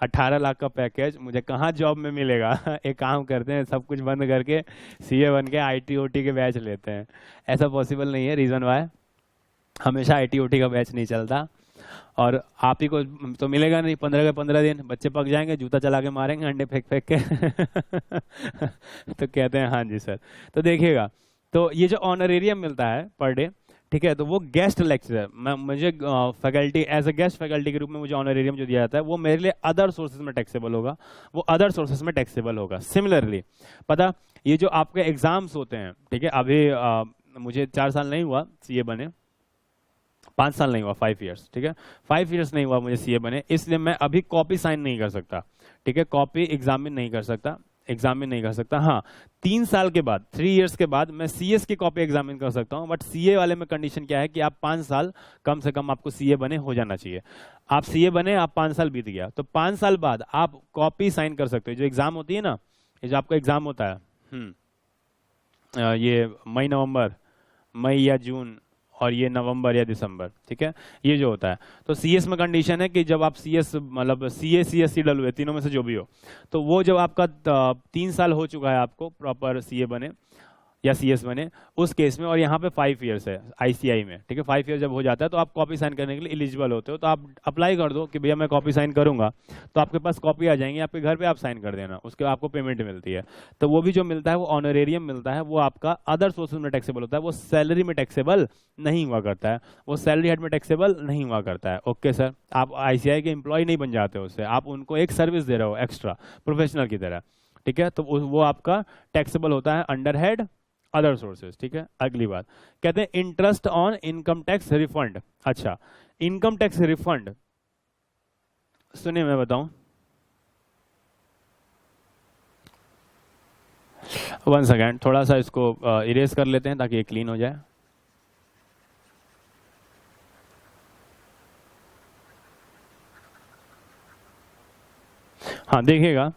18 लाख का पैकेज मुझे कहाँ जॉब में मिलेगा? एक काम करते हैं, सब कुछ बंद करके CA बन के IT OT के बैच लेते हैं। ऐसा पॉसिबल नहीं है, रीजन वाई, हमेशा IT OT का बैच नहीं चलता, और आप ही को तो मिलेगा नहीं। 15 के 15 दिन बच्चे पक जाएंगे, जूता चला के मारेंगे अंडे फेंक फेंक के। तो कहते हैं हाँ जी सर। तो देखिएगा, तो ये जो ऑनरेरियम मिलता है पर डे, ठीक है, तो वो गेस्ट लेक्चरर, मैं मुझे faculty as a guest faculty के रूप में मुझे ऑनरेरियम जो दिया जाता है, वो मेरे लिए अदर सोर्सेज में टैक्सेबल होगा, वो अदर सोर्सेज में टैक्सेबल होगा। सिमिलरली पता, ये जो आपके एग्जाम्स होते हैं, ठीक है, अभी मुझे 4 साल नहीं हुआ CA बने, 5 साल नहीं हुआ, 5 ईयर्स, ठीक है, 5 ईयर्स नहीं हुआ मुझे CA बने, इसलिए मैं अभी कॉपी साइन नहीं कर सकता, ठीक है, कॉपी एग्जामिन नहीं कर सकता, एग्जामिन नहीं कर सकता। हाँ, 3 साल के बाद, 3 इयर्स के बाद मैं CS की कॉपी एग्जामिन कर सकता हूँ, बट CA वाले में कंडीशन क्या है कि आप 5 साल कम से कम आपको CA बने हो जाना चाहिए। आप CA बने, आप 5 साल बीत गया, तो 5 साल बाद आप कॉपी साइन कर सकते हो। जो एग्जाम होती है ना, ये जो आपका एग्जाम होता है, ये मई नवंबर, मई या जून, और ये नवंबर या दिसंबर, ठीक है, ये जो होता है, तो CS में कंडीशन है कि जब आप CS मतलब CA CSC डलवे, तीनों में से जो भी हो, तो वो जब आपका 3 साल हो चुका है आपको प्रॉपर CA बने या CS बने उस केस में, और यहाँ पे 5 इयर्स है ICI में, ठीक है, 5 ईयर जब हो जाता है तो आप कॉपी साइन करने के लिए एलिजिबल होते हो। तो आप अप्लाई कर दो कि भैया मैं कॉपी साइन करूंगा, तो आपके पास कॉपी आ जाएंगी, आपके घर पे आप साइन कर देना, उसके बाद आपको पेमेंट मिलती है। तो वो भी जो मिलता है वो ऑनरेरियम मिलता है, वो आपका अदर सोर्सेज में टैक्सेबल होता है, वो सैलरी में टैक्सेबल नहीं हुआ करता है, वो सैलरी हेड में टैक्सेबल नहीं हुआ करता है। ओके सर, आप ICI के एम्प्लॉय नहीं बन जाते हो उससे, आप उनको एक सर्विस दे रहे हो एक्स्ट्रा प्रोफेशनल की तरह, ठीक है, तो वो आपका टैक्सेबल होता है अंडर हेड अदर सोर्सेज, ठीक है। अगली बात कहते हैं interest on income tax refund. अच्छा, इनकम टैक्स रिफंड, सुनिए मैं बताऊं, 1 सेकेंड, थोड़ा सा इसको इरेज कर लेते हैं ताकि ये क्लीन हो जाए। हाँ देखिएगा,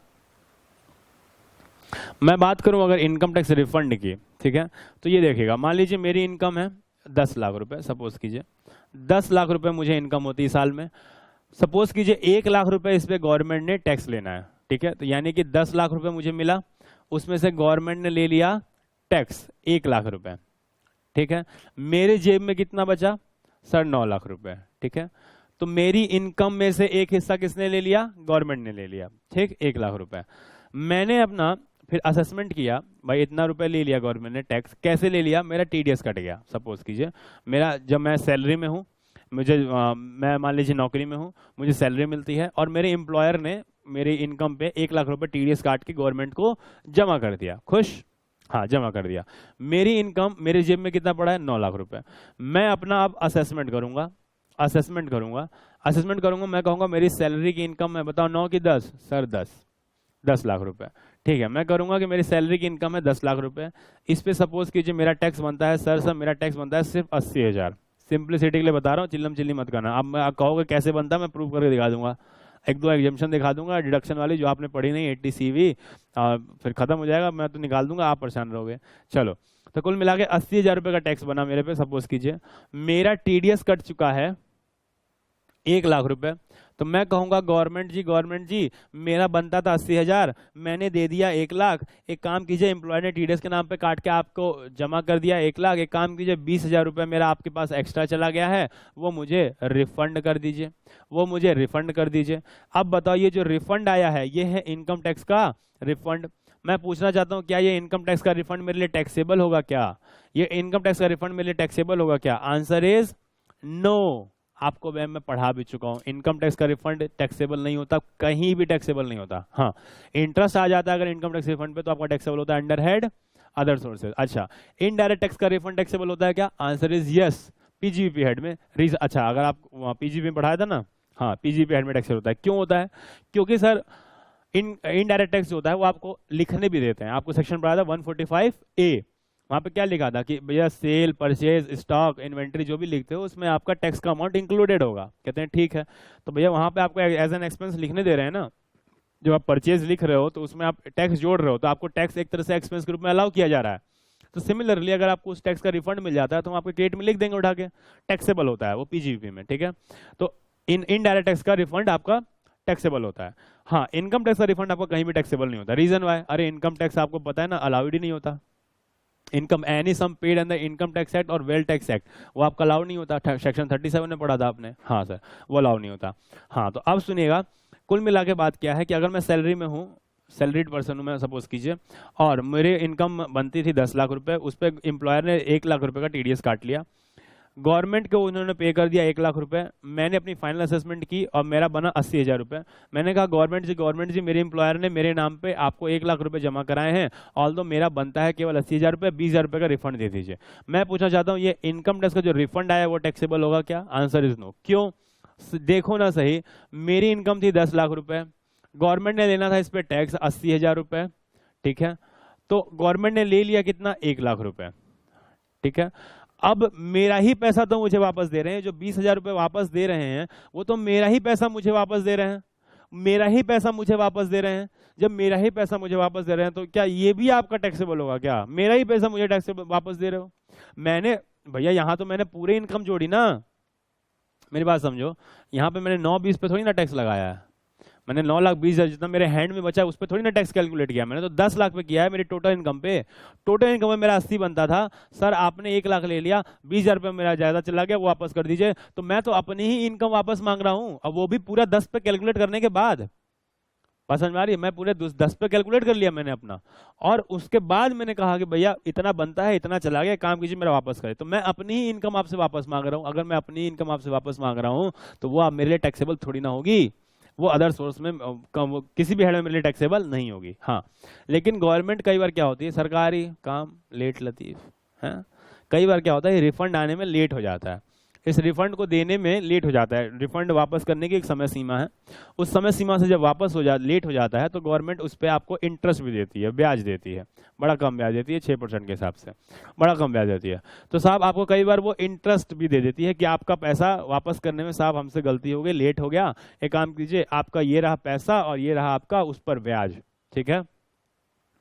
मैं बात करूं अगर इनकम टैक्स रिफंड की, ठीक है, तो ये देखिएगा, मान लीजिए मेरी इनकम है 10 लाख रुपए, सपोज कीजिए 10 लाख रुपए मुझे इनकम होती है साल में। सपोज कीजिए 1 लाख रुपए इस पे गवर्नमेंट ने टैक्स लेना है, ठीक है, तो यानी कि 10 लाख रुपए मुझे मिला, उसमें से गवर्नमेंट ने ले लिया टैक्स 1 लाख रुपए, ठीक है, मेरे जेब में कितना बचा सर? 9 लाख रुपए, ठीक है। तो मेरी इनकम में से एक हिस्सा किसने ले लिया? गवर्नमेंट ने ले लिया, ठीक, 1 लाख रुपए। मैंने अपना फिर असेसमेंट किया, भाई इतना रुपए ले लिया गवर्नमेंट ने टैक्स, कैसे ले लिया? मेरा TDS कट गया। सपोज कीजिए मेरा, जब मैं सैलरी में हूँ, मुझे मैं मान लीजिए नौकरी में हूँ, मुझे सैलरी मिलती है और मेरे एम्प्लॉयर ने मेरी इनकम पे 1 लाख रुपए TDS काट के गवर्नमेंट को जमा कर दिया। खुश? हाँ, जमा कर दिया। मेरी इनकम मेरे जेब में कितना पड़ा है? 9 लाख रुपए। मैं अपना अब असेसमेंट करूंगा, असेसमेंट करूंगा, असेसमेंट करूंगा, मैं कहूंगा मेरी सैलरी की इनकम है, बताओ 9 की 10? सर 10 लाख रुपए, ठीक है। मैं करूंगा कि मेरी सैलरी की इनकम है 10 लाख रुपए, इस पे सपोज कीजिए मेरा टैक्स बनता है, सर मेरा टैक्स बनता है सिर्फ 80,000। सिंप्लिसिटी के लिए बता रहा हूँ, चिल्लम चिल्ली मत करना। अब मैं कहोगे कैसे बनता है, मैं प्रूव करके दिखा दूंगा, 1-2 एग्जाम्पशन दिखा दूंगा, डिडक्शन वाली जो आपने पढ़ी नहीं, 80 CV, फिर खत्म हो जाएगा, मैं तो निकाल दूंगा, आप परेशान रहोगे। चलो, तो कुल मिला के 80,000 रुपए का टैक्स बना मेरे पे। सपोज कीजिए मेरा TDS कट चुका है 1 लाख रुपए। तो मैं कहूंगा गवर्नमेंट जी मेरा बनता था 80,000, मैंने दे दिया 1 लाख। एक काम कीजिए, एम्प्लॉय ने टीडीएस के नाम पे काट के आपको जमा कर दिया 1 लाख। एक काम कीजिए, 20,000 रुपये मेरा आपके पास एक्स्ट्रा चला गया है, वो मुझे रिफंड कर दीजिए, वो मुझे रिफंड कर दीजिए। अब बताओ, ये जो रिफंड आया है ये है इनकम टैक्स का रिफंड। मैं पूछना चाहता हूँ, क्या ये इनकम टैक्स का रिफंड मेरे लिए टैक्सेबल होगा? क्या ये इनकम टैक्स का रिफंड मेरे लिए टैक्सेबल होगा? क्या आंसर इज नो। आपको मैं पढ़ा भी चुका हूं, इनकम टैक्स का रिफंड टैक्सेबल नहीं होता, कहीं भी टैक्सेबल नहीं होता। हाँ, इंटरेस्ट आ जाता है अगर इनकम टैक्स रिफंड पे तो आपका टैक्सेबल होता है अंडर हेड अदर सोर्सेज। अच्छा, इनडायरेक्ट टैक्स का रिफंड टैक्सेबल होता है क्या? Answer is yes, PGBP head में। रीजन, अच्छा अगर आप वहाँ पीजीबी में पढ़ाया था ना, हाँ पीजीबी हेड में टैक्सेबल होता है। क्यों होता है? क्योंकि सर इनडायरेक्ट टैक्स जो होता है वो आपको लिखने भी देते हैं। आपको सेक्शन पढ़ाया था 145A, वहां पे क्या लिखा था कि भैया सेल, परचेज, स्टॉक, इन्वेंट्री जो भी लिखते हो उसमें आपका टैक्स का अमाउंट इंक्लूडेड होगा। कहते हैं ठीक है, तो भैया वहां पे आपको एज एन एक्सपेंस लिखने दे रहे हैं ना। जब आप परचेज लिख रहे हो तो उसमें आप टैक्स जोड़ रहे हो, तो आपको टैक्स एक तरह से एक्सपेंस के रूप में अलाउ किया जा रहा है। तो सिमिलरली अगर आपको उस टैक्स का रिफंड मिल जाता है तो हम आपके क्रेडिट में लिख देंगे उठा के, टैक्सेबल होता है वो पीजीबीपी में। ठीक है, तो इनडायरेक्ट टैक्स का रिफंड आपका टैक्सेबल होता है। हाँ, इनकम टैक्स का रिफंड आपको कहीं भी टैक्सेबल नहीं होता। Reason why? अरे इनकम टैक्स आपको पता है ना अलाउड ही नहीं होता। Income any sum paid under income tax act और वेल्थ टैक्स एक्ट, वो आपका अलाउ नहीं होता। सेक्शन 37 में पढ़ा था आपने, हाँ सर, वो अलाउ नहीं होता। हाँ, तो अब सुनिएगा, कुल मिला के बात क्या है कि अगर मैं सैलरी में हूँ, सैलरीड पर्सन हूँ मैं सपोज कीजिए, और मेरी इनकम बनती थी 10 लाख रुपए, उस पर एम्प्लॉयर ने 1 लाख रुपए का टीडीएस काट लिया, गवर्नमेंट को उन्होंने पे कर दिया 1 लाख रुपए। मैंने अपनी फाइनल असेसमेंट की और मेरा बना 80,000 रुपए। मैंने कहा गवर्नमेंट जी मेरे एम्प्लॉयर ने मेरे नाम पे आपको 1 लाख रुपए जमा कराए हैं, ऑल्दो मेरा बनता है केवल 80,000 रुपए, 20,000 रुपए का रिफंड दे दीजिए। मैं पूछना चाहता हूँ, ये इनकम टैक्स का जो रिफंड आया वो टैक्सेबल होगा क्या? Answer is no. क्यों? देखो ना सही, मेरी इनकम थी 10 लाख रुपए, गवर्नमेंट ने लेना था इस पे टैक्स 80,000 रुपए। ठीक है, तो गवर्नमेंट ने ले लिया कितना? 1 लाख रुपए। ठीक है, अब मेरा ही पैसा तो मुझे वापस दे रहे हैं, जो 20,000 रुपए वापस दे रहे हैं वो तो मेरा ही पैसा मुझे वापस दे रहे हैं, मेरा ही पैसा मुझे वापस दे रहे हैं। जब मेरा ही पैसा मुझे वापस दे रहे हैं तो क्या ये भी आपका टैक्सेबल होगा? क्या मेरा ही पैसा मुझे टैक्सेबल वापस दे रहे हो? मैंने भैया यहाँ तो मैंने पूरी इनकम जोड़ी ना, मेरी बात समझो, यहाँ पे मैंने 9-20 पे थोड़ी ना टैक्स लगाया है। मैंने 9,20,000 जितना मेरे हैंड में बचा उस पर थोड़ी ना टैक्स कैलकुलेट किया, मैंने तो 10 लाख पे किया है मेरी टोटल इनकम पे। टोटल इनकम में मेरा 80 बनता था, सर आपने 1 लाख ले लिया, 20,000 रुपये मेरा ज्यादा चला गया, वो वापस कर दीजिए। तो मैं तो अपनी ही इनकम वापस मांग रहा हूँ, अब वो भी पूरा 10 पे कैलकुलेट करने के बाद। बात समझ में आ रही है? मैं पूरे 10 पे कैलकुलेट कर लिया मैंने अपना, और उसके बाद मैंने कहा कि भैया इतना बनता है, इतना चला गया, काम कीजिए मेरा वापस करें। तो मैं अपनी ही इनकम आपसे वापस मांग रहा हूँ। अगर मैं अपनी इनकम आपसे वापस मांग रहा हूँ तो वो आप मेरे लिए टैक्सेबल थोड़ी ना होगी, वो अदर सोर्स में किसी भी हेड में मेरे लिए टैक्सेबल नहीं होगी। हाँ, लेकिन गवर्नमेंट कई बार क्या होती है, सरकारी काम लेट लतीफ है, कई बार क्या होता है रिफंड आने में लेट हो जाता है, इस रिफंड को देने में लेट हो जाता है। रिफंड वापस करने की एक समय सीमा है, उस समय सीमा से जब वापस लेट हो जाता है तो गवर्नमेंट उस पर आपको इंटरेस्ट भी देती है, ब्याज देती है, बड़ा कम ब्याज देती है, 6% के हिसाब से बड़ा कम ब्याज देती है। तो साहब आपको कई बार वो इंटरेस्ट भी दे देती है कि आपका पैसा वापस करने में साहब हमसे गलती हो गई, लेट हो गया, एक काम कीजिए, आपका ये रहा पैसा और ये रहा आपका उस पर ब्याज। ठीक है,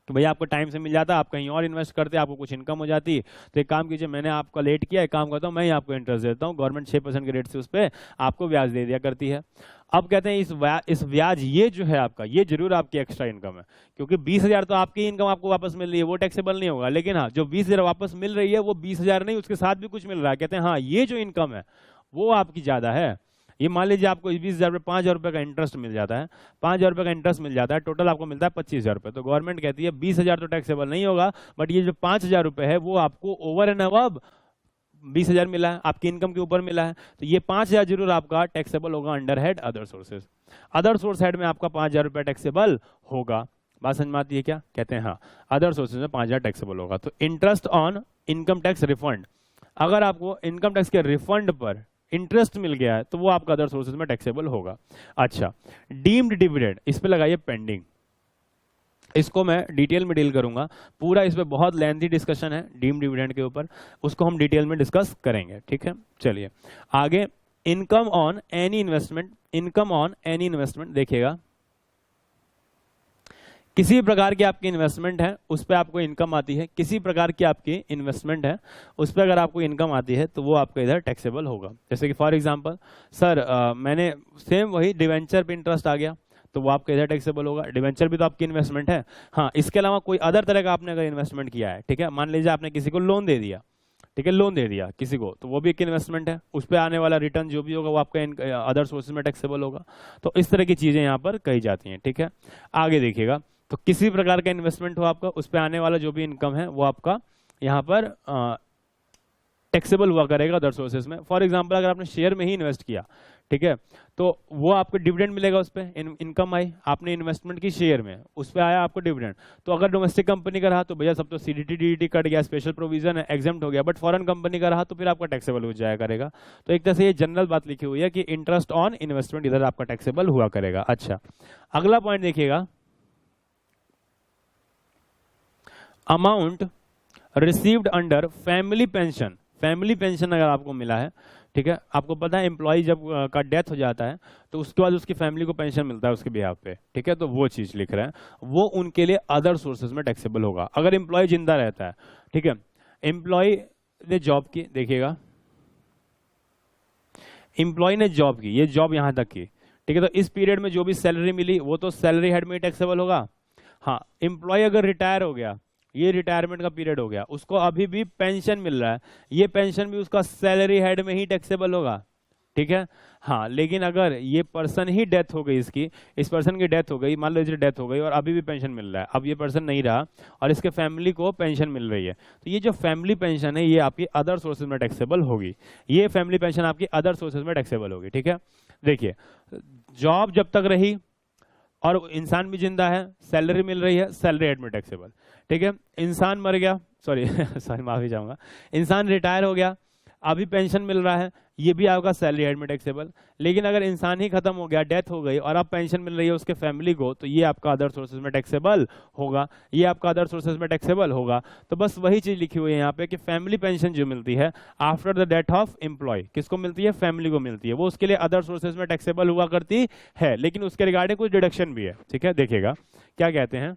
तो भैया आपको टाइम से मिल जाता, आप कहीं और इन्वेस्ट करते, आपको कुछ इनकम हो जाती। तो एक काम कीजिए, मैंने आपका लेट किया, एक काम करता हूँ मैं ही आपको इंटरेस्ट देता हूँ, गवर्नमेंट 6% के रेट से उस पर आपको ब्याज दे दिया करती है। अब कहते हैं इस ब्याज ये जो है आपका, ये जरूर आपकी एक्स्ट्रा इनकम है, क्योंकि 20,000 तो आपकी इनकम आपको वापस मिल रही है, वो टैक्सेबल नहीं होगा। लेकिन हाँ, जो 20,000 वापस मिल रही है वो 20,000 नहीं, उसके साथ भी कुछ मिल रहा है। कहते हैं हाँ, ये जो इनकम है वो आपकी ज्यादा है। ये मान लीजिए आपको 20,000 रुपये 5,000 रुपये का इंटरेस्ट मिल जाता है, 5,000 रुपये का इंटरेस्ट मिल जाता है, टोटल आपको मिलता है 25,000 रुपये। तो गवर्नमेंट कहती है 20,000 तो टैक्सेबल नहीं होगा, बट ये जो 5,000 रुपये है वो आपको ओवर एंड अबव 20,000 मिला है, आपकी इनकम के ऊपर मिला है, तो ये 5,000 जरूर आपका टैक्सेबल होगा under head other sources. Other source head में आपका 5,000 रुपये टैक्सेबल होगा। बात समझ में आती है क्या? कहते हैं हाँ, अदर सोर्सेज में 5,000 टैक्सेबल होगा। तो interest on income tax refund, अगर आपको इनकम टैक्स के रिफंड पर इंटरेस्ट मिल गया है तो वो आपका अदर सोर्सेज में टैक्सेबल होगा। अच्छा, डीम्ड डिविडेंड, इस पे लगाइए पेंडिंग, इसको मैं डिटेल में डील करूंगा, पूरा इस पे बहुत लेंथी डिस्कशन है डीम्ड डिविडेंड के ऊपर, उसको हम डिटेल में डिस्कस करेंगे। ठीक है, चलिए आगे। Income on any investment, income on any investment देखिएगा किसी प्रकार की आपकी इन्वेस्टमेंट है उस पर आपको इनकम आती है, किसी प्रकार की आपकी इन्वेस्टमेंट है उस पर अगर आपको इनकम आती है तो वो आपका इधर टैक्सेबल होगा। जैसे कि फॉर एग्जांपल सर मैंने सेम वही डिवेंचर पे इंटरेस्ट आ गया तो वो आपका इधर टैक्सेबल होगा। डिवेंचर भी तो आपकी इन्वेस्टमेंट है। हाँ, इसके अलावा कोई अदर तरह का आपने अगर इन्वेस्टमेंट किया है, ठीक है, मान लीजिए आपने किसी को लोन दे दिया, ठीक है, लोन दे दिया किसी को, तो वो भी एक इन्वेस्टमेंट है, उस पर आने वाला रिटर्न जो भी होगा वो आपका अदर सोर्सेज में टैक्सेबल होगा। तो इस तरह की चीजें यहाँ पर कही जाती हैं। ठीक है, आगे देखिएगा, तो किसी प्रकार का इन्वेस्टमेंट हो आपका, उस पर आने वाला जो भी इनकम है वो आपका यहाँ पर टैक्सेबल हुआ करेगा अदर सोर्सेज में। फॉर एग्जांपल अगर आपने शेयर में ही इन्वेस्ट किया, ठीक है, तो वो आपको डिविडेंड मिलेगा, उस पर इनकम आई, आपने इन्वेस्टमेंट की शेयर में, उस पर आया आपको डिविडेंड। तो अगर डोमेस्टिक कंपनी का रहा तो भैया सब तो सीडीटी डीडीटी कट गया, स्पेशल प्रोविजन है, एग्जेम्प्ट हो गया, बट फॉरेन कंपनी का रहा तो फिर आपका टैक्सेबल हो जाया करेगा। तो एक तरह से ये जनरल बात लिखी हुई है कि इंटरेस्ट ऑन इन्वेस्टमेंट इधर आपका टैक्सेबल हुआ करेगा। अच्छा, अगला पॉइंट देखिएगा, amount received under family pension. Family pension अगर आपको मिला है, ठीक है, आपको पता है एम्प्लॉय जब का डेथ हो जाता है तो उसके बाद उसकी फैमिली को पेंशन मिलता है उसके बिहाफ पे, ठीक है, तो वो चीज लिख रहे हैं, वो उनके लिए अदर सोर्सेज में टैक्सेबल होगा। अगर एम्प्लॉय जिंदा रहता है, ठीक है, एम्प्लॉय ने जॉब की, देखिएगा, एम्प्लॉय ने जॉब की, ये जॉब यहां तक की, ठीक है, तो इस पीरियड में जो भी सैलरी मिली वो तो सैलरी हेड में टैक्सेबल होगा। हाँ, एम्प्लॉय अगर रिटायर हो गया, ये रिटायरमेंट का पीरियड हो गया, उसको अभी भी पेंशन मिल रहा है, ये पेंशन भी उसका सैलरी हेड में ही टैक्सेबल होगा। ठीक है, हाँ, लेकिन अगर ये पर्सन ही डेथ हो गई, इसकी, इस पर्सन की डेथ हो गई, मान लो इसकी डेथ हो गई और अभी भी पेंशन मिल रहा है, अब ये पर्सन नहीं रहा और इसके फैमिली को पेंशन मिल रही है, तो ये जो फैमिली पेंशन है ये आपकी अदर सोर्सेज में टैक्सेबल होगी। ये फैमिली पेंशन आपकी अदर सोर्सेज में टैक्सेबल होगी। ठीक है, देखिए, जॉब जब तक रही और इंसान भी जिंदा है, सैलरी मिल रही है, सैलरी हेड में टैक्सेबल। ठीक है, इंसान मर गया, सॉरी माफी चाहूंगा, इंसान रिटायर हो गया, अभी पेंशन मिल रहा है, ये भी आपका सैलरी हेड में टैक्सेबल। लेकिन अगर इंसान ही खत्म हो गया, डेथ हो गई और अब पेंशन मिल रही है उसके फैमिली को, तो ये आपका अदर सोर्सेज में टैक्सेबल होगा, ये आपका अदर सोर्सेज में टैक्सेबल होगा। तो बस वही चीज लिखी हुई है यहाँ पे कि फैमिली पेंशन जो मिलती है after the death of employee, किसको मिलती है, फैमिली को मिलती है, वो उसके लिए अदर सोर्सेज में टैक्सेबल हुआ करती है, लेकिन उसके रिगार्डिंग कुछ डिडक्शन भी है। ठीक है, देखिएगा क्या कहते हैं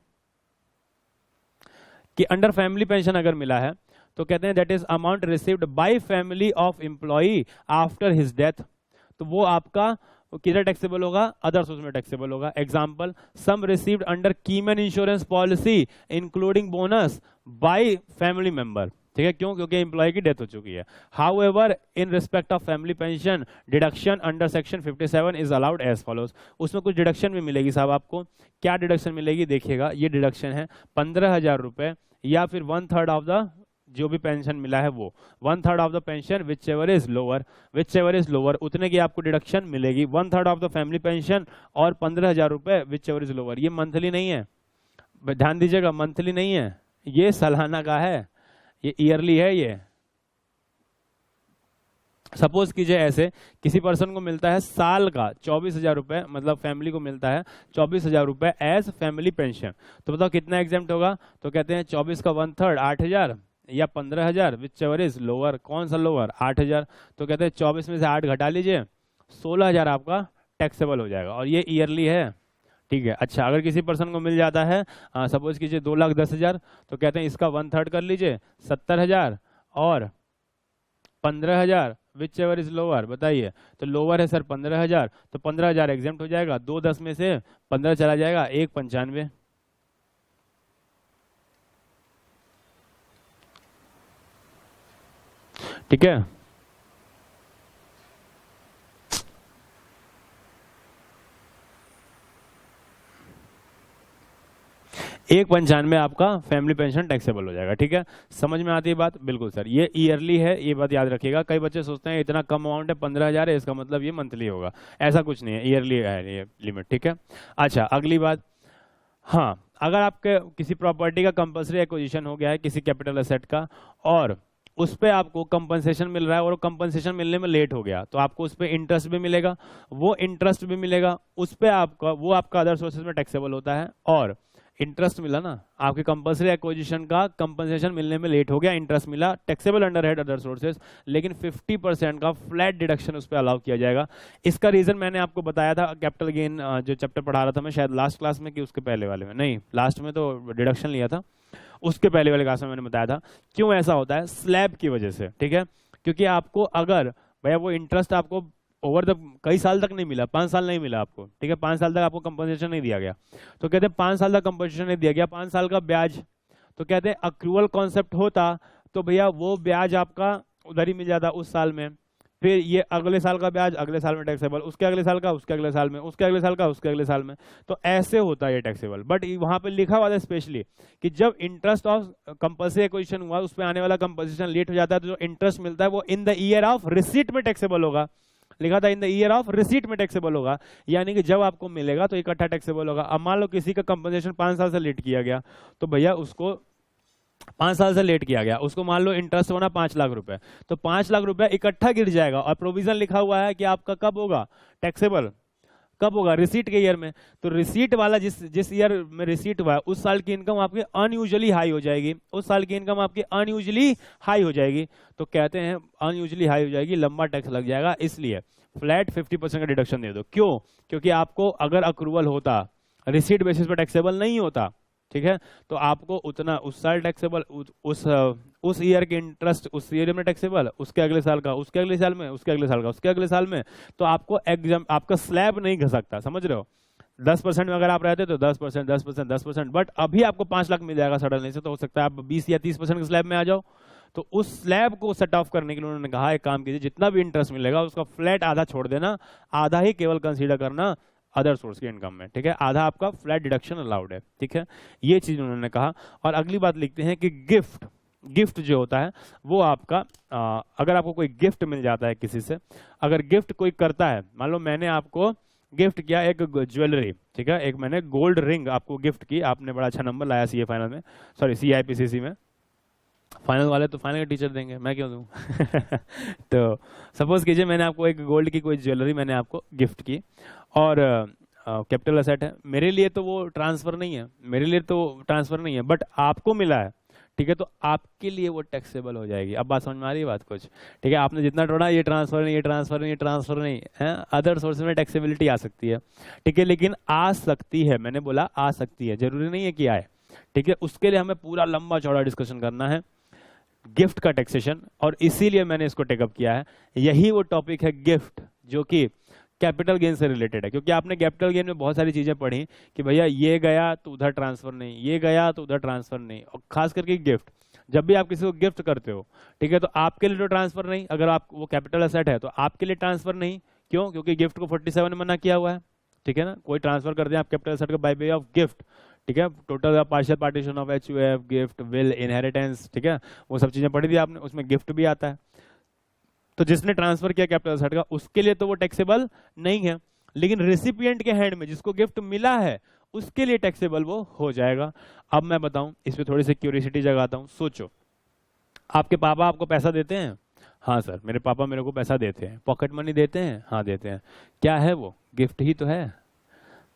कि अंडर फैमिली पेंशन अगर मिला है तो कहते हैं that is amount received by family of employee after his death, तो वो आपका किधर टैक्सेबल होगा, अदर सोर्स में टैक्सेबल होगा। Example, sum received under keyman insurance policy including bonus by family member. ठीक है, क्यों, क्योंकि एम्प्लॉय की डेथ हो चुकी है। However in respect of family pension deduction under section 57 is allowed as follows. उसमें कुछ डिडक्शन भी मिलेगी साहब आपको। क्या डिडक्शन मिलेगी, देखिएगा, ये डिडक्शन है 15,000 रुपए या फिर 1/3 ऑफ द जो भी पेंशन मिला है वो 1/3 of the pension which ever is lower, उतने की आपको डिडक्शन मिलेगी। 1/3 ऑफ द फैमिली पेंशन और 15,000 रुपए विच एवर इज लोअर। ये मंथली नहीं है, ध्यान दीजिएगा, मंथली नहीं है, ये सालाना का है, ये ईयरली है। ये सपोज कीजिए ऐसे किसी पर्सन को मिलता है साल का 24,000 रुपए, मतलब फैमिली को मिलता है 24,000 रुपए एज फैमिली पेंशन, तो बताओ कितना एग्जेम्प्ट होगा, तो कहते हैं 24 का 1/3 8,000 या 15,000 विच एवर इज लोअर, कौन सा लोअर, 8,000, तो कहते हैं 24 में से 8 घटा लीजिए, 16,000 आपका टैक्सेबल हो जाएगा, और ये ईयरली है। ठीक है, अच्छा, अगर किसी पर्सन को मिल जाता है सपोज कीजिए 2,10,000, तो कहते हैं इसका 1/3 कर लीजिए 70,000 और 15,000 विच एवर इज लोअर, बताइए, तो लोअर है सर 15,000, तो 15,000 एग्जेम्प्ट हो जाएगा, 2/10 में से 15 चला जाएगा, 1/95। ठीक है, 1/95 आपका फैमिली पेंशन टैक्सेबल हो जाएगा। ठीक है, समझ में आती है बात, बिल्कुल सर, ये ईयरली है, ये बात याद रखिएगा। कई बच्चे सोचते हैं इतना कम अमाउंट है, 15,000 है, इसका मतलब ये मंथली होगा, ऐसा कुछ नहीं है, ईयरली है ये लिमिट। ठीक है, अच्छा, अगली बात, हाँ, अगर आपके किसी प्रॉपर्टी का कंपल्सरी एक्विजिशन हो गया है, किसी कैपिटल एसेट का, और उस पर आपको कंपनसेशन मिल रहा है और कंपनसेशन मिलने में लेट हो गया, तो आपको उस पर इंटरेस्ट भी मिलेगा, वो इंटरेस्ट भी मिलेगा, उस पर आपका वो आपका अदर सोर्सेज में टैक्सेबल होता है। और इंटरेस्ट मिला ना, आपके कंपल्सरी एक्विजिशन का कंपनसेशन मिलने में लेट हो गया, इंटरेस्ट मिला, taxable under head other sources, लेकिन 50% का फ्लैट डिडक्शन उस पर अलाउ किया जाएगा। इसका रीजन मैंने आपको बताया था कैपिटल गेन जो चैप्टर पढ़ा रहा था मैं, शायद लास्ट क्लास में कि उसके पहले वाले में, नहीं लास्ट में तो डिडक्शन लिया था, उसके पहले वाले क्लास में मैंने बताया था क्यों ऐसा होता है, स्लैब की वजह से, ठीक है। क्योंकि आपको अगर भैया वो इंटरेस्ट आपको ओवर द कई साल तक नहीं मिला, 5 साल नहीं मिला आपको, ठीक है, 5 साल तक आपको कंपनसेशन नहीं दिया गया, तो कहते हैं 5 साल तक कंपनसेशन नहीं दिया गया, 5 साल का ब्याज, तो कहते हैं अक्रूवल कॉन्सेप्ट होता तो भैया वो ब्याज आपका उधर ही मिल जाता उस साल में, फिर ये अगले साल का ब्याज अगले साल में टैक्सेबल, उसके अगले साल का उसके अगले साल में, उसके अगले साल का उसके अगले साल में, तो ऐसे होता है ये टैक्सेबल। बट वहां पे लिखा हुआ था स्पेशली कि जब इंटरेस्ट ऑफ कंपल्सरी एक्विजिशन हुआ उस पे आने वाला कंपनसेशन लेट हो जाता है, तो जो इंटरेस्ट मिलता है वो in the year of receipt में टैक्सेबल होगा, लिखा था in the year of receipt में टैक्सेबल होगा, यानी कि जब आपको मिलेगा तो इकट्ठा टैक्सेबल होगा। अब मान लो किसी का कंपनसेशन 5 साल से लेट किया गया, तो भैया उसको 5 साल से लेट किया गया, उसको मान लो इंटरेस्ट होना 5 लाख रुपए, तो 5 लाख रुपए इकट्ठा गिर जाएगा, और प्रोविजन लिखा हुआ है कि आपका कब होगा टैक्सेबल, कब होगा, रिसीट के ईयर में। तो रिसीट वाला जिस ईयर में रिसीट हुआ है उस साल की इनकम आपकी अनयूजुअली हाई हो जाएगी, उस साल की इनकम आपकी अनयूजुअली हाई हो जाएगी, तो कहते हैं अनयूजुअली हाई हो जाएगी, लंबा टैक्स लग जाएगा, इसलिए फ्लैट 50% का डिडक्शन दे दो। क्यों? क्योंकि आपको अगर अक्रूवल होता, रिसीट बेसिस पर टैक्सेबल नहीं होता, ठीक है, तो आपको उतना उस साल टैक्सेबल, उस ईयर के इंटरेस्ट उस ईयर में टैक्सेबल, उसके अगले साल का उसके अगले साल में, उसके अगले साल का उसके अगले साल में, तो आपको एग्जाम आपका स्लैब नहीं घसकता, समझ रहे हो। 10% में अगर आप रहते तो 10%, 10%, 10%, बट अभी आपको 5 लाख मिल जाएगा सडनली से, तो हो सकता है आप 20 या 30% के स्लैब में आ जाओ। तो उस स्लैब को सेट ऑफ करने के लिए उन्होंने कहा एक काम कीजिए, जितना भी इंटरेस्ट मिलेगा उसका फ्लैट आधा छोड़ देना, आधा ही केवल कंसीडर करना अदर सोर्स की इनकम में, ठीक है, आधा आपका फ्लैट डिडक्शन अलाउड है, ठीक है, ये चीज उन्होंने कहा। और अगली बात लिखते हैं कि गिफ्ट जो होता है वो आपका अगर आपको कोई गिफ्ट मिल जाता है किसी से, अगर गिफ्ट कोई करता है, मान लो मैंने आपको गिफ्ट किया एक ज्वेलरी, ठीक है, एक मैंने गोल्ड रिंग आपको गिफ्ट की, आपने बड़ा अच्छा नंबर लाया सीए फाइनल में, सॉरी सीआईपीसीसी में, फाइनल वाले तो फाइनल टीचर देंगे, मैं क्यों दूं तो सपोज कीजिए मैंने आपको एक गोल्ड की कोई ज्वेलरी मैंने आपको गिफ्ट की, और कैपिटल असेट है, मेरे लिए तो वो ट्रांसफर नहीं है, मेरे लिए तो ट्रांसफर नहीं है, बट आपको मिला है, ठीक है, तो आपके लिए वो टैक्सेबल हो जाएगी। अब बात समझ में आ रही है बात कुछ, ठीक है, आपने जितना ढूंढा ये ट्रांसफर नहीं, ये ट्रांसफर नहीं, ये ट्रांसफर नहीं है, अदर सोर्स में टैक्सेबिलिटी आ सकती है, ठीक है, लेकिन आ सकती है, मैंने बोला आ सकती है, जरूरी नहीं है कि आए, ठीक है, उसके लिए हमें पूरा लंबा चौड़ा डिस्कशन करना है गिफ्ट का टैक्सेशन, और इसीलिए मैंने इसको टेकअप किया है। यही वो टॉपिक है गिफ्ट जो कि कैपिटल गेन से रिलेटेड है, क्योंकि आपने कैपिटल गेन में बहुत सारी चीजें पढ़ी कि भैया ये गया तो उधर ट्रांसफर नहीं, ये गया तो उधर ट्रांसफर नहीं, और खास करके गिफ्ट, जब भी आप किसी को गिफ्ट करते हो, ठीक है, तो आपके लिए तो ट्रांसफर नहीं, अगर आप वो कैपिटल असेट है तो आपके लिए ट्रांसफर नहीं, क्यों? क्योंकि गिफ्ट को 47 में मना किया हुआ है, ठीक है ना, कोई ट्रांसफर कर दे आप कैपिटल असेट को बाय वे ऑफ गिफ्ट, ठीक है, total partial partition of HUF, gift, will, inheritance, ठीक है, वो सब चीजें पढ़ी थी आपने, उसमें गिफ्ट भी आता है। तो जिसने ट्रांसफर किया कैपिटल असेट का उसके लिए तो वो टैक्सेबल नहीं है, लेकिन रेसिपिएंट के हैंड में जिसको गिफ्ट मिला है उसके लिए टैक्सेबल वो हो जाएगा। अब मैं बताऊं, इस पे थोड़ी सी क्यूरियोसिटी जगाता हूं, सोचो आपके पापा आपको पैसा देते हैं, हाँ सर मेरे पापा मेरे को पैसा देते हैं, पॉकेट मनी देते हैं, हाँ देते हैं, क्या है वो? गिफ्ट ही तो है,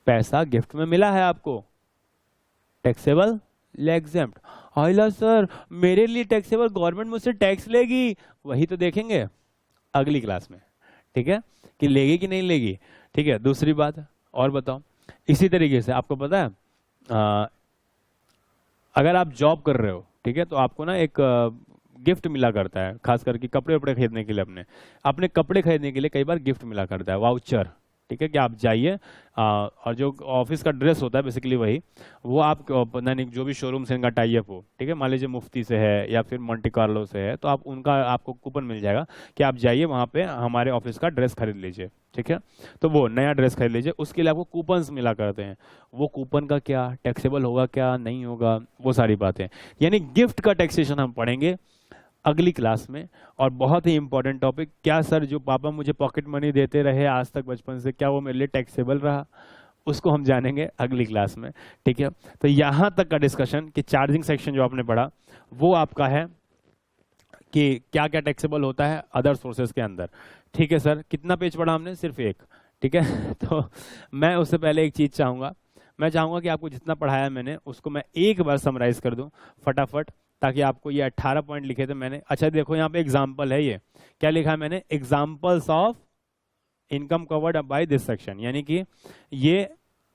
पैसा गिफ्ट में मिला है आपको, टैक्सेबल एग्जेम्प्ट। आइला सर मेरे लिए टैक्सेबल, गवर्नमेंट मुझसे टैक्स लेगी, वही तो देखेंगे अगली क्लास में, ठीक है, कि लेगी कि नहीं लेगी, ठीक है। दूसरी बात और बताओ, इसी तरीके से आपको पता है अगर आप जॉब कर रहे हो, ठीक है, तो आपको ना एक गिफ्ट मिला करता है, खास करके कपड़े वपड़े खरीदने के लिए, अपने कपड़े खरीदने के लिए कई बार गिफ्ट मिला करता है, वाउचर, ठीक है, कि आप जाइए और जो ऑफिस का ड्रेस होता है बेसिकली वही, वो आप पता नहीं जो भी शोरूम से इनका टाई अप हो, ठीक है, मान लीजिए मुफ्ती से है या फिर मोंटे कार्लो से है, तो आप उनका आपको कूपन मिल जाएगा कि आप जाइए वहाँ पे हमारे ऑफिस का ड्रेस खरीद लीजिए, ठीक है, तो वो नया ड्रेस खरीद लीजिए, उसके लिए आपको कूपन्स मिला करते हैं। वो कूपन का क्या टैक्सेबल होगा, क्या नहीं होगा, वो सारी बातें, यानी गिफ्ट का टैक्सेशन हम पढ़ेंगे अगली क्लास में। और बहुत ही इंपॉर्टेंट टॉपिक, क्या सर जो पापा मुझे पॉकेट मनी देते रहे आज तक बचपन से, क्या वो मेरे लिए टैक्सेबल रहा, उसको हम जानेंगे अगली क्लास में, ठीक है। तो यहाँ तक का डिस्कशन कि चार्जिंग सेक्शन जो आपने पढ़ा वो आपका है कि क्या क्या टैक्सेबल होता है अदर सोर्सेज के अंदर, ठीक है सर। कितना पेज पढ़ा हमने? सिर्फ एक, ठीक है तो मैं उससे पहले एक चीज चाहूंगा, मैं चाहूंगा कि आपको जितना पढ़ाया मैंने उसको मैं एक बार समराइज कर दूं फटाफट, ताकि आपको ये 18 पॉइंट लिखे थे मैंने। अच्छा देखो यहाँ पे एग्जाम्पल है, ये क्या लिखा है मैंने, examples of income covered by this section, यानी कि ये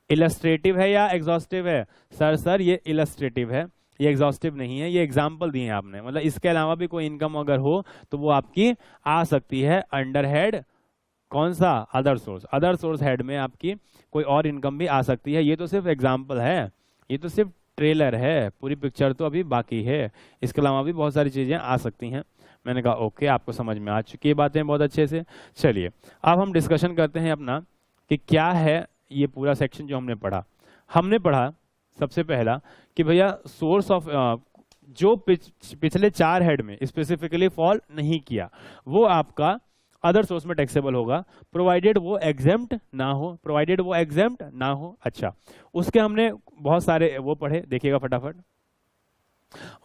इलस्ट्रेटिव है या एग्जॉस्टिव है? सर ये इलस्ट्रेटिव है, ये एग्जॉस्टिव नहीं है, ये एग्जाम्पल दिए हैं आपने, मतलब इसके अलावा भी कोई इनकम अगर हो तो वो आपकी आ सकती है अंडर हेड कौन सा, other source. Other source head में आपकी कोई और इनकम भी आ सकती है। ये तो सिर्फ एग्जाम्पल है, ये तो सिर्फ ट्रेलर है, पूरी पिक्चर तो अभी बाकी है, इसके अलावा भी बहुत सारी चीजें आ सकती हैं। मैंने कहा ओके, आपको समझ में आ चुकी है बातें बहुत अच्छे से। चलिए अब हम डिस्कशन करते हैं अपना कि क्या है ये पूरा सेक्शन जो हमने पढ़ा। हमने पढ़ा सबसे पहला कि भैया सोर्स ऑफ जो पिछले 4 हेड में स्पेसिफिकली फॉल नहीं किया वो आपका अदर सोर्स में टैक्सेबल होगा, प्रोवाइडेड वो एग्जेम्प्ट ना हो, प्रोवाइडेड वो एग्जेम्प्ट ना हो। अच्छा उसके हमने बहुत सारे वो पढ़े, देखिएगा फटाफट।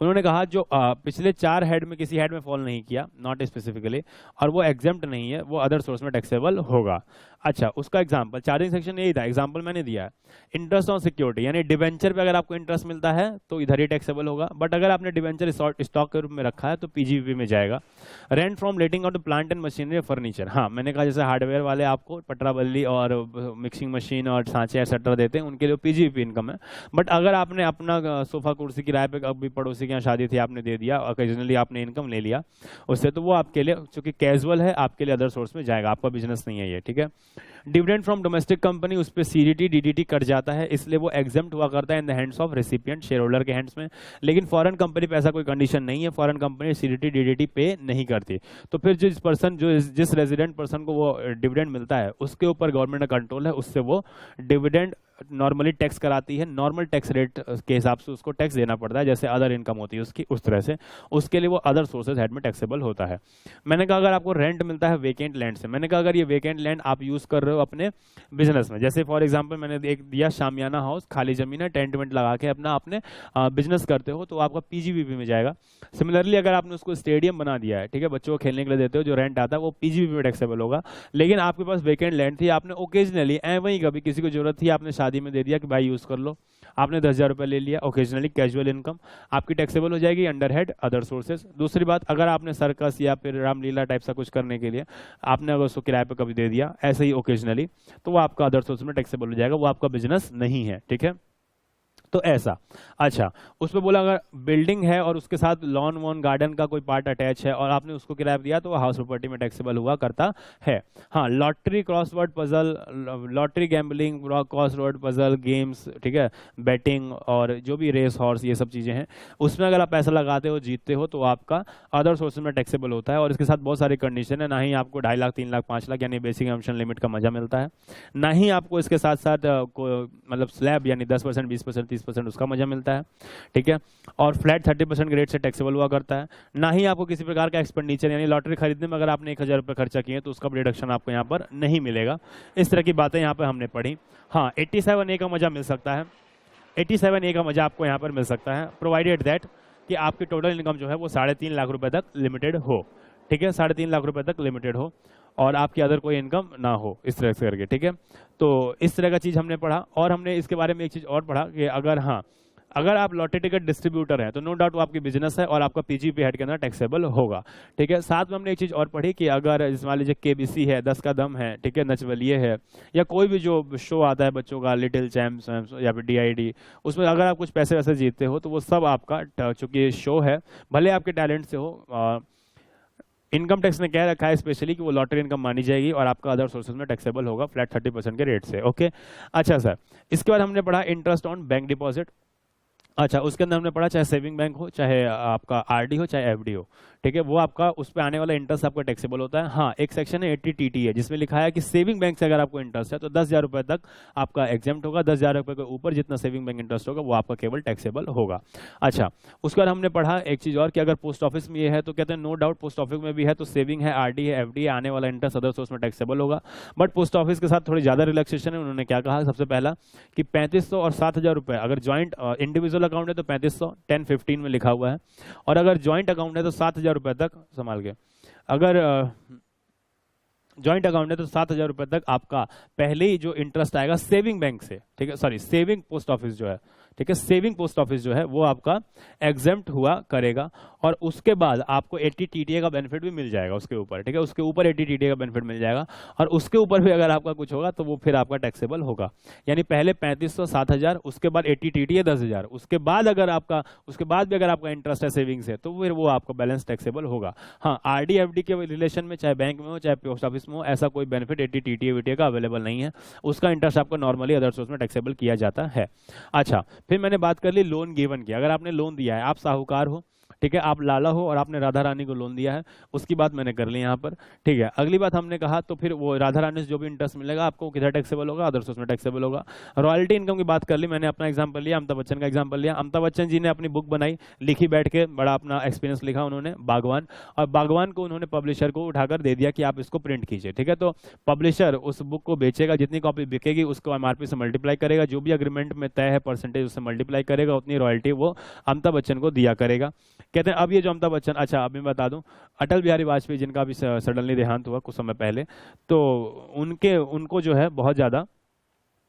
उन्होंने कहा जो पिछले 4 हेड में किसी हेड में फॉल नहीं किया, नॉट स्पेसिफिकली, और वो एग्जेम्प्ट नहीं है, वो अदर सोर्स में टैक्सेबल होगा। अच्छा उसका एग्जांपल चार्जिंग सेक्शन यही था, एग्जांपल मैंने दिया है। इंटरेस्ट ऑन सिक्योरिटी, यानी डिवेंचर पे अगर आपको इंटरेस्ट मिलता है तो इधर ही टैक्सेबल होगा, बट अगर आपने डिवेंचर स्टॉक के रूप में रखा है तो पीजीबीपी में जाएगा। Rent from letting out plant and machinery furniture, हाँ मैंने कहा जैसे हार्डवेयर वाले आपको पटरा बल्ली और मिक्सिंग मशीन और सांचे एक्सेट्रा देते हैं, उनके लिए पीजीबीपी इनकम है। बट अगर आपने अपना सोफा कुर्सी किराए पे कभी पड़ोसी के यहाँ शादी थी आपने दे दिया, ओकेजनली आपने इनकम ले लिया उससे, तो वो आपके लिए चूंकि कैजुअल है आपके लिए अदर सोर्स में जाएगा, आपका बिजनेस नहीं है ये, ठीक है। डिविडेंड फ्रॉम डोमेस्टिक कंपनी, उस पर सीडीटी डीडीटी कट जाता है, इसलिए वो एग्जेम्प्ट हुआ करता है in the hands of recipient, share holder के हैंड्स में। लेकिन फॉरेन कंपनी पे ऐसा कोई कंडीशन नहीं है, फॉरेन कंपनी सीडीटी डीडीटी पे नहीं करती। तो फिर जिस रेजिडेंट पर्सन को वो डिविडेंड मिलता है उसके ऊपर गवर्नमेंट का कंट्रोल है, उससे वो डिविडेंड नॉर्मली टैक्स कराती है, नॉर्मल टैक्स रेट के हिसाब से उसको टैक्स देना पड़ता है, जैसे अदर इनकम होती है उसकी, उस तरह से उसके लिए वो अदर सोर्सेज हेड में टैक्सेबल होता है। मैंने कहा अगर आपको रेंट मिलता है वेकेंट लैंड से, मैंने कहा अगर ये वेकेंट लैंड आप यूज कर रहे हो अपने बिजनेस में, जैसे फॉर एग्जांपल मैंने एक दिया शामियाना हाउस, खाली जमीन है, टेंट वेंट लगा के अपना आपने बिजनेस करते हो तो आपका पीजीबीपी में जाएगा। सिमिलरली अगर आपने उसको स्टेडियम बना दिया है, ठीक है, बच्चों को खेलने के लिए देते हो, जो रेंट आता है वो पीजीबीपी में टैक्सेबल होगा। लेकिन आपके पास वेकेंट लैंड थी, आपने ओकेजनली वहीं कभी किसी को जरूरत थी, आपने शादी में दे दिया कि भाई यूज कर लो, आपने 10,000 रुपए ले लिया, ओकेजनली कैजुअल इनकम आपकी टैक्सेबल हो जाएगी अंडर हेड अदर सोर्सेज। दूसरी बात, अगर आपने सर्कस या फिर रामलीला टाइप सा कुछ करने के लिए आपने अगर उसको किराए पे कभी दे दिया ऐसे ही ओकेजनली, तो वो आपका अदर सोर्स में टैक्सेबल हो जाएगा, वो आपका बिजनेस नहीं है, ठीक है। तो ऐसा। अच्छा उसमें बोला अगर बिल्डिंग है और उसके साथ लॉन वॉन गार्डन का कोई पार्ट अटैच है और आपने उसको किराया दिया तो वो हाउस प्रॉपर्टी में टैक्सेबल हुआ करता है। हाँ lottery, crossword puzzle, lottery, gambling, crossword puzzle games, ठीक है, बैटिंग और जो भी रेस हॉर्स ये सब चीजें हैं, उसमें अगर आप पैसा लगाते हो जीतते हो तो आपका अदर सोर्सेज में टैक्सेबल होता है। और इसके साथ बहुत सारी कंडीशन है, ना ही आपको 2.5 लाख 3 लाख 5 लाख यानी बेसिक एम्पशन लिमिट का मजा मिलता है, ना ही आपको इसके साथ साथ मतलब स्लैब यानी 10% 20% 30% उसका मजा मिलता है, ठीक है। और फ्लैट 30% के रेट से टैक्सेबल हुआ करता है। ना ही आपको किसी प्रकार का एक्सपेंडिचर यानी लॉटरी खरीदने में अगर आपने 1,000 रुपये खर्चा किए तो उसका डिडक्शन आपको यहाँ पर नहीं मिलेगा। इस तरह की बातें यहाँ पर हमने पढ़ी। हाँ 87A का मजा मिल सकता है, 87A का मजा आपको यहाँ पर मिल सकता है, प्रोवाइडेड दैट कि आपकी टोटल इनकम जो है वो 3.5 लाख रुपए तक लिमिटेड हो, ठीक है, 3.5 लाख रुपए तक लिमिटेड हो और आपकी अदर कोई इनकम ना हो, इस तरह से करके, ठीक है। तो इस तरह का चीज़ हमने पढ़ा। और हमने इसके बारे में एक चीज़ और पढ़ा कि अगर हाँ अगर आप लॉटरी टिकट डिस्ट्रीब्यूटर हैं तो नो डाउट वो आपकी बिजनेस है और आपका पीजीपी हेड के अंदर टैक्सेबल होगा, ठीक है। साथ में हमने एक चीज़ और पढ़ी कि अगर मान लीजिए केबीसी है, 10 का दम है, ठीक है, नचवलिए है, या कोई भी जो शो आता है बच्चों का, लिटिल चैम्प्स या फिर डीआईडी, उसमें अगर आप कुछ पैसे वैसे जीतते हो तो वो सब आपका, चूंकि शो है, भले आपके टैलेंट से हो, इनकम टैक्स ने कह रखा है स्पेशली कि वो लॉटरी इनकम मानी जाएगी और आपका अदर सोर्सेज में टैक्सेबल होगा फ्लैट 30% के रेट से, ओके। अच्छा सर, इसके बाद हमने पढ़ा इंटरेस्ट ऑन बैंक डिपॉजिट। अच्छा उसके अंदर हमने पढ़ा चाहे सेविंग बैंक हो, चाहे आपका आरडी हो, चाहे एफडी हो, ठीक है, वो आपका उस पर आने वाला इंटरेस्ट आपका टैक्सेबल होता है। हाँ एक सेक्शन है 80TT है जिसमें लिखा है कि सेविंग बैंक से अगर आपको इंटरेस्ट है तो 10,000 रुपए तक आपका एग्जेम्प्ट होगा, 10,000 रुपए के ऊपर जितना सेविंग बैंक इंटरेस्ट होगा वो आपका केवल टैक्सेबल होगा। अच्छा उसके बाद हमने पढ़ा एक चीज और कि अगर पोस्ट ऑफिस में ये है तो कहते हैं नो डाउट पोस्ट ऑफिस में भी है तो सेविंग है, आरडी है, एफडी है, आने वाला इंटरेस्ट अदर सोर्स में टैक्सेबल होगा। बट पोस्ट ऑफिस के साथ थोड़ी ज्यादा रिलैक्सेशन है। उन्होंने क्या कहा, सबसे पहला कि 3500 और 7,000 रुपए अगर ज्वाइंट इंडिविजुअल अकाउंट है तो 3500 10-15 में लिखा हुआ है, और अगर ज्वाइंट अकाउंट है तो 7,000 रुपए तक संभाल के, अगर जॉइंट अकाउंट है तो 7,000 रुपए तक आपका पहले ही जो इंटरेस्ट आएगा सेविंग बैंक से, ठीक है, सॉरी सेविंग पोस्ट ऑफिस जो है, ठीक है, सेविंग पोस्ट ऑफिस जो है वो आपका एग्जेम्प्ट हुआ करेगा। और उसके बाद आपको 80 टीटीए का बेनिफिट भी मिल जाएगा उसके ऊपर, ठीक है, उसके ऊपर 80 टीटीए का बेनिफिट मिल जाएगा। और उसके ऊपर भी अगर आपका कुछ होगा तो वो फिर आपका टैक्सेबल होगा। यानी पहले 3500 7,000, उसके बाद 80 टीटीए 10,000, उसके बाद अगर आपका, उसके बाद भी अगर आपका इंटरेस्ट है सेविंग से तो फिर वो आपका बैलेंस टैक्सेबल होगा। हाँ, आरडी एफडी के रिलेशन में चाहे बैंक में हो चाहे पोस्ट ऑफिस में हो, ऐसा कोई बेनिफिट 80 टीटीए वीटीए का अवेलेबल नहीं है। उसका इंटरेस्ट आपको नॉर्मली अदर सोर्स में टैक्सेबल किया जाता है। अच्छा, फिर मैंने बात कर ली लोन गिवन की। अगर आपने लोन दिया है, आप साहूकार हो, ठीक है, आप लाला हो और आपने राधा रानी को लोन दिया है, उसकी बात मैंने कर ली यहाँ पर, ठीक है। अगली बात हमने कहा तो फिर वो राधा रानी से जो भी इंटरेस्ट मिलेगा आपको किधर टैक्सेबल होगा, अदर सोर्स में टैक्सेबल होगा। रॉयल्टी इनकम की बात कर ली मैंने, अपना एग्जांपल लिया, अमिताभ बच्चन का एग्जांपल लिया। अमिताभ बच्चन जी ने अपनी बुक बनाई, लिखी बैठ के, बड़ा अपना एक्सपीरियंस लिखा उन्होंने, बागवान, और बागवान को उन्होंने पब्लिशर को उठाकर दे दिया कि आप इसको प्रिंट कीजिए, ठीक है। तो पब्लिशर उस बुक को बेचेगा, जितनी कॉपी बिकेगी उसको एमआरपी से मल्टीप्लाई करेगा, जो भी अग्रीमेंट में तय है परसेंटेज उससे मल्टीप्लाई करेगा, उतनी रॉयल्टी वो अमिताभ बच्चन को दिया करेगा। कहते हैं अब ये जो अमिताभ बच्चन, अच्छा अभी मैं बता दूं, अटल बिहारी वाजपेयी जिनका अभी सडनली देहांत हुआ कुछ समय पहले, तो उनको जो है बहुत ज़्यादा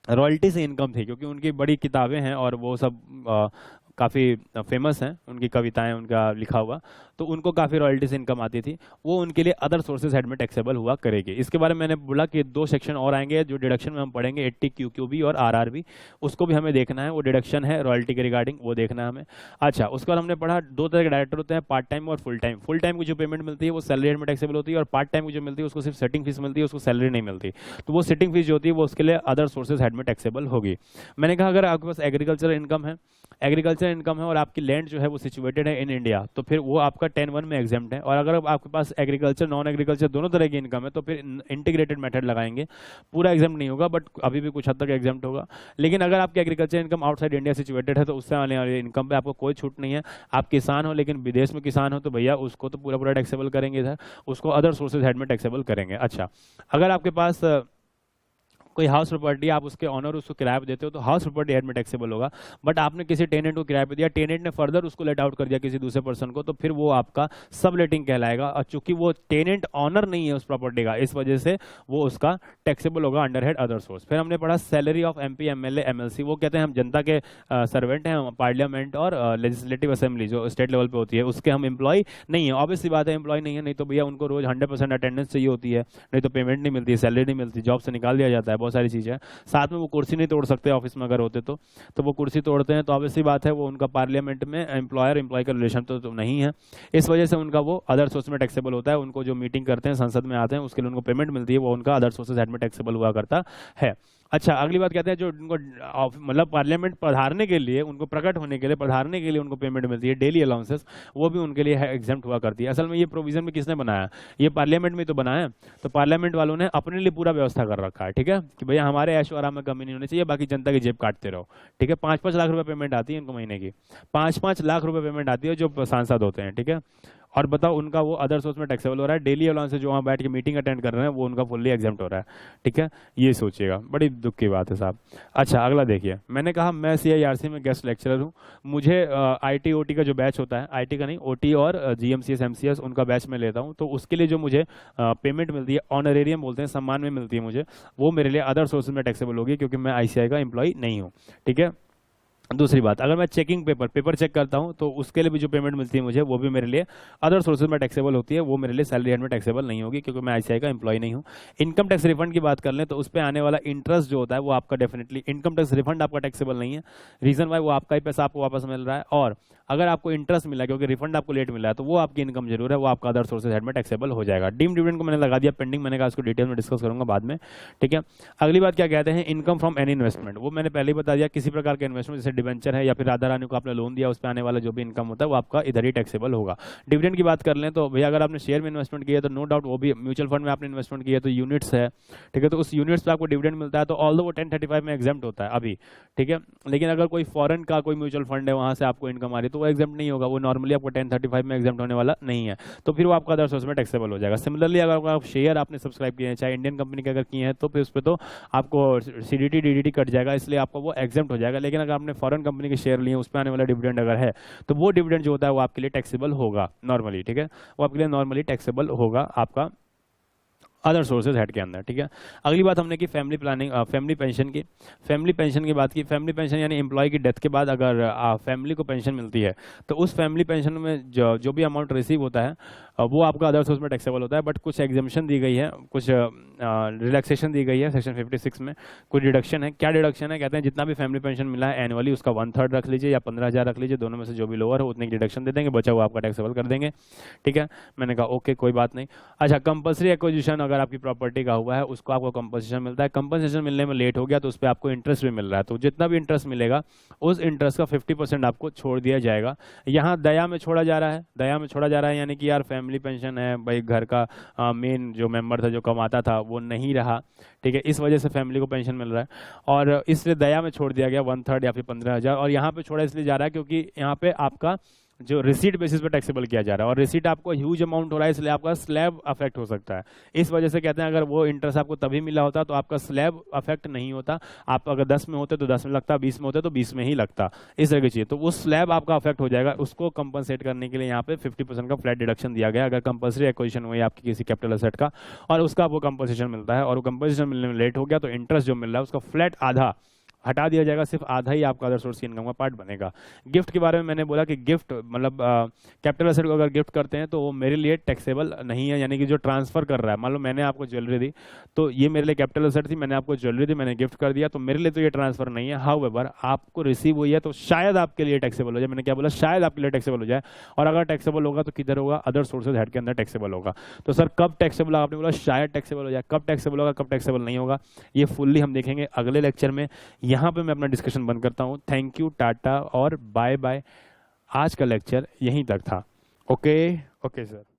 रॉयल्टी से इनकम थी, क्योंकि उनकी बड़ी किताबें हैं और वो सब काफ़ी फेमस हैं, उनकी कविताएं, उनका लिखा हुआ, तो उनको काफ़ी रॉयल्टी से इनकम आती थी। वो उनके लिए अदर सोर्सेज हेड में टैक्सेबल हुआ करेगी। इसके बारे में मैंने बोला कि 2 सेक्शन और आएंगे जो डिडक्शन में हम पढ़ेंगे, 80 QQB और RRB, उसको भी हमें देखना है। वो डिडक्शन है रॉयल्टी के रिगार्डिंग, वो देखना है हमें। अच्छा, उसके बाद हमने पढ़ा 2 तरह के डायरेक्टर होते हैं, पार्ट टाइम और फुल टाइम। फुल टाइम की जो पेमेंट मिलती है वो सैलरी हेड में टैक्सेबल होती है, और पार्ट टाइम की जो मिलती है उसको सिर्फ सेटिंग फीस मिलती है, उसको सैलरी नहीं मिलती। तो वो सेटिंग फीस जो होती है वो उसके लिए अदर सोर्सेज हेड में टैक्सेबल होगी। मैंने कहा अगर आपके पास एग्रीकल्चर इनकम है, एग्रीकल्चर इनकम है और आपकी लैंड जो है वो सिचुएटेड है इन इंडिया, तो फिर वो आपका 10(1) में एग्जाम्प्ट है। और अगर आपके पास एग्रीकल्चर नॉन एग्रीकल्चर दोनों तरह की इनकम है तो फिर इंटीग्रेटेड मेथड लगाएंगे, पूरा एग्जाम्प्ट नहीं होगा, बट अभी भी कुछ हद तक एग्जाम्प्ट होगा। लेकिन अगर आपकी agriculture income outside India situated है तो उससे आने वाली इनकम पे आपको कोई छूट नहीं है। आप किसान हो लेकिन विदेश में किसान हो तो भैया उसको तो पूरा पूरा टैक्सेबल करेंगे इधर, उसको अदर सोर्सेज हेड में टैक्सेबल करेंगे। अच्छा, अगर आपके पास कोई हाउस प्रॉपर्टी, आप उसके ऑनर उसको किराए पे देते हो तो हाउस प्रॉपर्टी हेड में टैक्सेबल होगा। बट आपने किसी टेनेंट को किराए पे दिया, टेनेंट ने फर्दर उसको लेट आउट कर दिया किसी दूसरे पर्सन को, तो फिर वो आपका सब लेटिंग कहलाएगा। और चूंकि वो टेनेंट ऑनर नहीं है उस प्रॉपर्टी का, इस वजह से वो उसका टैक्सेबल होगा अंडर हेड अदर सोर्स। फिर हमने पढ़ा salary of MP MLA MLC। वो कहते हैं हम जनता के सर्वेंट हैं, पार्लियामेंट और लेजिस्लेटिव असेंबली जो स्टेट लेवल पे होती है उसके हम एम्प्लॉय नहीं है। ऑब्वियसली बात है एम्प्लॉय नहीं है, नहीं तो भैया उनको रोज 100% अटेंडेंस चाहिए होती है, नहीं तो पेमेंट नहीं मिलती, सैलरी नहीं मिलती, जॉब से निकाल दिया जाता है, बहुत सारी चीज़ें। साथ में वो कुर्सी नहीं तोड़ सकते ऑफिस में अगर होते तो वो कुर्सी तोड़ते हैं, तो ऑब्वियसली बात है वो उनका पार्लियामेंट में एम्प्लॉयर एम्प्लॉय का रिलेशन तो नहीं है, इस वजह से उनका वो अदर सोर्स में टैक्सेबल होता है। उनको जो मीटिंग करते हैं, संसद में आते हैं, उसके लिए उनको पेमेंट मिलती है, वो उनका अदर सोर्सेज हेड में टैक्सेबल हुआ करता है। अच्छा, अगली बात कहते हैं जो उनको मतलब पार्लियामेंट पधारने के लिए, उनको प्रकट होने के लिए, पधारने के लिए उनको पेमेंट मिलती है, डेली अलाउंसेस, वो भी उनके लिए एग्जाम्प्ट हुआ करती है। असल में ये प्रोविजन भी किसने बनाया, ये पार्लियामेंट में तो बनाया है, तो पार्लियामेंट वालों ने अपने लिए पूरा व्यवस्था कर रखा है, ठीक है, कि भैया हमारे ऐशो आराम में कमी नहीं होनी चाहिए, बाकी जनता की जेब काटते रहो, ठीक है। 5-5 लाख रुपए पेमेंट आती है इनको महीने की, 5-5 लाख रुपए पेमेंट आती है जो सांसद होते हैं, ठीक है। और बताओ उनका वो अदर सोर्स में टैक्सेबल हो रहा है, डेली अलाउंस से जो वहाँ बैठ के मीटिंग अटेंड कर रहे हैं वो उनका फुल्ली एग्जाम्प्ट हो रहा है, ठीक है। ये सोचिएगा, बड़ी दुख की बात है साहब। अच्छा, अगला देखिए, मैंने कहा मैं CIRC में गेस्ट लेक्चरर हूँ, मुझे IT OT का जो बैच होता है, IT का नहीं, OT और GMCS MCS उनका बैच में लेता हूँ, तो उसके लिए जो मुझे पेमेंट मिलती है, ऑनरेरियम बोलते हैं, सम्मान में मिलती है मुझे, वो मेरे लिए अदर सोर्सेज में टैक्सेबल होगी क्योंकि मैं ICI का एम्प्लॉय नहीं हूँ, ठीक है। दूसरी बात, अगर मैं चेकिंग पेपर चेक करता हूं तो उसके लिए भी जो पेमेंट मिलती है मुझे, वो भी मेरे लिए अदर सोर्सेज में टैक्सेबल होती है, वो मेरे लिए सैलरी हेड में टैक्सेबल नहीं होगी क्योंकि मैं ICI का एम्प्लॉय नहीं हूं। इनकम टैक्स रिफंड की बात कर लें तो उस पर आने वाला इंटरेस्ट जो होता है वो आपका डेफिनेटली, इनकम टैक्स रिफंड आपका टैक्सेबल नहीं है, रीजन वाई वो आपका ही पैसा आपको वापस मिल रहा है। और अगर आपको इंटरेस्ट मिला क्योंकि रिफंड आपको लेट मिला है तो वो आपकी इनकम जरूर है, वो आपका अदर सोर्सेज हेड में टैक्सेबल हो जाएगा। डीम डिविडेंड को मैंने लगा दिया पेंडिंग, मैंने कहा इसको डिटेल में डिस्कस करूंगा बाद में, ठीक है। अगली बात क्या कहते हैं, इनकम फ्रॉम एनी इन्वेस्टमेंट, वो मैंने पहले ही बता दिया, किसी प्रकार के इन्वेस्टमेंट जैसे डिबेंचर है या फिर राधा रानी को आपने लोन दिया, उस पर आने वाला जो भी इनकम होता है वो आपका इधर ही टैक्सेबल होगा। डिविडेंड की बात कर लें तो भैया अगर आपने शेयर में इन्वेस्टमेंट किया तो नो डाउट, वो भी म्यूचुअल फंड में आपने इन्वेस्टमेंट किया तो यूनिट्स है, ठीक है, तो उस यूनिट्स पर आपको डिविडेंड मिलता है, तो ऑल्दो वो 1035 में एग्जाम्प्ट होता है अभी, ठीक है। लेकिन अगर कोई फॉरेन का कोई म्यूचुअल फंड है वहां से आपको इनकम आ रही है तो वो एग्जाम्प्ट नहीं होगा, वो नॉर्मली आपको 1035 में एग्जाम्प्ट होने वाला नहीं है, तो फिर वो आपका अदर सोर्स में टैक्सेबल हो जाएगा। सिमिलरली अगर आप शेयर आपने सब्सक्राइब किए हैं चाहे इंडियन कंपनी के अगर किए हैं तो फिर उस पर तो आपको CDT DDT कट जाएगा, इसलिए आपको वो एग्जाम्प्ट हो जाएगा। लेकिन अगर आपने फॉरेन कंपनी के शेयर लिए उस पर आने वाला डिविडेंड अगर है तो वो डिविडेंड जो होता है वो आपके लिए टैक्सेबल होगा नॉर्मली, ठीक है, वो आपके लिए नॉर्मली टैक्सेबल होगा आपका अदर सोर्सेज हेड के अंदर, ठीक है। अगली बात हमने की फैमिली प्लानिंग, फैमिली पेंशन की। फैमिली पेंशन की बात की, फैमिली पेंशन यानी एम्प्लॉय की डेथ के बाद अगर फैमिली को पेंशन मिलती है तो उस फैमिली पेंशन में जो भी अमाउंट रिसीव होता है वो आपका अदर सोर्स में टैक्सेबल होता है। बट कुछ एग्जाम्पशन दी गई है, कुछ रिलैक्सेशन दी गई है सेक्शन 56 में, कुछ डिडक्शन है। क्या डिडक्शन है? कहते हैं जितना भी फैमिली पेंशन मिला है एनुअली उसका 1/3 रख लीजिए या 15,000 रख लीजिए, दोनों में से जो भी लोअर हो उतने की डिडक्शन दे देंगे, बचा हुआ आपका टैक्सेबल कर देंगे, ठीक है। मैंने कहा ओके कोई बात नहीं। अच्छा, कंपल्सरी एक्विजिशन अगर आपकी प्रॉपर्टी का हुआ है उसको आपको कंपनसेशन मिलता है। कंपनसेशन मिलने में लेट हो गया तो उस पर आपको इंटरेस्ट भी मिल रहा है, तो जितना भी इंटरेस्ट मिलेगा उस इंटरेस्ट का 50% आपको छोड़ दिया जाएगा। यहाँ दया में छोड़ा जा रहा है, दया में छोड़ा जा रहा है यानी कि यार फैमिली पेंशन है भाई, घर का मेन जो मेंबर था जो कमाता था वो नहीं रहा, ठीक है, इस वजह से फैमिली को पेंशन मिल रहा है और इसलिए दया में छोड़ दिया गया 1/3 या फिर 15,000। और यहाँ पे छोड़ा इसलिए जा रहा है क्योंकि यहाँ पे आपका जो रिसीट बेसिस पे टैक्सेबल किया जा रहा है और रिसीट आपको ह्यूज अमाउंट हो रहा है इसलिए आपका स्लैब अफेक्ट हो सकता है। इस वजह से कहते हैं अगर वो इंटरेस्ट आपको तभी मिला होता तो आपका स्लैब अफेक्ट नहीं होता। आप अगर 10 में होते तो 10 में लगता, 20 में होते तो 20 में ही लगता, इस तरह की चीज़। तो वो स्लैब आपका अफेक्ट हो जाएगा, उसको कंपनसेट करने के लिए यहाँ पे 50% का फ्लैट डिडक्शन दिया गया अगर कंपल्सरी एक्विजिशन हुई आपकी किसी कैपिटल एसेट का और उसका आपको कंपनसेशन मिलता है और वो कंपनसेशन मिलने में लेट हो गया तो इंटरेस्ट जो मिल रहा है उसका फ्लैट आधा हटा दिया जाएगा, सिर्फ आधा ही आपका अदर सोर्स की इनकम का पार्ट बनेगा। गिफ्ट के बारे में मैंने बोला कि गिफ्ट मतलब कैपिटल एसेट को अगर गिफ्ट करते हैं तो वो मेरे लिए टैक्सेबल नहीं है, यानी कि जो ट्रांसफर कर रहा है, मान लो मैंने आपको ज्वेलरी दी तो ये मेरे लिए कैपिटल एसेट थी, मैंने आपको ज्वेलरी दी, मैंने गिफ्ट कर दिया तो मेरे लिए तो ये ट्रांसफर नहीं है। हाउएवर आपको रिसीव हुई है तो शायद आपके लिए टैक्सेबल हो जाए, मैंने क्या बोला, शायद आपके लिए टैक्सेबल हो जाए। और अगर टैक्सेबल होगा तो किधर होगा? अदर सोर्सेज हेड के अंदर टैक्सेबल होगा। तो सर कब टैक्सेबल होगा? आपने बोला शायद टैक्सेबल हो जाए, कब टैक्सेबल होगा कब टैक्सेबल नहीं होगा ये फुल्ली हम देखेंगे अगले लेक्चर में। यहाँ पे मैं अपना डिस्कशन बंद करता हूँ। थैंक यू, टाटा और बाय बाय। आज का लेक्चर यहीं तक था। Okay okay sir.